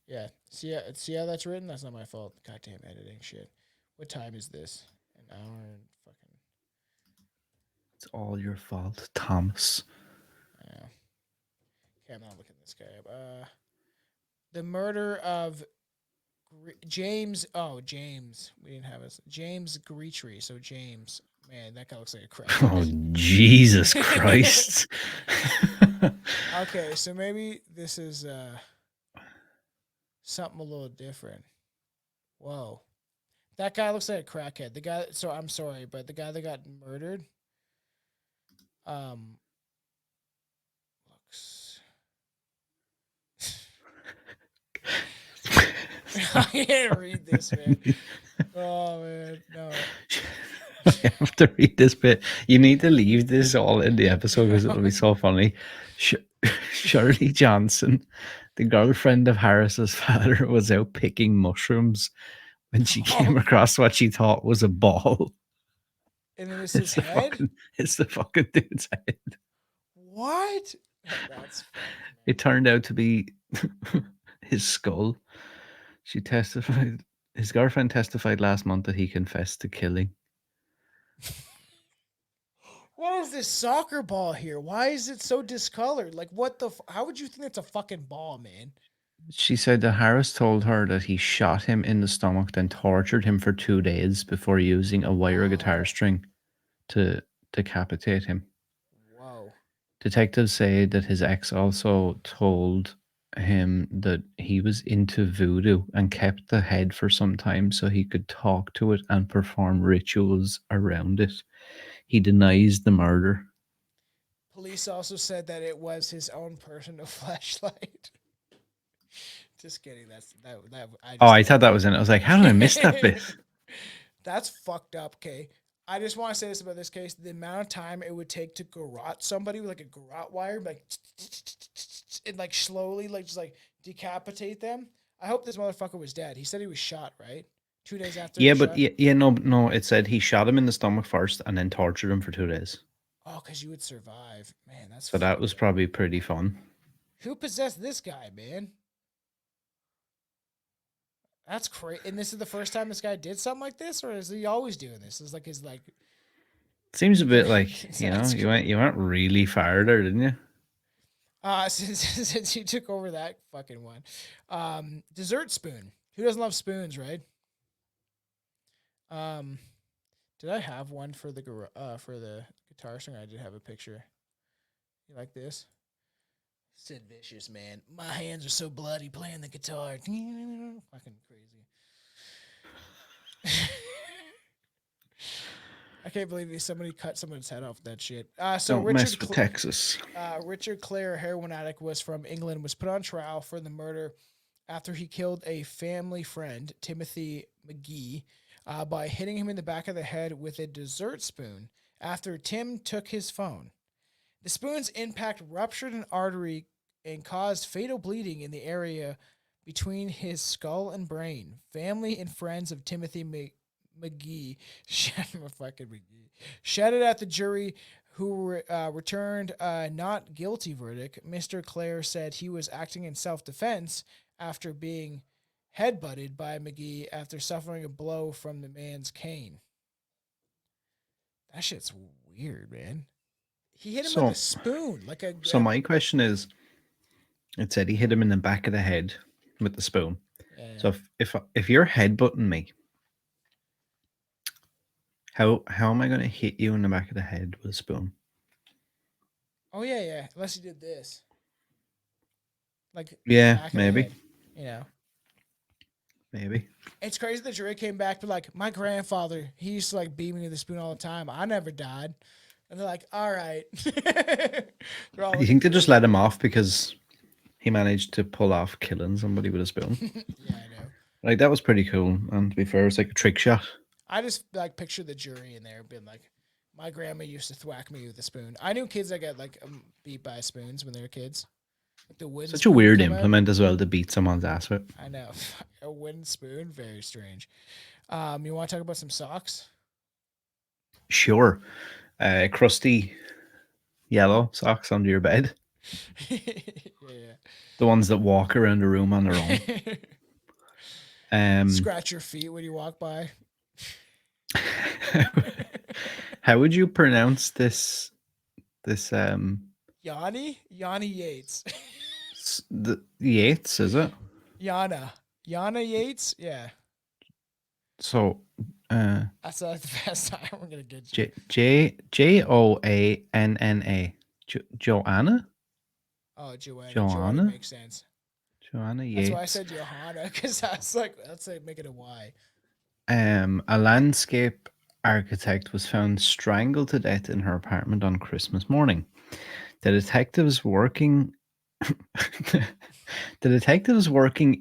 Yeah. See how that's written? That's not my fault. Goddamn editing shit. What time is this? An hour and fucking. It's all your fault, Thomas. Yeah. Okay, I'm not looking this guy up. The murder of James. Oh, James. We didn't have us. James Greetry. So James. Man, that guy looks like a crack. Oh, Jesus Christ. Okay, so maybe this is something a little different. Whoa. That guy looks like a crackhead. The guy so I'm sorry, but the guy that got murdered looks I can't read this, man. Oh man, no. I have to read this bit. You need to leave this all in the episode because it'll be so funny. Shirley Johnson, the girlfriend of Harris's father, was out picking mushrooms when she came across what she thought was a ball. And then it's his head? It's the fucking dude's head. What? That's funny, It turned out to be his skull. She testified. His girlfriend testified last month that he confessed to killing. What is this soccer ball here? Why is it so discolored? Like, what the? How would you think that's a fucking ball, man? She said that Harris told her that he shot him in the stomach, then tortured him for 2 days before using a wire guitar string to decapitate him. Whoa. Detectives say that his ex also told him that he was into voodoo and kept the head for some time so he could talk to it and perform rituals around it. He denies the murder. Police also said that it was his own personal flashlight. Just kidding. That. I Oh, just I thought that was in it. I was like, how did I miss that bit? That's fucked up. Okay. I just want to say this about this case: the amount of time it would take to garrote somebody with like a garrote wire, like and like slowly, like just like decapitate them. I hope this motherfucker was dead. He said he was shot, right? 2 days after he Yeah, was but shot. no. It said he shot him in the stomach first and then tortured him for 2 days. Oh, because you would survive, man. That's So that was fucked up. probably pretty fun. Who possessed this guy, man? That's crazy. And this is the first time this guy did something like this, or is he always doing this? Is like his like. Seems a bit like That's you went really far there, didn't you? Since you took over that fucking one. Dessert spoon. Who doesn't love spoons, right? Did I have one for the guitar string? I did have a picture. You like this? Sid Vicious, man. My hands are so bloody playing the guitar. Fucking crazy. I can't believe somebody cut someone's head off that shit. So Don't mess with Texas. Richard Clare, a heroin addict, was from England, was put on trial for the murder after he killed a family friend, Timothy McGee, by hitting him in the back of the head with a dessert spoon after Tim took his phone. The spoon's impact ruptured an artery and caused fatal bleeding in the area between his skull and brain. Family and friends of Timothy McGee shouted at the jury, who returned a not guilty verdict. Mr. Clare said he was acting in self-defense after being headbutted by McGee after suffering a blow from the man's cane. That shit's weird, man. He hit him with a spoon, like a. So my question is, it said he hit him in the back of the head with the spoon. Yeah. So if you're headbutting me, how am I going to hit you in the back of the head with a spoon? Oh yeah. Unless he did this, like Yeah, maybe. Head, maybe. It's crazy the jury came back, but like my grandfather, he used to like beat me with a spoon all the time. I never died, and they're like, "All right." You think they just let him off because he managed to pull off killing somebody with a spoon? Yeah, I know. Like that was pretty cool. And to be fair, it's like a trick shot. I just like picture the jury in there being like, my grandma used to thwack me with a spoon. I knew kids that got like beat by spoons when they were kids. Like the wooden Such a weird come out. implement as well to beat someone's ass with. I know. A wooden spoon, very strange. You want to talk about some socks? Sure. Crusty yellow socks under your bed. Yeah. The ones that walk around the room on their own. Scratch your feet when you walk by. How would you pronounce this Yanni Yates. The Yates, is it? Yana Yates, yeah. So That's like the best time we're gonna get you. Joanna. Joanna. Oh, Joanna. Joanna makes sense. Joanna Yates. That's why I said Johanna, because I was like, let's say make it a Y. A landscape architect was found strangled to death in her apartment on Christmas morning. The detectives working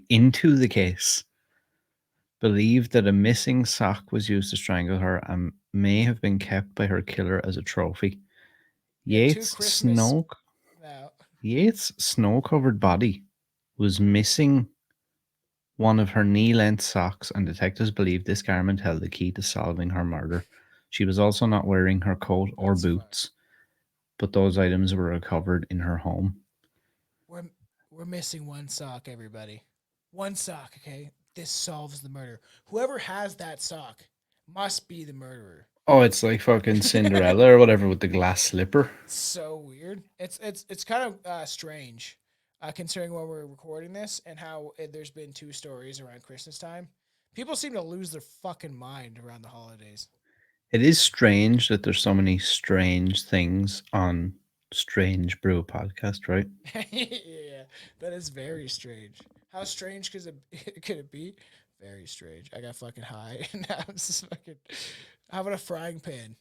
into the case believed that a missing sock was used to strangle her and may have been kept by her killer as a trophy. Yates' snow-covered body was missing one of her knee-length socks, and detectives believe this garment held the key to solving her murder. She was also not wearing her coat or boots, but those items were recovered in her home. We're missing one sock, everybody. One sock, okay? This solves the murder. Whoever has that sock must be the murderer. Oh, it's like fucking Cinderella or whatever with the glass slipper. So weird. It's kind of strange, considering when we're recording this and how there's been 2 stories around Christmas time. People seem to lose their fucking mind around the holidays. It is strange that there's so many strange things on Strange Brew podcast, right? Yeah, that is very strange. How strange could it could it be? Very strange. I got fucking high and now I'm just fucking. How about a frying pan?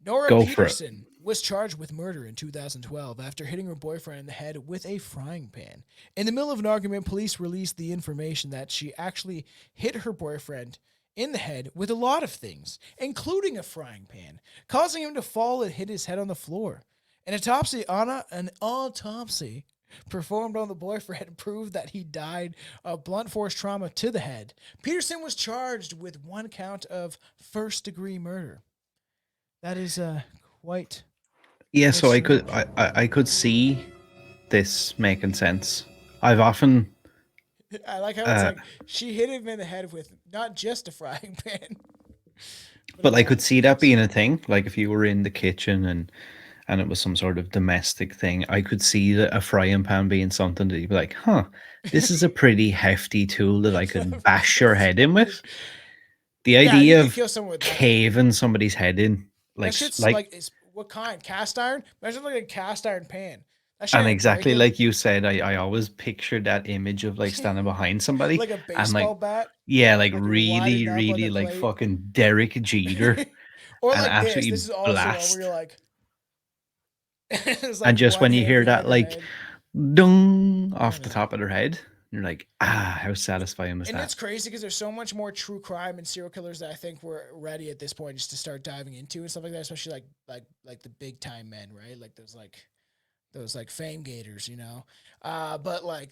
Nora Go for it. Peterson was charged with murder in 2012 after hitting her boyfriend in the head with a frying pan. In the middle of an argument, police released the information that she actually hit her boyfriend in the head with a lot of things, including a frying pan, causing him to fall and hit his head on the floor. An autopsy performed on the boyfriend proved that he died of blunt force trauma to the head. Peterson was charged with 1 count of first-degree murder. That is quite. Yeah, quite so strange. I could see this making sense. I've often I like how it's like she hit him in the head with not just a frying pan, but a but I lot could of see that things. being a thing. Like if you were in the kitchen and it was some sort of domestic thing, I could see that a frying pan being something that you'd be like, huh, this is a pretty hefty tool that I could bash your head in with. The Yeah, you idea could of kill someone with that thing. caving somebody's head in, That like shit's like like it's what kind? Cast iron? Imagine like a cast iron pan. That shit and ain't exactly breaking. like you said, I always pictured that image of like standing behind somebody Like a and baseball like bat, yeah, like like lighting really, up on really the like plate. fucking Derek Jeter Or and like this. This absolutely is also one where blast. you're like, it's And like just one when you hand hear behind that her like head. dung I off the know. top of their head, you're like, ah, how satisfying was And that? it's crazy because there's so much more true crime and serial killers that I think we're ready at this point just to start diving into and stuff like that, especially like the big time men, right? Like those fame gators, you know. But like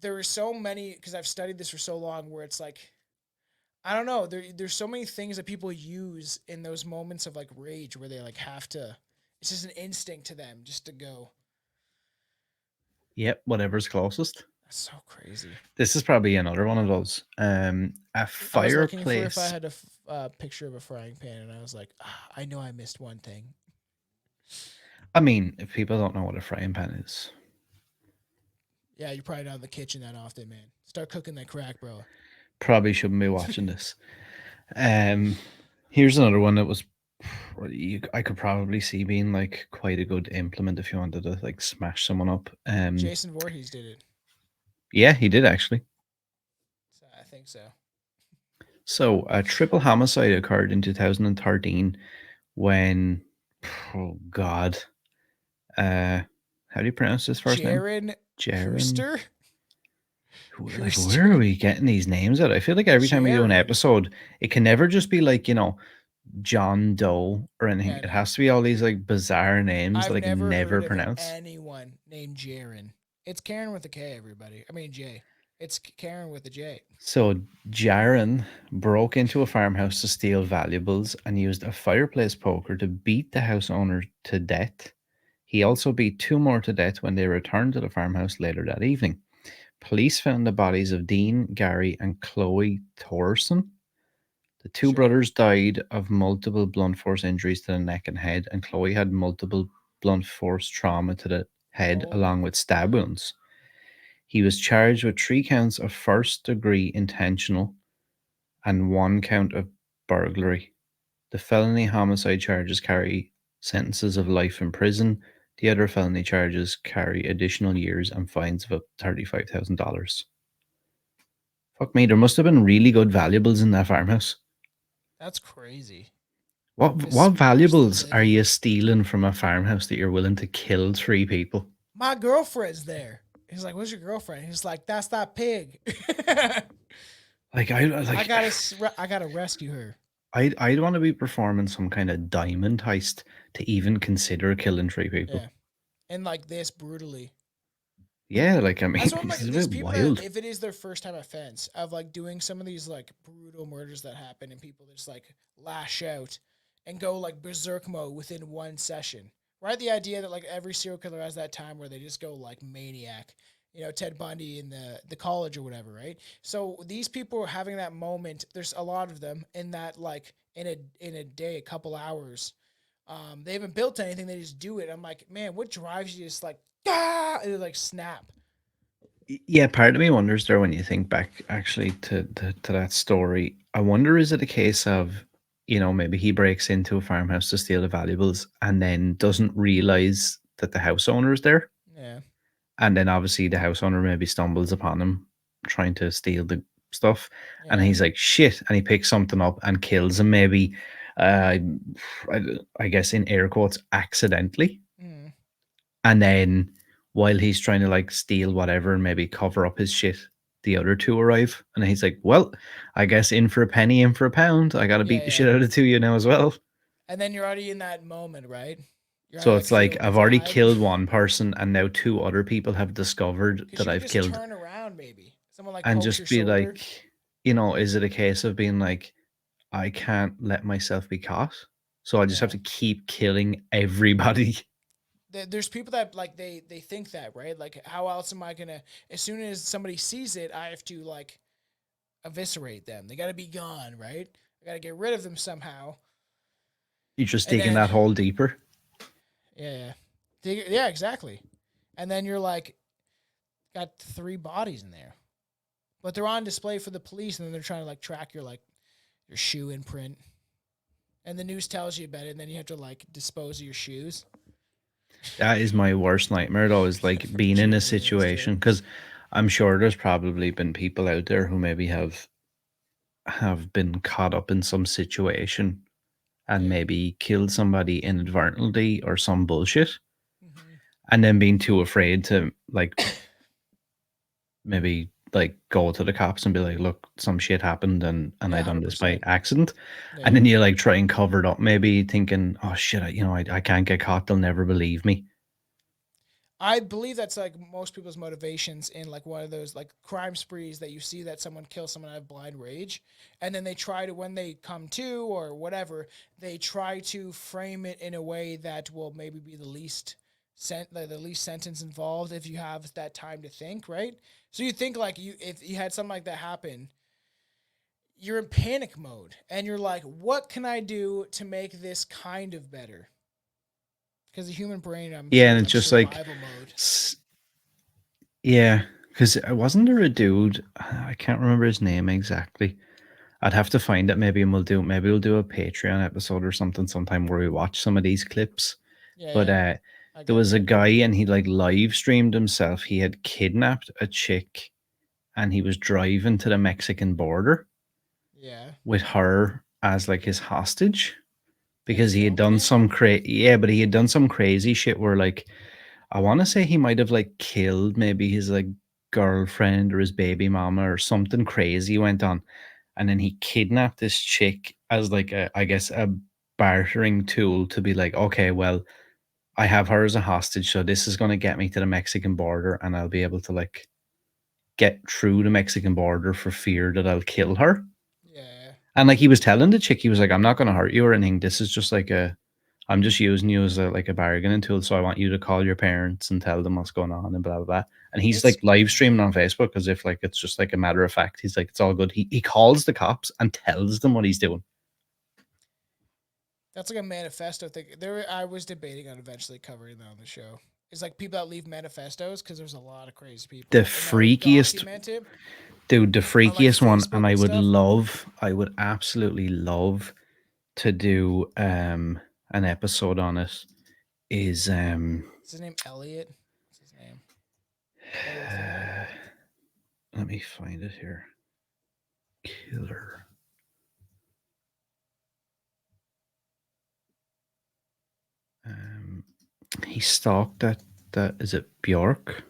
there are so many because I've studied this for so long where it's like I don't know, there's so many things that people use in those moments of like rage where they like have to it's just an instinct to them just to go. Yep, whatever's closest. That's so crazy. This is probably another one of those. A I was looking for if I fireplace. had a picture of a frying pan, and I was like, I know I missed one thing. I mean, if people don't know what a frying pan is, Yeah, you're probably not in the kitchen that often, man. Start cooking that crack, bro. probably shouldn't be watching this. Um, Here's another one that was I could probably see being like quite a good implement if you wanted to like smash someone up. Jason Voorhees did it. Yeah, he did actually. So I think so. So a triple homicide occurred in 2013 when, oh God, uh, how do you pronounce his first name? Jaron Jaron. Hooster. Like, where are we getting these names at? I feel like every time we do an Jaron. episode, it can never just be like, John Doe or anything. Yeah, It no. has to be all these like bizarre names that I've I can never never heard of pronounce. anyone named Jaron. It's Karen with a K, everybody. I mean J. It's Karen with a J. So Jaron broke into a farmhouse to steal valuables and used a fireplace poker to beat the house owner to death. He also beat two more to death when they returned to the farmhouse later that evening. Police found the bodies of Dean, Gary, and Chloe Thorson. The two Sure. brothers died of multiple blunt force injuries to the neck and head, and Chloe had multiple blunt force trauma to the head Holy. along with stab wounds. He was charged with 3 counts of first degree intentional and 1 count of burglary. The felony homicide charges carry sentences of life in prison. The other felony charges carry additional years and fines of up to $35,000. Fuck me, there must have been really good valuables in that farmhouse. That's crazy. What Just smash the valuables lid are on you it. stealing from a farmhouse that you're willing to kill 3 people? My girlfriend's there. He's like, "Where's your girlfriend?" He's like, "That's that pig." Like I I like gotta rescue her. I'd want to be performing some kind of diamond heist to even consider killing 3 people. Yeah, and like this brutally. Yeah, like I mean, That's what I'm this like. is a These bit people that, wild. if it is their first time offense of like doing some of these like brutal murders that happen, and people just like lash out and go like berserk mode within one session, right? The idea that like every serial killer has that time where they just go like maniac. You know, Ted Bundy in the college or whatever, right? So these people are having that moment. There's a lot of them in that like in a day, a couple hours. They haven't built anything. They just do it. I'm like, man, what drives you? Just like and like snap. Yeah, part of me wonders there when you think back actually to that story. I wonder is it a case of, maybe he breaks into a farmhouse to steal the valuables and then doesn't realize that the house owner is there. Yeah. And then obviously the house owner maybe stumbles upon him trying to steal the stuff. And Yeah. he's like, shit. And he picks something up and kills him, maybe, uh, I guess in air quotes, accidentally. Mm. And then while he's trying to like steal whatever and maybe cover up his shit, the other two arrive. And he's like, well, I guess in for a penny, in for a pound. I got to beat the shit out of two of you now as well. And then you're already in that moment, right? So it's like I've already killed one person, and now two other people have discovered that I've killed. Turn around, maybe someone like and pokes just your be shoulder. like, is it a case of being like, I can't let myself be caught, so I just have to keep killing everybody? There's people that like they think that, right? Like, how else am I gonna? As soon as somebody sees it, I have to like eviscerate them. They got to be gone, right? I got to get rid of them somehow. You're just digging that hole deeper. Yeah. Yeah, exactly. And then you're like, got 3 bodies in there, but they're on display for the police, and then they're trying to like track your shoe imprint, and the news tells you about it, and then you have to like dispose of your shoes. That is my worst nightmare, though, is like being in a situation, because I'm sure there's probably been people out there who maybe have been caught up in some situation and maybe killed somebody inadvertently or some bullshit, and then being too afraid to like maybe like go to the cops and be like, look, some shit happened and I done this by accident. And then you like try and cover it up, maybe thinking, oh shit, I can't get caught, they'll never believe me. I believe that's like most people's motivations in like one of those like crime sprees that you see that someone kills someone out of blind rage, and then they try to, when they come to or whatever, they try to frame it in a way that will maybe be the least sentence involved if you have that time to think, right? So you think like if you had something like that happen, you're in panic mode and you're like, what can I do to make this kind of better? Because the human brain, and it's just like mode. Yeah, because wasn't there a dude? I can't remember his name exactly. I'd have to find it. Maybe we'll do a Patreon episode or something sometime where we watch some of these clips. But there was a guy, and he like live streamed himself. He had kidnapped a chick, and he was driving to the Mexican border. Yeah. With her as like his hostage. Because he had done some but he had done some crazy shit where like I want to say he might have like killed maybe his like girlfriend or his baby mama or something crazy went on, and then he kidnapped this chick as like I guess a bartering tool to be like, okay, well, I have her as a hostage, so this is going to get me to the Mexican border, and I'll be able to like get through the Mexican border for fear that I'll kill her. And like he was telling the chick, he was like, I'm not going to hurt you or anything. This is just like I'm just using you as like a bargaining tool. So I want you to call your parents and tell them what's going on and blah, blah, blah. And he's like live streaming on Facebook as if like it's just like a matter of fact. He's like, it's all good. He calls the cops and tells them what he's doing. That's like a manifesto thing. I was debating on eventually covering that on the show. It's like people that leave manifestos because there's a lot of crazy people. The freakiest... Dude, the freakiest like one, and I would absolutely love to do an episode on it, is his name Elliot? What's his name? Let me find it here. Killer. He stalked that is it Bjork?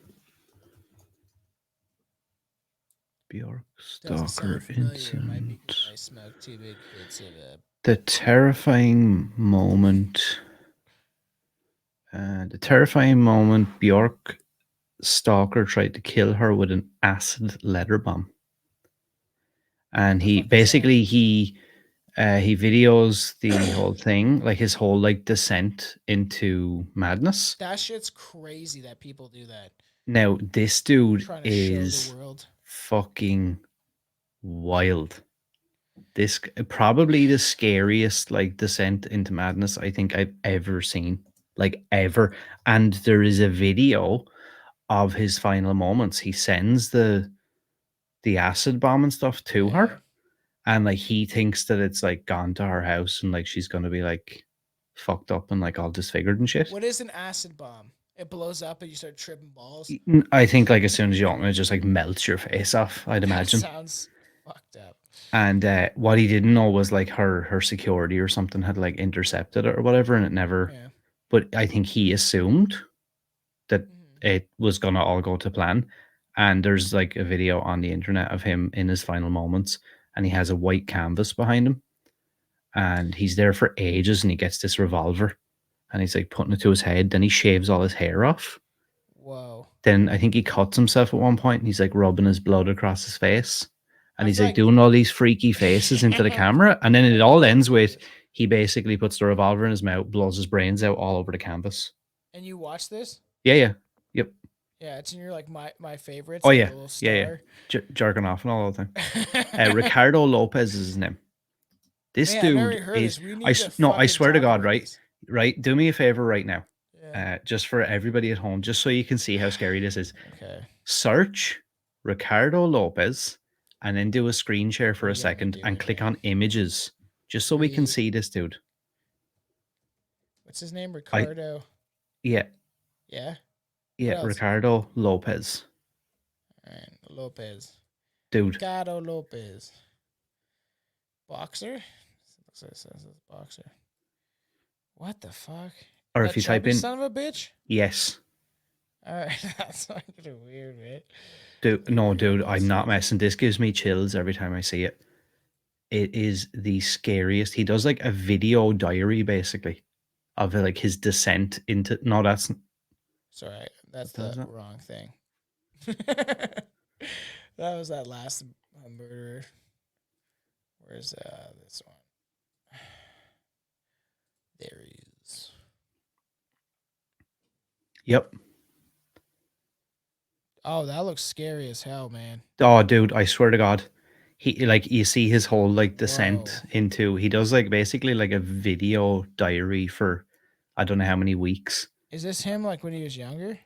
Bjork stalker incident. I smoked 2 big hits of the terrifying moment. Bjork stalker tried to kill her with an acid leather bomb, and he videos the whole thing, like his whole like descent into madness. That shit's crazy that people do that. Now this dude is fucking wild. This probably the scariest like descent into madness I think I've ever seen, like ever. And there is a video of his final moments. He sends the acid bomb and stuff to her, and like he thinks that it's like gone to her house and like she's gonna be like fucked up and like all disfigured and shit. What is an acid bomb? It blows up and you start tripping balls. I think like as soon as you open it, just like melts your face off. I'd That imagine. sounds fucked up. And what he didn't know was like her security or something had like intercepted it or whatever, and it never. Yeah. But I think he assumed that Mhm. it was gonna all go to plan. And there's like a video on the internet of him in his final moments, and he has a white canvas behind him, and he's there for ages, and he gets this revolver, and he's like putting it to his head. Then he shaves all his hair off. Whoa. Then I think he cuts himself at one point, and he's like rubbing his blood across his face, and I he's feel like doing all these freaky faces into the camera, and then it all ends with he basically puts the revolver in his mouth, blows his brains out all over the canvas. And you watch this? Yeah, yep. Yeah, it's in your like my favorites. Oh like yeah, a little yeah. star. Jerking off and all the time. Ricardo Lopez is his name. This Man, I've never dude heard is. this. We need I to no, I fucking swear to talk God, about right? this. Right. Do me a favor right now, Yeah. just for everybody at home, just so you can see how scary this is. Okay. Search Ricardo Lopez and then do a screen share for a What are you gonna second do and right click now? on images, just so we can see this dude. What's his name? Ricardo. Yeah, Yeah. yeah, else? Ricardo Lopez, All right. Lopez. dude. Ricardo Lopez. Boxer? Looks like it says it's boxer. What the fuck? Or That if you type chubby in son of a bitch? yes, All right. That's fucking weird, man. dude. No, dude, I'm not Sick. messing. This gives me chills every time I see it. It is the scariest. He does like a video diary basically of like his descent into. No, that's Sorry. That's the hell the is that? wrong thing. That was that last murderer. Where's this one? There he is. Yep. Oh, that looks scary as hell, man. Oh, dude, I swear to God. He like you see his whole like descent Whoa. into he does like basically like a video diary for I don't know how many weeks. Is this him like when he was younger?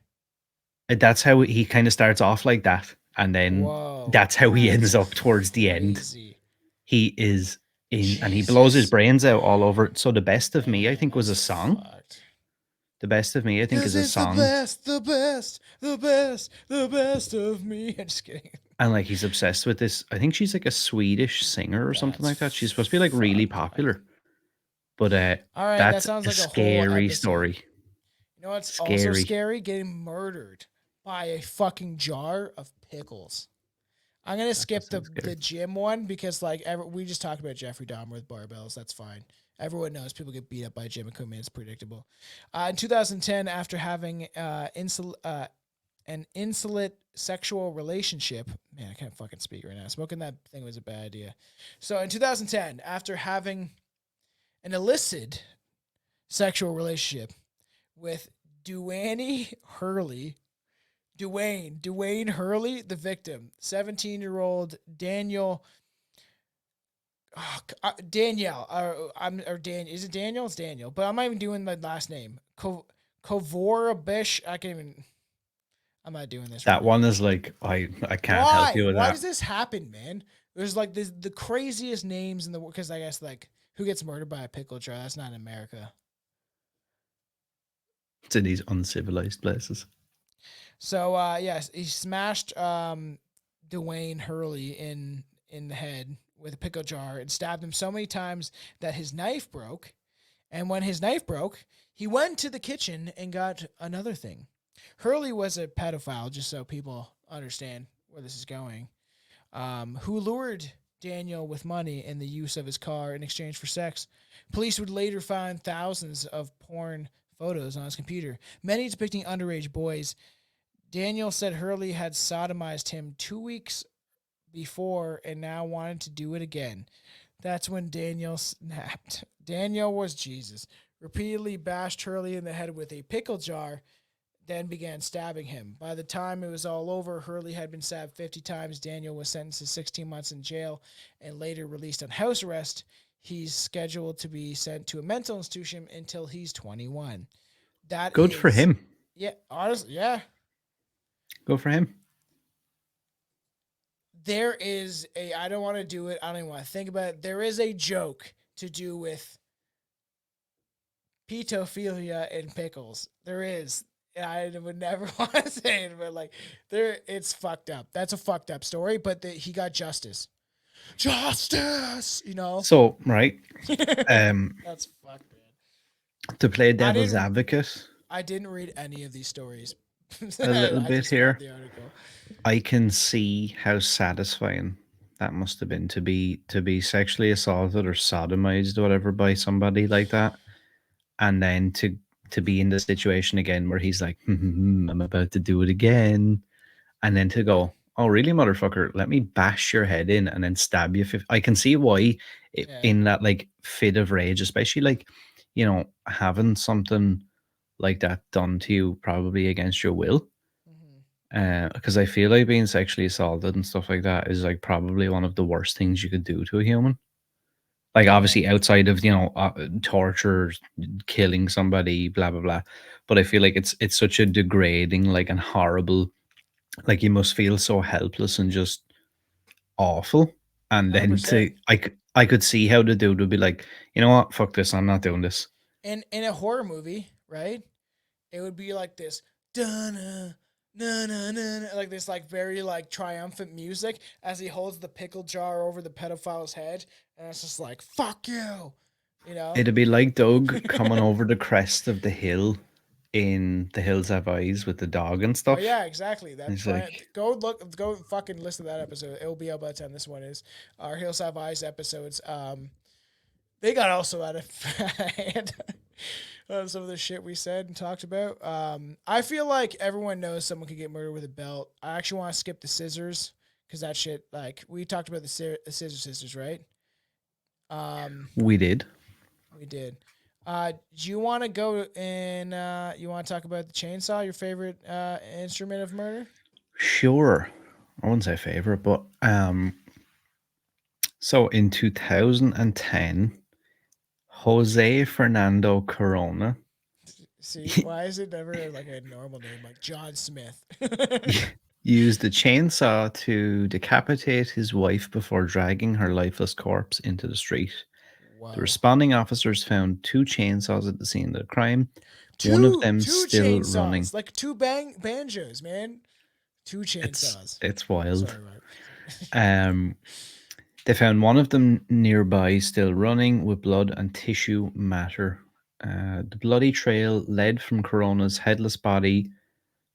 That's how he kind of starts off like that, and then Whoa. that's how he ends that's up towards the end. crazy. He is in and he blows his Jesus. brains out all over. So the best of me, I Man, think, was a that's song. fucked. The best of me, I think, is a song. The best of me. I'm just kidding. And like he's obsessed with this. I think she's like a Swedish singer or something That's like that. She's supposed to be like really fucked up. popular. But All right, that that's sounds a like a whole scary episode. story. You know what's also Scary. scary? Getting murdered by a fucking jar of pickles. I'm gonna skip the sounds scary. gym one because like we just talked about Jeffrey Dahmer with barbells. That's fine. Everyone knows people get beat up by gym equipment. It's predictable. In 2010, after having an insolent sexual relationship, man, I can't fucking speak right now. Smoking that thing was a bad idea. So in 2010, after having an illicit sexual relationship with Dwayne Hurley, the victim, 17-year-old Danielle. Danielle, or Dan. Is it Daniel? It's Daniel, but I'm not even doing the last name. Kovorabish. I can't even. I'm not doing this. That right one now. is like I can't Why? help you with Why that. does this happen, man? There's like the craziest names in the world because I guess like who gets murdered by a pickle jar? That's not in America. It's in these uncivilized places. So yes, he smashed Dwayne Hurley in the head with a pickle jar and stabbed him so many times that his knife broke. And when his knife broke, he went to the kitchen and got another thing. Hurley was a pedophile, just so people understand where this is going, who lured Daniel with money and the use of his car in exchange for sex. Police would later find thousands of porn photos on his computer, many depicting underage boys. Daniel said Hurley had sodomized him 2 weeks before and now wanted to do it again. That's when Daniel snapped. Daniel was Jesus. Repeatedly bashed Hurley in the head with a pickle jar, then began stabbing him. By the time it was all over, Hurley had been stabbed 50 times. Daniel was sentenced to 16 months in jail and later released on house arrest. He's scheduled to be sent to a mental institution until he's 21. That Good for him. Yeah, honestly, yeah. Good for him. there is a, I don't want to do it. I don't even want to think about it. There is a joke to do with pedophilia and pickles. There is. And I would never want to say it, but like, it's fucked up. That's a fucked up story, but he got justice. Justice, you know? So, right, That's fucked, man. to play devil's didn't- advocate I didn't read any of these stories. a little I bit just read here, the article. I can see how satisfying that must have been to be sexually assaulted or sodomized or whatever by somebody like that, and then to be in the situation again where he's like, I'm about to do it again, and then to go, oh really, motherfucker, let me bash your head in and then stab you. I can see why Yeah. in that like fit of rage, especially like, having something like that done to you probably against your will. Because I feel like being sexually assaulted and stuff like that is like probably one of the worst things you could do to a human. Like obviously outside of torture, killing somebody, blah blah blah. But I feel like it's such a degrading, like, and horrible. Like you must feel so helpless and just awful. And then 100%. I could see how the dude would be like, you know what, fuck this, I'm not doing this. In a horror movie, right? It would be like this, na na na na, like this, like very like triumphant music as he holds the pickle jar over the pedophile's head, and it's just like fuck you, you know. It'd be like Doug coming over the crest of the hill in The Hills Have Eyes with the dog and Oh stuff. yeah, exactly. That It's like, go fucking listen to that episode. It will be out by the time this one is. Our Hills Have Eyes episodes. They got also out of hand. Some of the shit we said and talked about. I feel like everyone knows someone could get murdered with a belt. I actually want to skip the scissors because that shit, like, we talked about the scissor sisters, right? we did. We did. Do you want to go and you want to talk about the chainsaw, your favorite instrument of murder? Sure. I wouldn't say favorite, but so in 2010, Jose Fernando Corona See, why is it never like a normal name like John Smith? used a chainsaw to decapitate his wife before dragging her lifeless corpse into the street. Wow. The responding officers found 2 chainsaws at the scene of the crime. One of them two still chainsaws, running. like two banjos, man. 2 chainsaws. It's wild. Sorry, Mark. They found one of them nearby still running with blood and tissue matter. The bloody trail led from Corona's headless body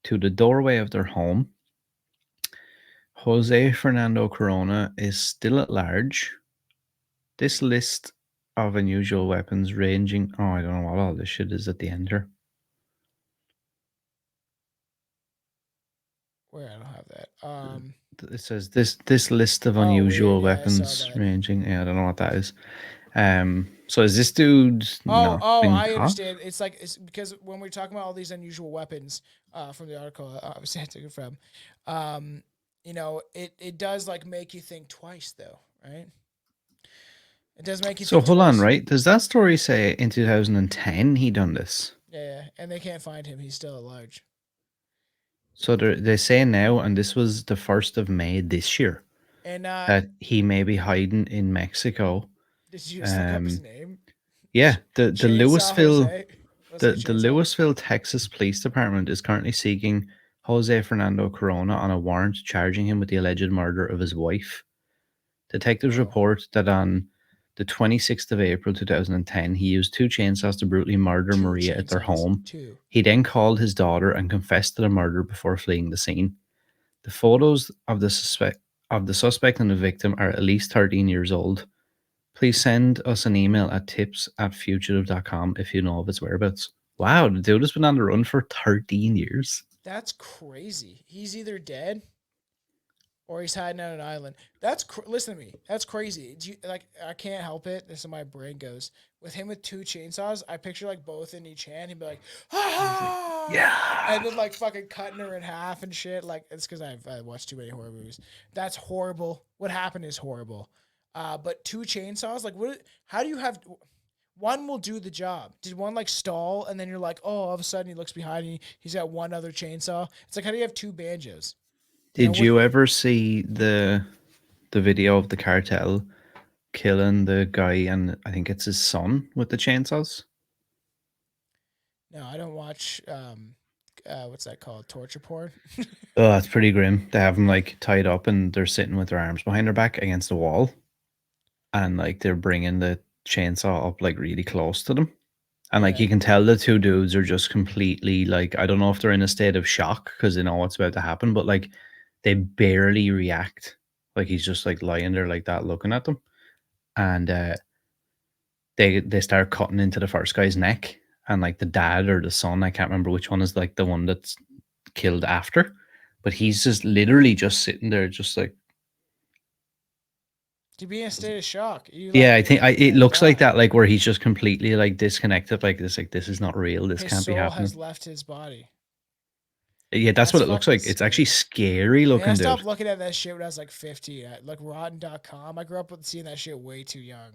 to the doorway of their home. Jose Fernando Corona is still at large. This list of unusual weapons ranging... Oh, I don't know what all this shit is at the end here. Where I don't have that. It says this list of unusual weird. Yeah, I saw weapons that. ranging... Yeah, I don't know what that is. So is this dude... Oh, been I caught? understand. It's because when we're talking about all these unusual weapons, from the article, obviously I took it from, it does like make you think twice, though, right? It does make you. So think hold on, twice. right? Does that story say in 2010 he done this? Yeah, and they can't find him. He's still at large. So they say now, and this was the 1st of May this year, And that he may be hiding in Mexico. did you just look up his name? Yeah, the Chainsaw Louisville, Jose? Was it the Chainsaw? Louisville, Texas Police Department is currently seeking Jose Fernando Corona on a warrant charging him with the alleged murder of his wife. Detectives report that on the 26th of April 2010, he used 2 chainsaws to brutally murder Maria at their home. 2. He then called his daughter and confessed to the murder before fleeing the scene. The photos of the suspect and the victim are at least 13 years old. Please send us an email at tips@fugitive.com if you know of its whereabouts. Wow, the dude has been on the run for 13 years. That's crazy. He's either dead or he's hiding on an island. Listen to me. That's crazy. I can't help it. This is my brain goes. With him with 2 chainsaws, I picture like both in each hand. He'd be like, ah! Yeah. And then like fucking cutting her in half and shit. Like, it's because I watched too many horror movies. That's horrible. What happened is horrible. But 2 chainsaws, like, how do you have... One will do the job. Did one like stall and then you're like, oh, all of a sudden he looks behind you. He's got one other chainsaw. It's like, how do you have 2 banjos? Did you ever see the the video of the cartel killing the guy and I think it's his son with the chainsaws? No, I don't watch. What's that called? Torture porn. Oh, it's pretty grim. They have them like tied up and they're sitting with their arms behind their back against the wall, and like they're bringing the chainsaw up like really close to them. And like Yeah. you can tell the two dudes are just completely like, I don't know if they're in a state of shock because they know what's about to happen, but like they barely react. Like he's just like lying there like that looking at them. And they start cutting into the first guy's neck, and like the dad or the son, I can't remember which one is like the one that's killed after, but he's just literally just sitting there just like, To be in a state of shock. yeah, I think it you're looks like die. that, like where he's just completely like disconnected, like this is not real, this His can't be soul happening. has left his body. Yeah, that's what it looks fucking like. It's actually scary. scary Man, I looking, stopped dude. looking at that shit when I was like 50. Like Rotten.com. I grew up with seeing that shit way too young.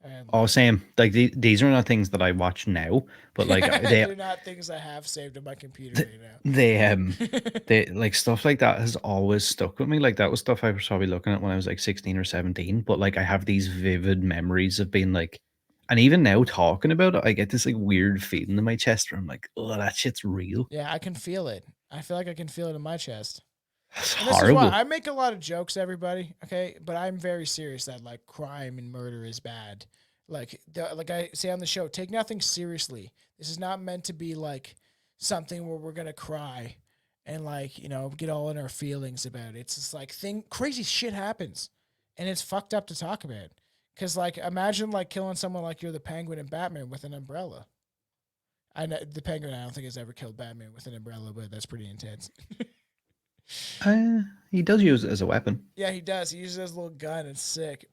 And Oh, same. Like these are not things that I watch now, but like they're not things I have saved on my computer right now. they like stuff like that has always stuck with me. Like that was stuff I was probably looking at when I was like 16 or 17, but like I have these vivid memories of being like, and even now talking about it, I get this like weird feeling in my chest where I'm like, oh, that shit's real. Yeah, I can feel it. I feel like I can feel it in my chest. That's And this is why horrible. I make a lot of jokes, everybody. Okay, but I'm very serious that like crime and murder is bad. Like I say on the show, take nothing seriously. This is not meant to be like something where we're gonna cry and like get all in our feelings about it. It's just like crazy shit happens, and it's fucked up to talk about. Cause like imagine like killing someone like you're the Penguin and Batman with an umbrella. I know the Penguin. I don't think has ever killed Batman with an umbrella, but that's pretty intense. He does use it as a weapon. Yeah, he does. He uses his little gun. It's sick.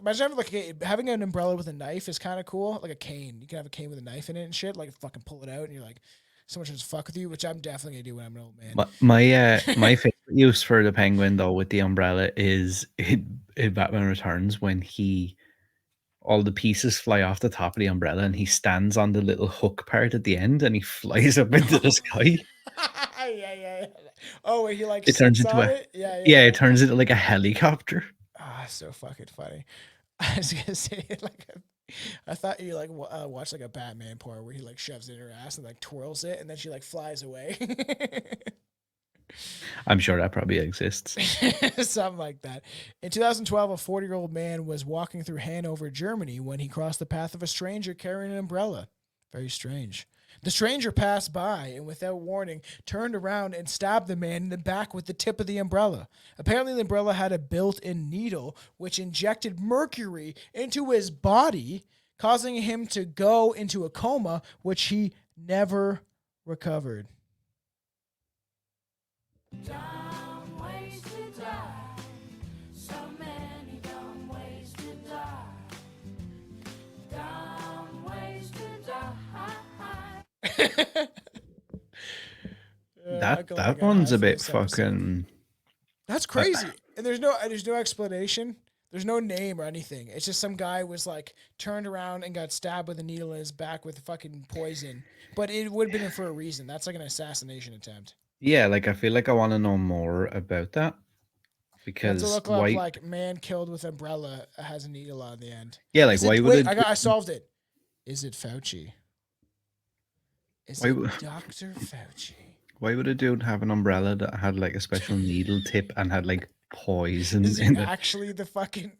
Imagine having an umbrella with a knife is kind of cool. Like a cane. You can have a cane with a knife in it and shit. Like fucking pull it out and you're like, someone should just fuck with you, which I'm definitely gonna do when I'm an old man. My favorite use for the Penguin though with the umbrella is in Batman Returns when all the pieces fly off the top of the umbrella and he stands on the little hook part at the end and he flies up into the sky. yeah. Oh, where he like It turns sits into on a it? Yeah. it turns into like a helicopter. Ah, so fucking funny. I was gonna say I thought you like watch like a Batman porn where he like shoves it in her ass and like twirls it and then she like flies away. I'm sure that probably exists. Something like that. In 2012, a 40-year-old man was walking through Hanover, Germany, when he crossed the path of a stranger carrying an umbrella. Very strange. The stranger passed by and, without warning, turned around and stabbed the man in the back with the tip of the umbrella. Apparently, the umbrella had a built-in needle, which injected mercury into his body, causing him to go into a coma, which he never recovered. Dumb ways to die. So many dumb ways to die. Dumb ways to die. That one's a bit fucking. That's crazy. And there's no explanation. There's no name or anything. It's just some guy was like turned around and got stabbed with a needle in his back with fucking poison. But it would have been for a reason. That's like an assassination attempt. Yeah, like I feel like I want to know more about that You have to because look why? up like man killed with umbrella has a needle on the end. Yeah, like Is it, why wait, would I solved it. Is it Fauci? Is Why it would- Dr. Fauci? why would a dude have an umbrella that had like a special needle tip and had like poison Is he in it? actually the fucking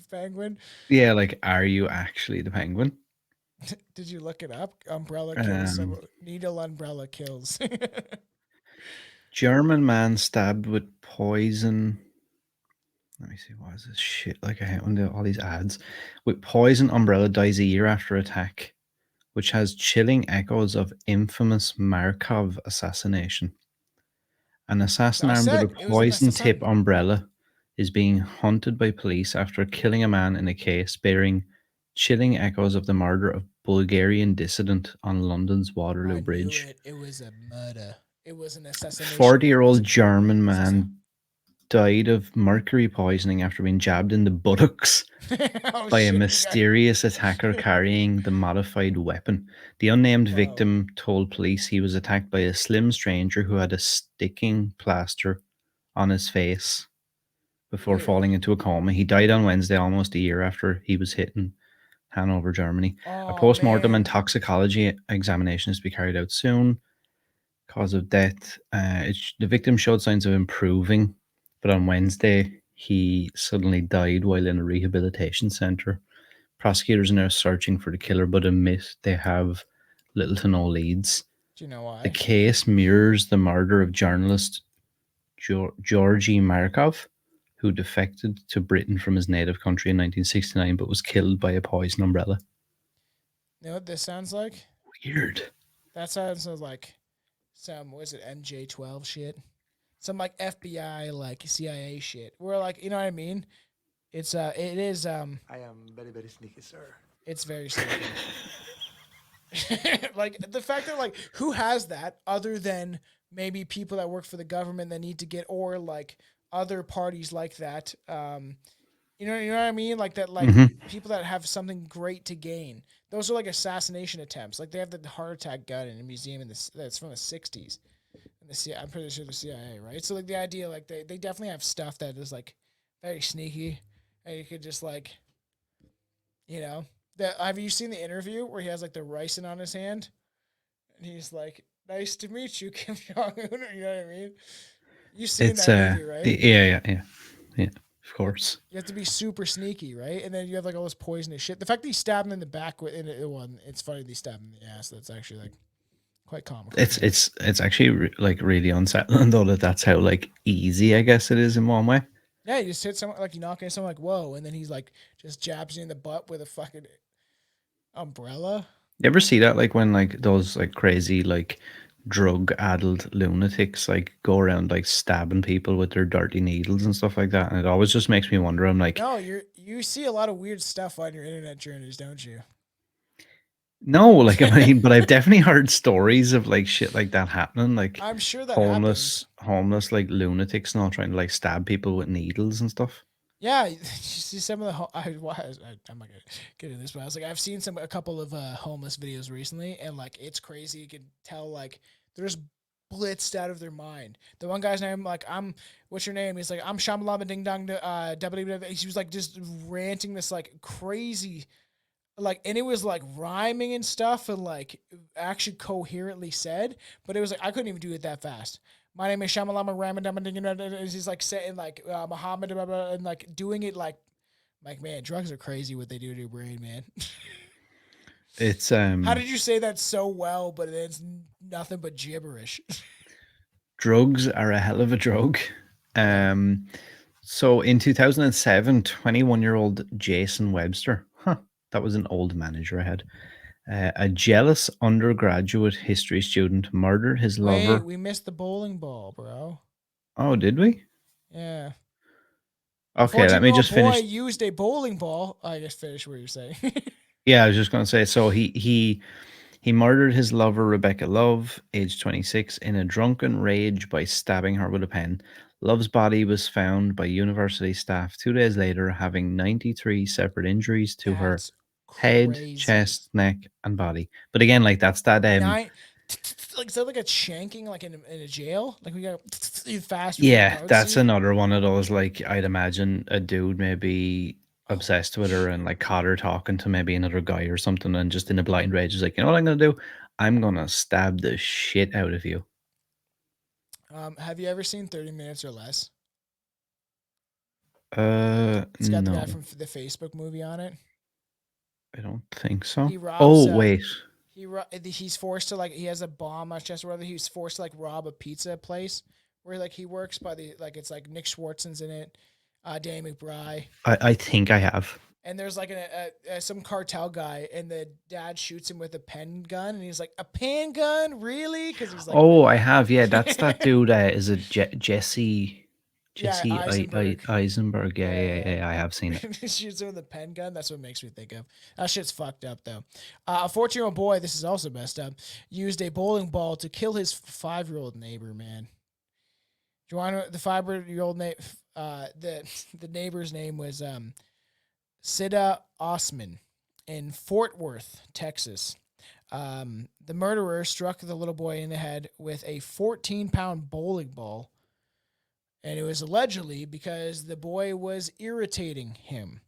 penguin? Yeah, like are you actually the Penguin? Did you look it up? Umbrella kills. Um, Needle umbrella kills. German man stabbed with poison. Let me see, what is this shit? Like I hate when all these ads. With poison umbrella dies a year after attack, which has chilling echoes of infamous Markov assassination. An assassin I armed with said, a it was an poison assassin. tip umbrella is being hunted by police after killing a man in a case bearing chilling echoes of the murder of Bulgarian dissident on London's Waterloo I Bridge. knew it. It was a murder. It was an assassination. 40-year-old German man died of mercury poisoning after being jabbed in the buttocks Oh, by a shit, mysterious attacker carrying the modified weapon. The unnamed victim told police he was attacked by a slim stranger who had a sticking plaster on his face before Weird. falling into a coma. He died on Wednesday, almost a year after he was hit in Hanover, Germany. A Oh post-mortem and man. toxicology examination is to be carried out soon. Cause of death. The victim showed signs of improving, but on Wednesday, he suddenly died while in a rehabilitation center. Prosecutors are now searching for the killer, but admit they have little to no leads. Do you know The why? case mirrors the murder of journalist Georgy Markov, who defected to Britain from his native country in 1969 but was killed by a poison umbrella. You know what this sounds like? Weird. That sounds like some, what is it, MJ12 shit? Some like FBI, like CIA shit. Where like, you know what I mean? It is, I am very, very sneaky, sir. it's very sneaky. Like the fact that like who has that other than maybe people that work for the government that need to get, or like other parties like that. You know what I mean? Like that, like people that have something great to gain. Those are like assassination attempts. Like they have the heart attack gun in a museum that's from the '60s. And I'm pretty sure the CIA, right? So like the idea, like they definitely have stuff that is like very sneaky, and you could just like, you know, that. Have you seen the interview where he has like the ricin on his hand, and he's like, "Nice to meet you, Kim Jong Un." You know what I mean? You've seen It's that movie, right? yeah, of course. You have to be super sneaky, right? And then you have like all this poisonous shit. The fact that he stabbed him in the back in it one, it's funny that he stabbed him in the ass. That's actually like quite comical. It's actually like really unsettling though that's how like easy I guess it is in one way. Yeah, you just hit someone, like you knock into someone, like whoa, and then he's like just jabs you in the butt with a fucking umbrella. You ever see that like when like those like crazy like drug addled lunatics like go around like stabbing people with their dirty needles and stuff like that, and it always just makes me wonder. I'm like, No, you see a lot of weird stuff on your internet journeys, don't you? no, like I mean, but I've definitely heard stories of like shit like that happening, like I'm sure that happens. homeless like lunatics and all trying to like stab people with needles and stuff. Yeah, you see some of the I'm not gonna get into this, but I was like, I've seen a couple of homeless videos recently, and like it's crazy. You can tell like they're just blitzed out of their mind. The one guy's name, like, what's your name? He's like, I'm Shamalama Ding Dong. He was like just ranting this like crazy, like, and it was like rhyming and stuff, and like actually coherently said, but it was like I couldn't even do it that fast. My name is Shamalama Ramadam. He's like saying like Muhammad, blah, blah, and like doing it like man, drugs are crazy what they do to your brain, man. It's How did you say that so well, but it's nothing but gibberish? drugs are a hell of a drug. So in 2007, 21-year-old Jason Webster, that was an old manager I had. A jealous undergraduate history student murdered his Wait, lover. we missed the bowling ball, bro. Oh, did we? Yeah. Okay, let me 14-year-old just boy finish. used a bowling ball. I guess finish what you're saying. Yeah, I was just going to say. So he murdered his lover Rebecca Love, aged 26, in a drunken rage by stabbing her with a pen. Love's body was found by university staff 2 days later, having 93 separate injuries to her That's head, crazy. chest, neck, and body. But again, like that's that. Like is that like a shanking, like in a jail? Like we got fast. Yeah, that's another one of those. Like I'd imagine a dude maybe obsessed with her and like caught her talking to maybe another guy or something, and just in a blind rage is like, you know what I'm gonna do? I'm gonna stab the shit out of you. Have you ever seen 30 Minutes or Less? It's got no, the guy from the Facebook movie on it. I don't think so. He robs, Oh wait, he's forced to, like, he has a bomb on his chest or whatever. He's forced to like rob a pizza place where like he works by the, like, it's like Nick Swartzen's in it, Danny McBride, I think I have. and there's like some cartel guy, and the dad shoots him with a pen gun, and he's like, a pen gun, really? Because he's like, Oh, I have. Yeah, that's that dude. Is it Jesse? Yeah, Jesse Eisenberg. Eisenberg. Yeah, Yeah. I have seen it. He shoots him with a pen gun. That's what makes me think of. That shit's fucked up, though. A 14-year-old boy, this is also messed up, used a bowling ball to kill his 5-year-old neighbor, man. Do you want to know the 5-year-old name? The neighbor's name was Sida Osman in Fort Worth, Texas. The murderer struck the little boy in the head with a 14-pound bowling ball And it was allegedly because the boy was irritating him.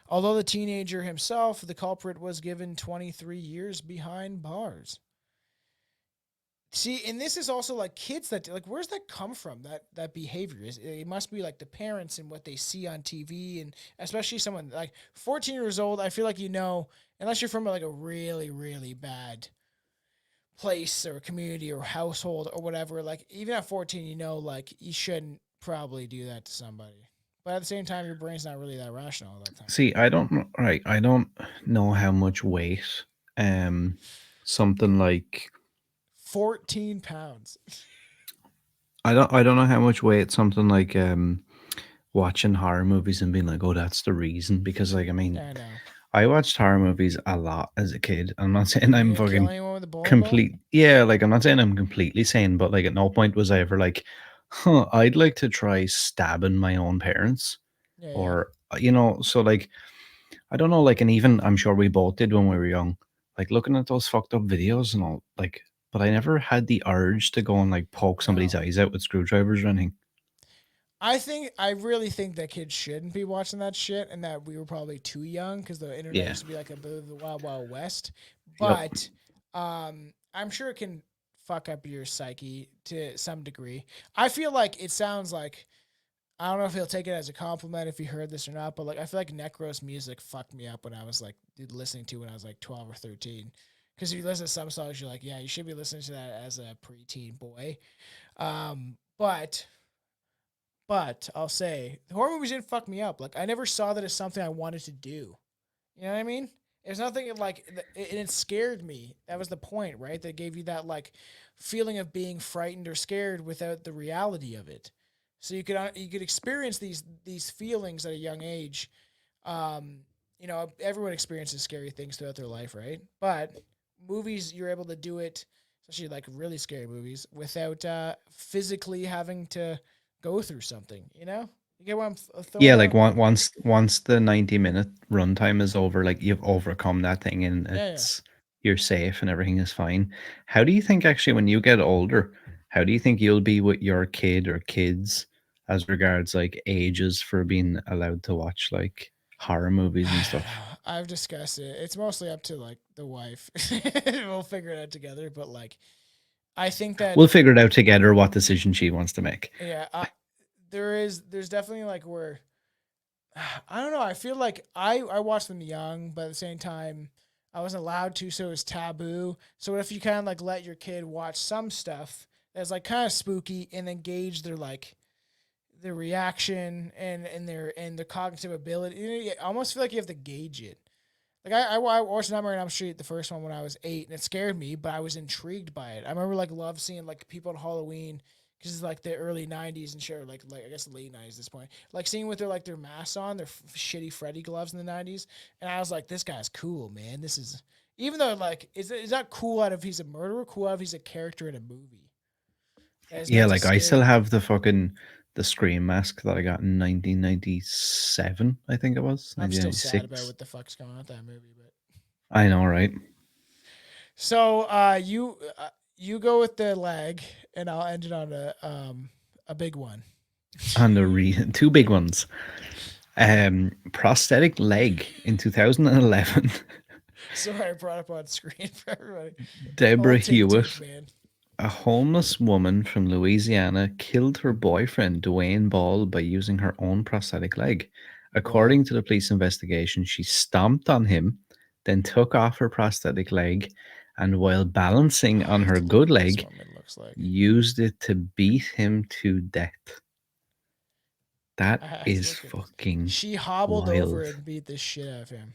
Although the teenager himself, the culprit, was given 23 years behind bars. See, and this is also like kids that like, where's that come from? That behavior it must be like the parents and what they see on TV, and especially someone like 14 years old. I feel like unless you're from like a really really bad place or community or household or whatever. Like even at 14, like you shouldn't probably do that to somebody. But at the same time, your brain's not really that rational all that time. See, I don't right. I don't know how much weight something like 14 pounds. I don't know how much weight something like watching horror movies and being like, oh, that's the reason. Because like I mean, I know. I watched horror movies a lot as a kid. I'm not saying You I'm gonna kill fucking anyone with a bowling ball? complete. Yeah, like I'm not saying I'm completely sane, but like at no point was I ever like, huh, I'd like to try stabbing my own parents, Yeah, yeah. or so like I don't know, like, and even I'm sure we both did when we were young, like looking at those fucked up videos and all, like, but I never had the urge to go and like poke somebody's No. eyes out with screwdrivers or anything. I really think that kids shouldn't be watching that shit, and that we were probably too young because the internet Yeah. used to be like a bit of the wild wild west. Yep. But I'm sure it can fuck up your psyche to some degree. I feel like it sounds like, I don't know if he'll take it as a compliment if he heard this or not, but like I feel like Necros music fucked me up when I was like listening to when I was like 12 or 13. Because if you listen to some songs, you're like, yeah, you should be listening to that as a preteen boy. But I'll say the horror movies didn't fuck me up. Like I never saw that as something I wanted to do. You know what I mean? There's nothing like, and it scared me. That was the point, right? That gave you that like feeling of being frightened or scared without the reality of it. So you could experience these feelings at a young age. Um, everyone experiences scary things throughout their life, right? But movies, you're able to do it, especially like really scary movies, without physically having to go through something. You get what I'm throwing Yeah, out? like once the 90-minute runtime is over, like you've overcome that thing and Yeah, yeah. you're safe and everything is fine. How do you think actually when you get older, how do you think you'll be with your kid or kids as regards like ages for being allowed to watch like horror movies and I don't stuff? know. I've discussed it. It's mostly up to like the wife. We'll figure it out together. But like, I think that We'll figure it out together what decision she wants to make. yeah, there's definitely like where I don't know. I feel like I watched them young, but at the same time, I wasn't allowed to, so it was taboo. So what if you kind of like let your kid watch some stuff that's like kind of spooky and then gauge their reaction and their cognitive ability? You almost feel like you have to gauge it. Like I watched Nightmare on Elm Street, the first one, when I was 8, and it scared me, but I was intrigued by it. I remember like love seeing like people on Halloween because it's like the early '90s and shit, or like I guess late '90s at this point. Like seeing with their masks on, their shitty Freddy gloves in the '90s, and I was like, this guy's cool, man. This is, even though like it's not cool out of he's a murderer, cool out of he's a character in a movie that is Yeah, meant to like I scare still you. have the Scream mask that I got in 1997, I think it was, I'm still sad about 1996. what the fuck's going on with that movie, but I know, right? so you go with the leg, and I'll end it on a big one. And the two big ones. Prosthetic leg in 2011. Sorry, I brought up on screen for everybody. Deborah Old take, Hewitt, man. a homeless woman from Louisiana, killed her boyfriend Dwayne Ball by using her own prosthetic leg. Wow. According to the police investigation, she stomped on him, then took off her prosthetic leg, and while balancing I on have her to look good what this leg, woman looks like. used it to beat him to death. That I have to is look at. fucking She hobbled over wild. and beat the shit out of him.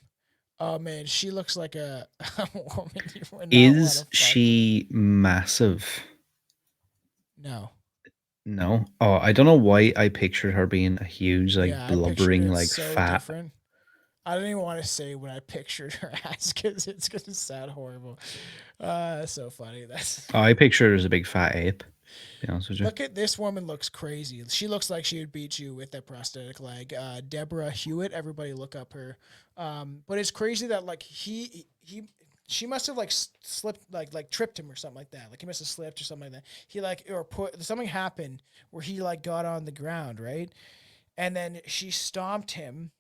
Oh man, she looks like a woman you would not want to Is fuck with. she massive? No. No. Oh, I don't know why I pictured her being a huge, like Yeah, I pictured blubbering, it like so fat. different. I don't even want to say what I pictured her as because it's gonna sound horrible. That's so funny. That's Oh, I pictured her as a big fat ape. To be honest with you. Look at this woman, looks crazy. She looks like she would beat you with that prosthetic leg. Deborah Hewitt, everybody look up her. But it's crazy that like he she must have like slipped, like tripped him or something like that. Like he must have slipped or something like that. He like or put something happened where he like got on the ground, right? And then she stomped him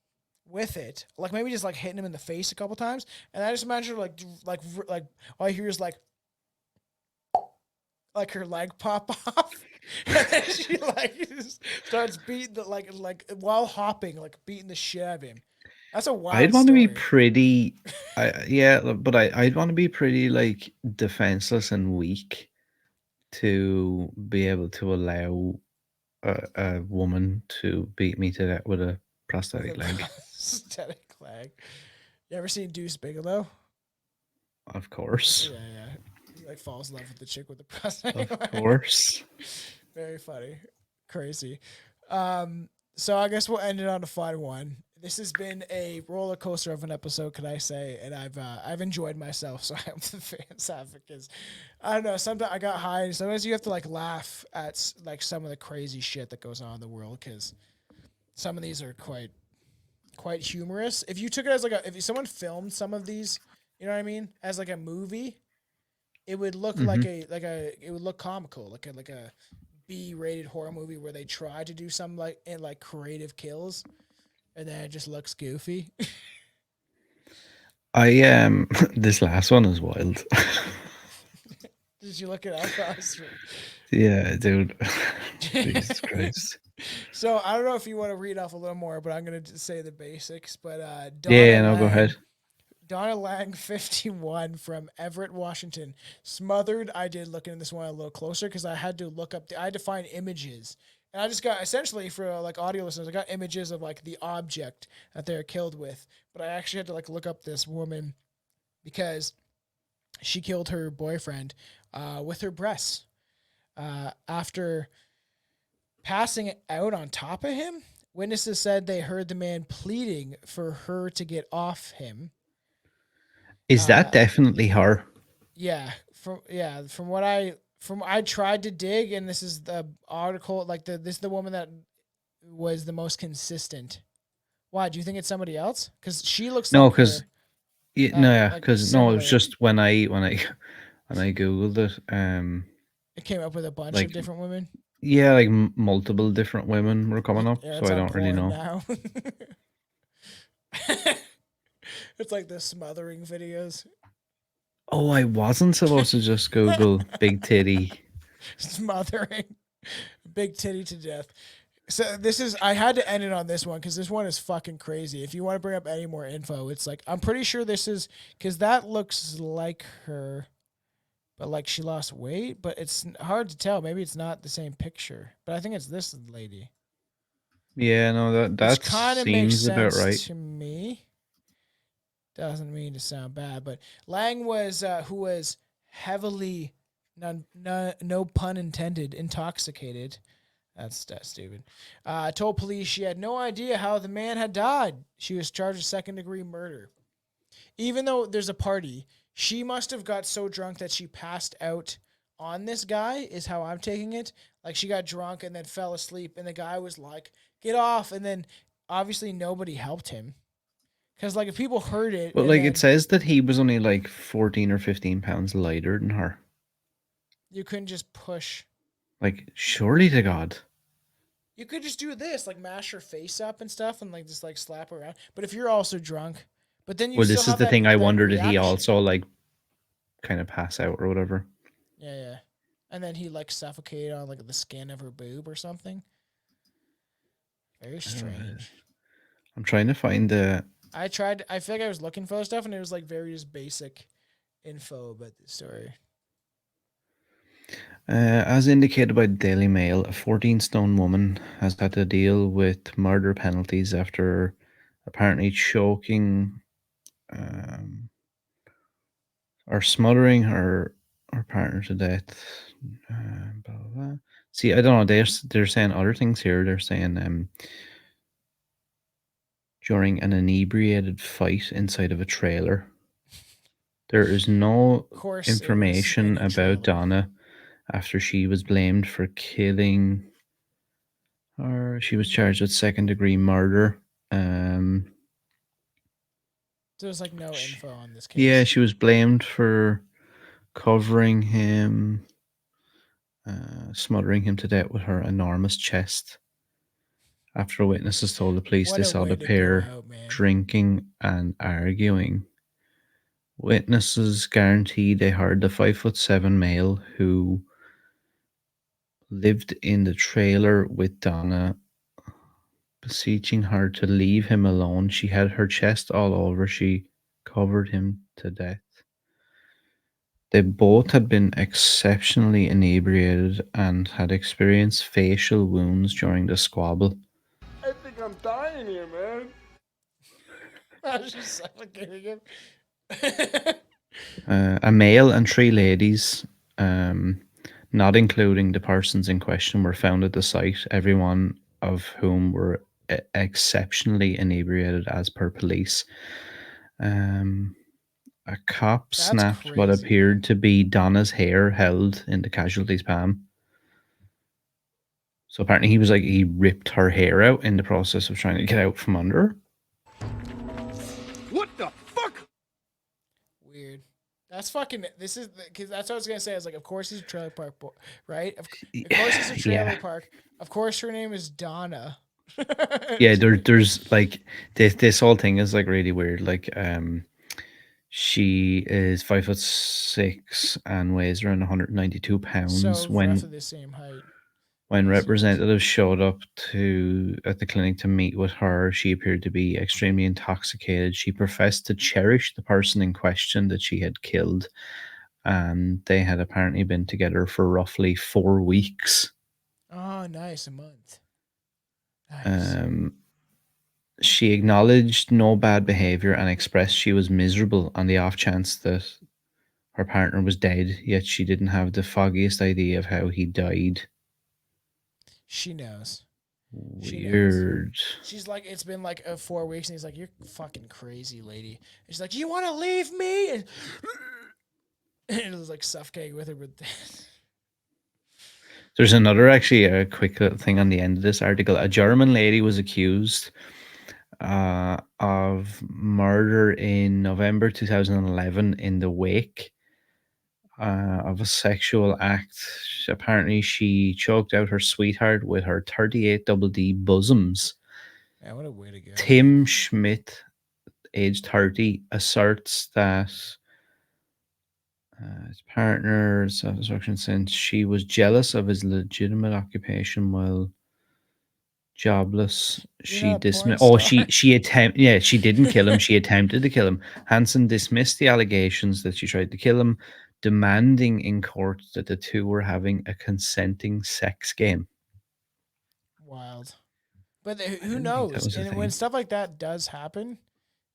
with it, like maybe just like hitting him in the face a couple times. And I just imagine her like all I hear is like her leg pop off, and then she like just starts beating the like while hopping, like beating the shit out of him. That's a I'd wild want to be story. pretty, but I'd want to be pretty like defenseless and weak to be able to allow a woman to beat me to that with a With a prosthetic leg. prosthetic leg. You ever seen Deuce Bigelow? Of course, Yeah. He like falls in love with the chick with the prosthetic of leg. course. Very funny. Crazy. So I guess we'll end it on a fun one. This has been a roller coaster of an episode, could I say? And I've enjoyed myself. So I hope the fans have, because I don't know. Sometimes I got high. And sometimes you have to like laugh at like some of the crazy shit that goes on in the world, because some of these are quite humorous. If you took it as like if someone filmed some of these, you know what I mean, as like a movie, it would look like it would look comical, like a B-rated horror movie where they try to do some like creative kills, and then it just looks goofy. I this last one is wild. Did you look it up? Yeah, dude. Jesus Christ. So I don't know if you want to read off a little more, but I'm gonna just say the basics. But Yeah, no, go ahead. Donna Lang, 51, from Everett, Washington, smothered. I did look into this one a little closer because I had to look up. I had to find images, and I just got, essentially for like audio listeners, I got images of like the object that they're killed with. But I actually had to like look up this woman because she killed her boyfriend with her breasts after passing out on top of him. Witnesses said they heard the man pleading for her to get off him. Is that definitely her? From what I tried to dig, and this is the article, like this is the woman that was the most consistent. Why do you think it's somebody else? Because she looks No, like because her. no, Like because no, it was similar. just when I googled it, It came up with a bunch of like different women. yeah, like multiple different women were coming up, Yeah, so it's I on don't really porn know. now. It's like the smothering videos. Oh, I wasn't supposed to just Google big titty. Smothering. Big titty to death. So this is, I had to end it on this one because this one is fucking crazy. If you want to bring up any more info, it's like, I'm pretty sure this is, because that looks like her, but like she lost weight, but it's hard to tell. Maybe it's not the same picture, but I think it's this lady, Yeah, no, which that kind of makes seems about sense right. to me. Doesn't mean to sound bad, but Lang was, who was heavily, no pun intended, intoxicated. That's stupid. Told police she had no idea how the man had died. She was charged with second-degree murder. Even though there's a party, she must have got so drunk that she passed out on this guy, is how I'm taking it. Like she got drunk and then fell asleep, and the guy was like, "Get off!" And then obviously nobody helped him. Because like if people heard it But and like it then says that he was only like 14 or 15 pounds lighter than her. you couldn't just push. Like, surely to God. You could just do this, like mash your face up and stuff, and like just like slap around. But if you're also drunk, but then you Well, still this is have the thing. I that wonder, did he reaction. also like kind of pass out or whatever? Yeah. And then he like suffocated on like the skin of her boob or something. Very strange. I'm trying to find the. I tried. I feel like I was looking for stuff, and it was like very just basic info about the story. As indicated by the Daily Mail, a 14-stone woman has had to deal with murder penalties after apparently choking or smothering her partner to death. Blah, blah, blah. See, I don't know. They're saying other things here. They're saying during an inebriated fight inside of a trailer. There is no Of course, it was in information a about trailer. Donna after she was blamed for killing, or she was charged with second degree murder. So there's like no info on this case. Yeah, she was blamed for covering him, smothering him to death with her enormous chest. After witnesses told the police What they a saw way the to go pair out, man. drinking and arguing. Witnesses guaranteed they heard the 5'7" male who lived in the trailer with Donna beseeching her to leave him alone. She had her chest all over. She covered him to death. They both had been exceptionally inebriated and had experienced facial wounds during the squabble. I think I'm dying here, man. She's suffocating him. A male and three ladies, not including the persons in question, were found at the site, every one of whom were exceptionally inebriated as per police. A cop That's snapped what crazy, appeared man. to be Donna's hair held in the casualty's palm. So apparently he ripped her hair out in the process of trying to get out from under her. What the fuck? Weird. That's fucking. This is because that's what I was gonna say. I was like, of course he's a trailer park boy, right? Of course he's a trailer Yeah. park. Of course her name is Donna. Yeah, there's like this whole thing is like really weird. Like she is 5'6" and weighs around 192 pounds. So roughly the same height. When Seems. representatives showed up at the clinic to meet with her, she appeared to be extremely intoxicated. She professed to cherish the person in question that she had killed, and they had apparently been together for roughly 4 weeks. Oh, nice, a month. Nice. She acknowledged no bad behavior and expressed she was miserable on the off chance that her partner was dead, yet she didn't have the foggiest idea of how he died. She knows. Weird. She's like, it's been like 4 weeks, and he's like, "You're fucking crazy, lady." And she's like, "You want to leave me?" And it was like suffocating with her. But There's another actually a quick little thing on the end of this article. A German lady was accused of murder in November 2011 in the wake of a sexual act. Apparently, she choked out her sweetheart with her 38 double D bosoms. man, what a way to go. Tim Schmidt, age 30, asserts that his partner, self-destruction, since she was jealous of his legitimate occupation while jobless. She dismissed. Oh, she attempt. Yeah, she didn't kill him. She attempted to kill him. Hansen dismissed the allegations that she tried to kill him, demanding in court that the two were having a consenting sex game. Wild. But who didn't think that knows? was a And when thing. stuff like that does happen,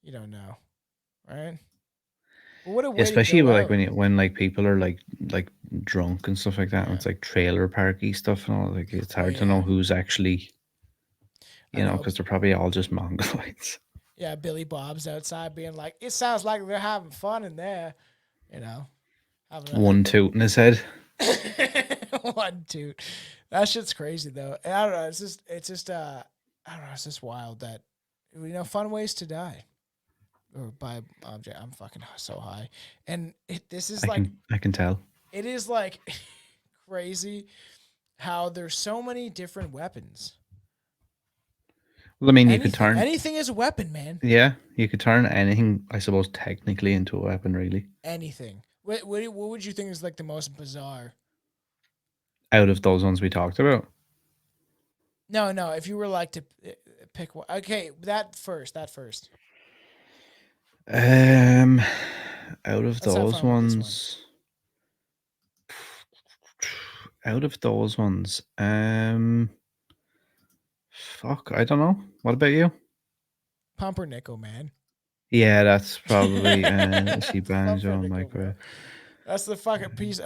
you don't know, right? But what a way Especially to go like out. when like people are like drunk and stuff like that, and Yeah. it's like trailer parky stuff and all. Like it's Oh, hard to know yeah. who's actually, I know. because they're probably all just mongoloids. Yeah, Billy Bob's outside being like, "It sounds like they're having fun in there," you know. Having One toot in his head. one toot. That shit's crazy though. And I don't know. It's just. I don't know. It's just wild that, fun ways to die, or by object. I'm fucking so high, and this is like I can tell. it is like crazy how there's so many different weapons. Well, I mean, you could turn. Anything is a weapon, man. Yeah, you could turn anything, I suppose, technically into a weapon, really. Anything. What would you think is like the most bizarre? Out of those ones we talked about. No. If you were like to pick one, okay, that first. Out of Let's have those fun with this one. ones. Out of those ones, fuck, I don't know. What about you? Pumpernickel, man. Yeah, that's probably see banjo and Pumpernickel, bro. microwave. That's the fucking piece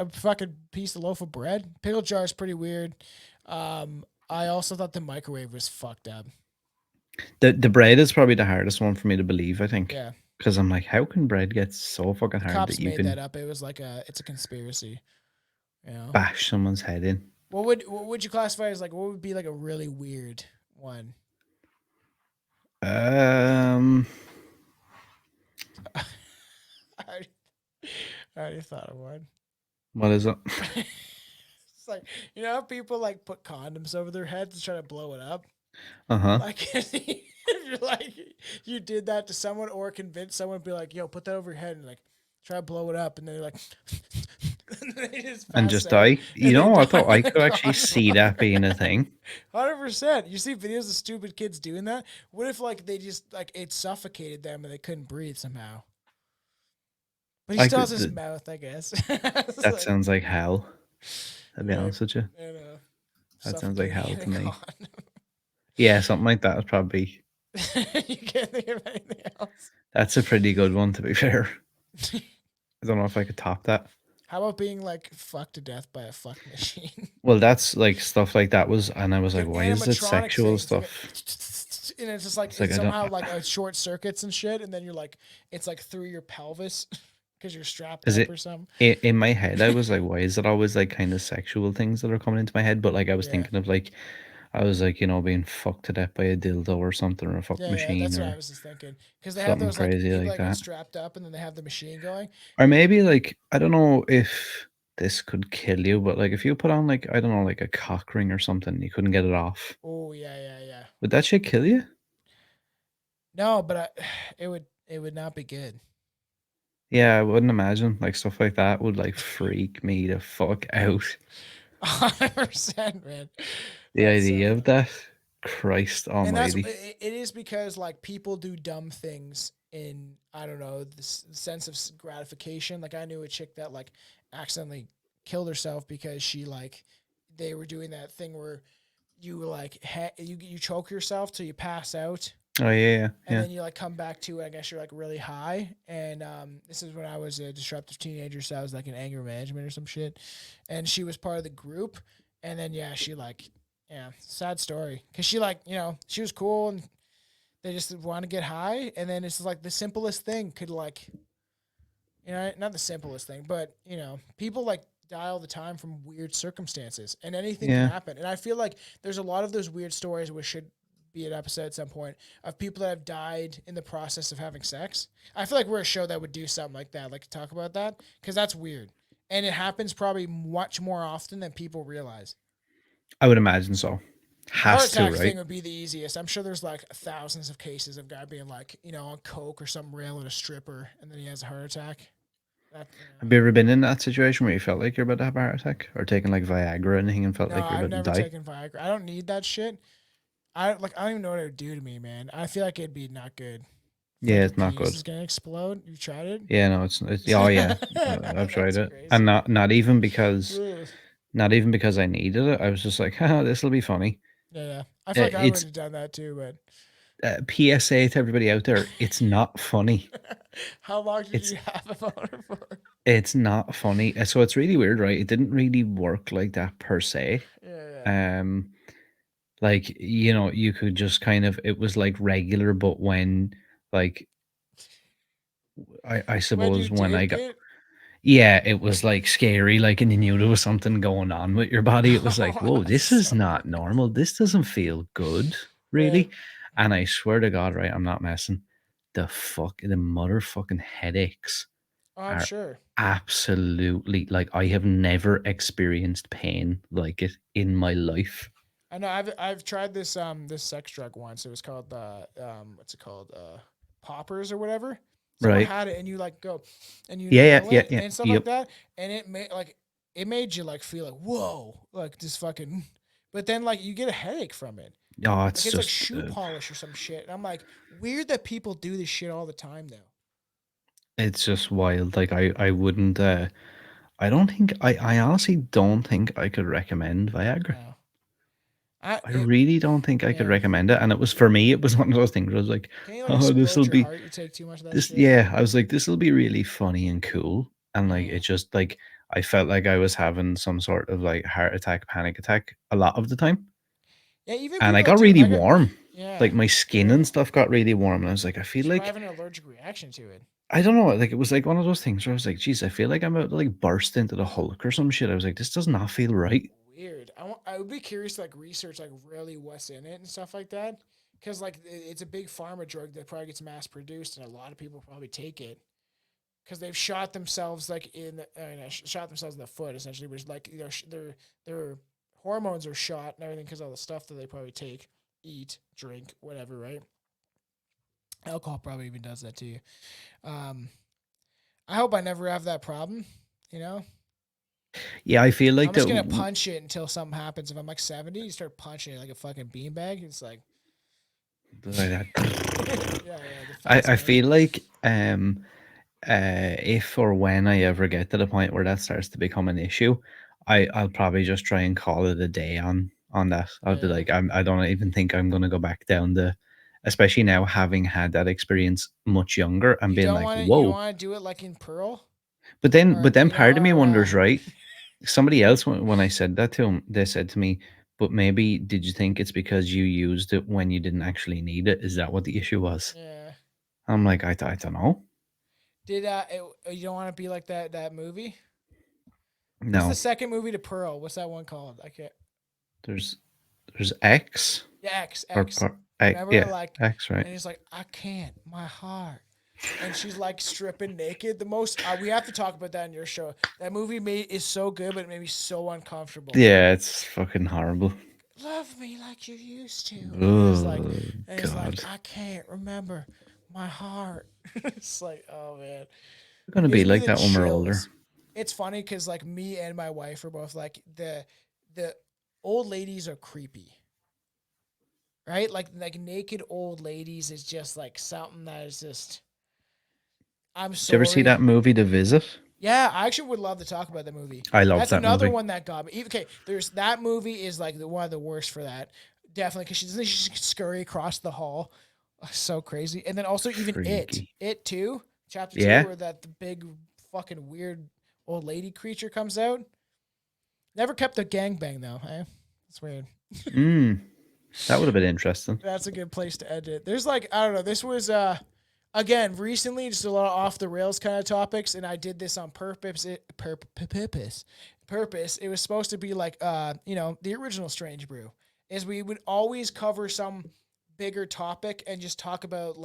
of loaf of bread. Pickle jar is pretty weird. I also thought the microwave was fucked up. The bread is probably the hardest one for me to believe, I think. Yeah. Because I'm like, how can bread get so fucking The hard cops that you made can that up. It was like it's a conspiracy. bash someone's head in? What would you classify as like, what would be like a really weird one? I already, I already thought of one. What is it? It's like, you know how people like put condoms over their heads to try to blow it up? Uh-huh. Like if you're like you did that to someone or convince someone to be like, yo, put that over your head and like try to blow it up and they're like and they just And pass just out die. You and they know, I die thought I in a could actually see that condom. being a thing. 100%. You see videos of stupid kids doing that? What if like they just like it suffocated them and they couldn't breathe somehow? But he I still has could. his mouth, I guess. It's That like, sounds like hell. To be right, honest with you, you know, that sounds like suffocating hell in a to me. condom. Yeah, something like that is probably. You can't think of anything else. That's a pretty good one, to be fair. I don't know if I could top that. How about being like fucked to death by a fuck machine? Well, that's like stuff like that was, and I was Like like, an why is it animatronic thing. sexual It's like stuff? and it's just like It's like it's I don't. somehow like a short circuits and shit, and then you're like it's like through your pelvis because you're strapped Is up it or something. in my head? I was like, why is it always like kind of sexual things that are coming into my head? But like, I was Yeah. thinking of like, I was like, being fucked to death by a dildo or something, or a fuck Yeah, machine, that's what I or was just thinking. Because they have something those like crazy people like that get that. strapped up and then they have the machine going. Or maybe like, I don't know if this could kill you, but like if you put on like, I don't know, like a cock ring or something, you couldn't get it off. Oh yeah, yeah, yeah. Would that shit kill you? No, but it would not be good. Yeah, I wouldn't imagine like stuff like that would like freak me the fuck out. 100%, man. The That's so idea of funny. that, Christ And that's Almighty. it is because like people do dumb things in I don't know the sense of gratification. Like I knew a chick that like accidentally killed herself because she like they were doing that thing where you like you choke yourself till you pass out Oh yeah, and yeah, then you like come back to it. I guess you're like really high. And this is when I was a disruptive teenager, so I was like in anger management or some shit. And she was part of the group. And then yeah, she like sad story because she like she was cool and they just want to get high. And then it's like the simplest thing could like not the simplest thing, but people like die all the time from weird circumstances and anything can yeah. happen. And I feel like there's a lot of those weird stories which should be an episode at some point of people that have died in the process of having sex. I feel like we're a show that would do something like that, like talk about that because that's weird. And it happens probably much more often than people realize. I would imagine so. The heart Has to, attack right? thing would be the easiest. I'm sure there's like thousands of cases of guy being like, on coke or some railing a stripper and then he has a heart attack. That, Have you ever been in that situation where you felt like you're about to have a heart attack, or taken like Viagra or anything and felt No, like you're I've about to never die? taken Viagra. I don't need that shit. I don't even know what it would do to me, man. I feel like it'd be not good. Feel Yeah, like it's your not penis good. is gonna explode. You tried it? Yeah, no, it's oh yeah, I've tried That's it, crazy. and not even because Ugh. I needed it. I was just like, haha, this will be funny. Yeah. I feel like I would It's have done that too, but PSA to everybody out there. It's not funny. how long did It's you have a boner for? it's not funny. So it's really weird, right? It didn't really work like that per se. Yeah. Um, like you could just kind of it was like regular, but when like I When you suppose when I did got it? yeah, it was like scary, like, and you knew there was something going on with your body. It was like, Oh, whoa, that's this is so not good. normal. This doesn't feel good, Yeah. really. And I swear to God, right, I'm not messing. The motherfucking headaches Oh, I'm are sure. absolutely like I have never experienced pain like it in my life. I know I've tried this sex drug once. It was called what's it called? Poppers or whatever. Someone Right. had it and you like go and you Yeah, inhale yeah, it yeah, and stuff like yep. that. And it made you like feel like, whoa, like this fucking but then like you get a headache from it. Oh, Like it's it's like just shoe polish or some shit. And I'm like, weird that people do this shit all the time though. it's just wild. Like I wouldn't I don't think I honestly don't think I could recommend Viagra. No. I I it, really don't think I could yeah. recommend it. And it was for me, it was one of those things where I was like, Can you like oh, this explode will your be heart? You take too much of that this. shit? Yeah, I was like, this will be really funny and cool. And like, Yeah. it just like, I felt like I was having some sort of like heart attack, panic attack a lot of the time. Yeah, even And I people that got do really I got warm. Like yeah. my skin and stuff got really warm. And I was like, I feel You might like, have an allergic reaction to it. I don't know. Like, it was like one of those things where I was like, geez, I feel like I'm about to like burst into the Hulk or some shit. I was like, this does not feel right. Weird. I would be curious to like research like really what's in it and stuff like that. because like it's a big pharma drug that probably gets mass produced, and a lot of people probably take it because they've shot themselves like shot themselves in the foot essentially, which like their hormones are shot and everything because of all the stuff that they probably take, eat, drink, whatever, right? Alcohol probably even does that to you. Um, I hope I never have that problem. You know, Yeah, I feel like I'm just that. gonna punch it until something happens. If I'm like 70, you start punching it like a fucking beanbag. It's like, yeah, the fast I punch. feel like if or when I ever get to the point where that starts to become an issue, I'll probably just try and call it a day on that. I'll be Yeah. like, I don't even think I'm gonna go back down the, especially now having had that experience much younger and You being don't like, want to. You don't whoa. want to do it like in Pearl, But then you know, part of me or wonders, right? Somebody else when I said that to him, they said to me, but maybe did you think it's because you used it when you didn't actually need it? Is that what the issue was? yeah. I'm like, I don't know. You don't want to be like that movie? What's the No, second movie to Pearl? What's that one called? I can't. there's X Yeah, X or, X. Remember, yeah, like, X, right? and he's like, I can't, my heart, and she's like stripping naked. The most we have to talk about that in your show. That movie is so good, but it made me so uncomfortable. Yeah, it's fucking horrible. Love me like you used to, Oh and he's like, God, I can't remember my heart. It's like, oh man, we're gonna be gives me like the that when we're older. chills. It's funny because like me and my wife are both like the old ladies are creepy, right? Like naked old ladies is just like something that is just. I'm Did you ever see sorry. that movie, The Visit? Yeah, I actually would love to talk about that movie. I love That's that another movie. one that got me. Okay, there's that movie is like one of the worst for that. Definitely because she doesn't she just scurry across the hall, so crazy. And then also even Freaky. it too, chapter two, Yeah. where that the big fucking weird old lady creature comes out. Never kept the gangbang though. Eh? That's weird. Mm, that would have been interesting. That's a good place to end it. There's like I don't know. This was again recently just a lot of off the rails kind of topics, and I did this on purpose. Purpose. It was supposed to be like the original Strange Brew is we would always cover some bigger topic and just talk about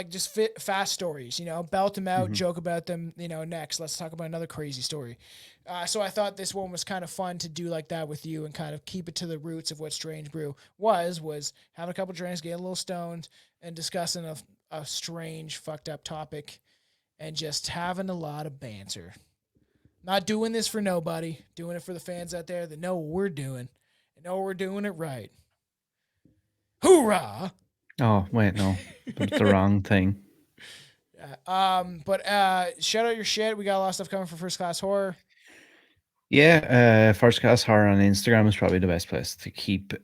just fit fast stories, belt them out, Mhm. joke about them, next. Let's talk about another crazy story. So I thought this one was kind of fun to do like that with you and kind of keep it to the roots of what Strange Brew was having a couple drinks, getting a little stoned, and discussing a strange, fucked up topic and just having a lot of banter. Not doing this for nobody, doing it for the fans out there that know what we're doing and know we're doing it right. Hoorah! Oh wait, no, that's the wrong thing. But shout out your shit. We got a lot of stuff coming for First Class Horror. Yeah, First Class Horror on Instagram is probably the best place to keep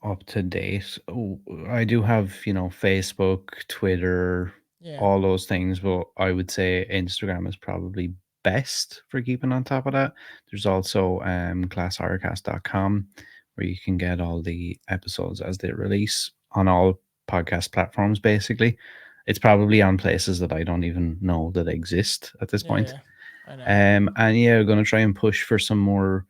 up to date. Oh, I do have, Facebook, Twitter, Yeah. all those things, but I would say Instagram is probably best for keeping on top of that. There's also classhorrorcast.com where you can get all the episodes as they release on all podcast platforms basically. It's probably on places that I don't even know that exist at this point. Yeah. I know. And yeah, we're gonna try and push for some more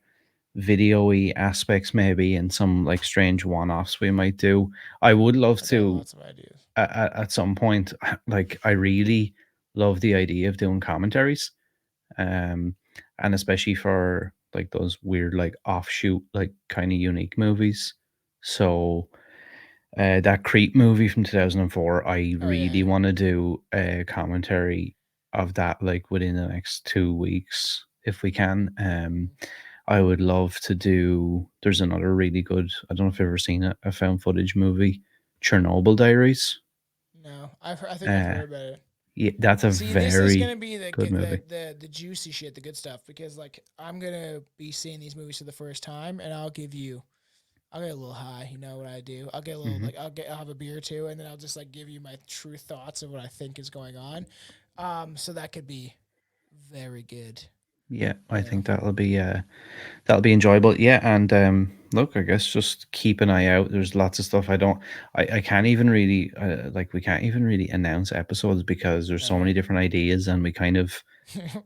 video-y aspects, maybe, and some like strange one-offs we might do. I would love I got to lots of ideas. at some point. Like, I really love the idea of doing commentaries, um, and especially for like those weird, like offshoot, like kind of unique movies. So that Creep movie from 2004, I Oh really yeah. want to do a commentary of that like within the next 2 weeks if we can. I would love to do. There's another really good. I don't know if you've ever seen it, a found footage movie, Chernobyl Diaries. No, I think I've Uh, heard about it. yeah, that's a See, this is very gonna be the good movie. the juicy shit, the good stuff, because like I'm gonna be seeing these movies for the first time, and I'll get a little high. You know what I do? I'll get a little Hmm. I'll have a beer or two, and then I'll just like give you my true thoughts of what I think is going on. So that could be very good. Yeah, You I know. think that'll be enjoyable. Yeah, and look, I guess just keep an eye out. There's lots of stuff I can't even really like we can't even really announce episodes because there's so No. many different ideas and we kind of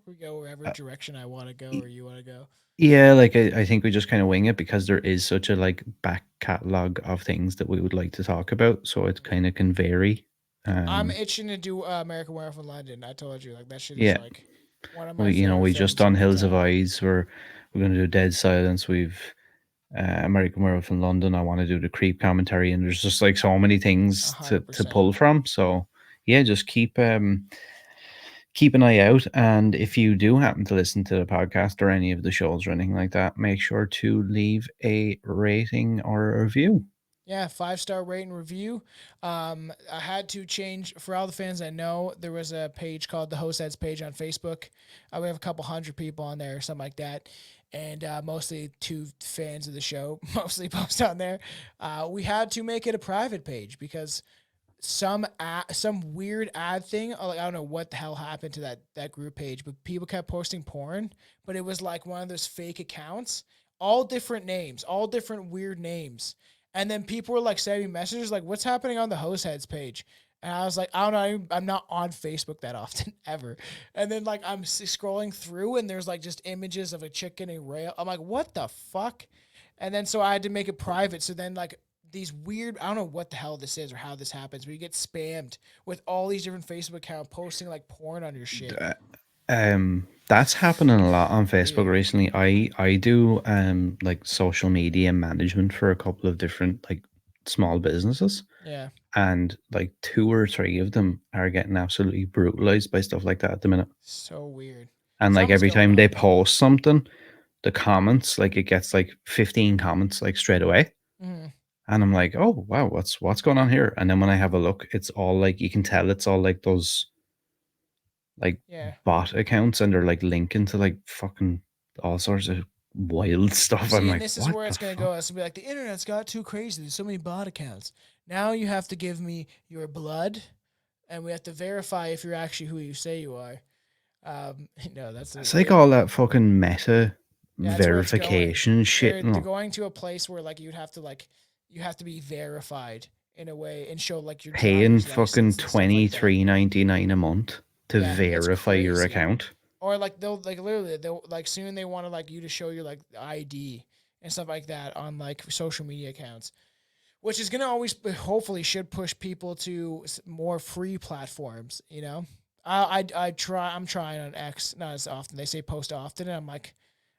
We go wherever uh, direction I want to go y- or you want to go. Yeah, like I think we just kind of wing it because there is such a like back catalog of things that we would like to talk about, so it kind of can vary. I'm Um, itching to do American Werewolf in London. I told you, like that shit is yeah, like one of my we favorite just films done of all Hills of time. Eyes. We're gonna do Dead Silence. We've American Werewolf in London. I want to do the Creep commentary, and there's just like so many things to 100%. pull from. So yeah, just keep an eye out. And if you do happen to listen to the podcast or any of the shows or anything like that, make sure to leave a rating or a review. Yeah, 5-star rate and review. I had to change for all the fans I know. There was a page called the Host Heads page on Facebook. We have a couple hundred people on there, or something like that, and mostly 2 fans of the show mostly post on there. We had to make it a private page because some weird ad thing. Like I don't know what the hell happened to that group page, but people kept posting porn. But it was like one of those fake accounts, all different names, all different weird names. And then people were like sending me messages like, "What's happening on the Host Heads page?" And I was like, "I don't know. I'm not on Facebook that often ever." And then like I'm scrolling through, and there's like just images of a chicken and rail. I'm like, "What the fuck?" And then so I had to make it private. So then like these weird, I don't know what the hell this is or how this happens, but you get spammed with all these different Facebook accounts posting like porn on your shit. That's happening a lot on Facebook Weird. recently. I do like social media management for a couple of different like small businesses, Yeah. and like 2 or 3 of them are getting absolutely brutalized by stuff like that at the minute. So weird. And like Something's every going time they on, man. post something, the comments, like it gets like 15 comments like straight away. Mhm. And I'm like, oh wow, what's going on here? And then when I have a look, it's all like you can tell it's all like those like Yeah. bot accounts, and they're like linking to like fucking all sorts of wild stuff. I'm See, and like, this is what where the it's gonna go. fuck? It's gonna be like the internet's got too crazy. There's so many bot accounts. Now you have to give me your blood, and we have to verify if you're actually who you say you are. No, that's It's like all that fucking meta yeah, that's where it's going. verification shit. They're No, going to a place where like you have to be verified in a way and show like your paying driver's fucking license and stuff like that. $23.99 a month to Yeah, it's verify your crazy. account. Or like they'll like literally they'll like soon they want to like you to show your like ID and stuff like that on like social media accounts, which is gonna always hopefully should push people to more free platforms. You know, I'm trying on X not as often. They say post often, and I'm like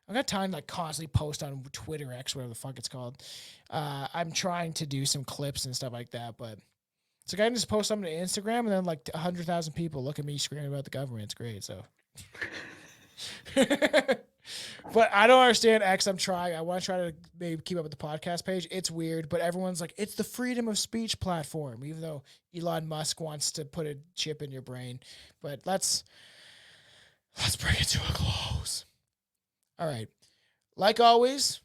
I've got time to like constantly post on Twitter X whatever the fuck it's called. I'm trying to do some clips and stuff like that, but. So I can just post something to Instagram and then like 100,000 people look at me screaming about the government. It's great. So but I don't understand X. I'm trying. I want to try to maybe keep up with the podcast page. It's weird, but everyone's like, it's the freedom of speech platform, even though Elon Musk wants to put a chip in your brain. But let's bring it to a close. All right. Like always,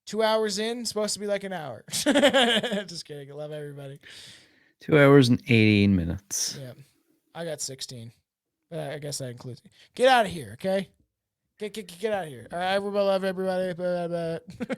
2 hours in, supposed to be like an hour. Just kidding. I love everybody. 2 hours and 18 minutes. Yeah. I got 16. But I guess that includes me. Get out of here, okay? Get out of here. All right, everybody, love everybody. Blah, blah, blah.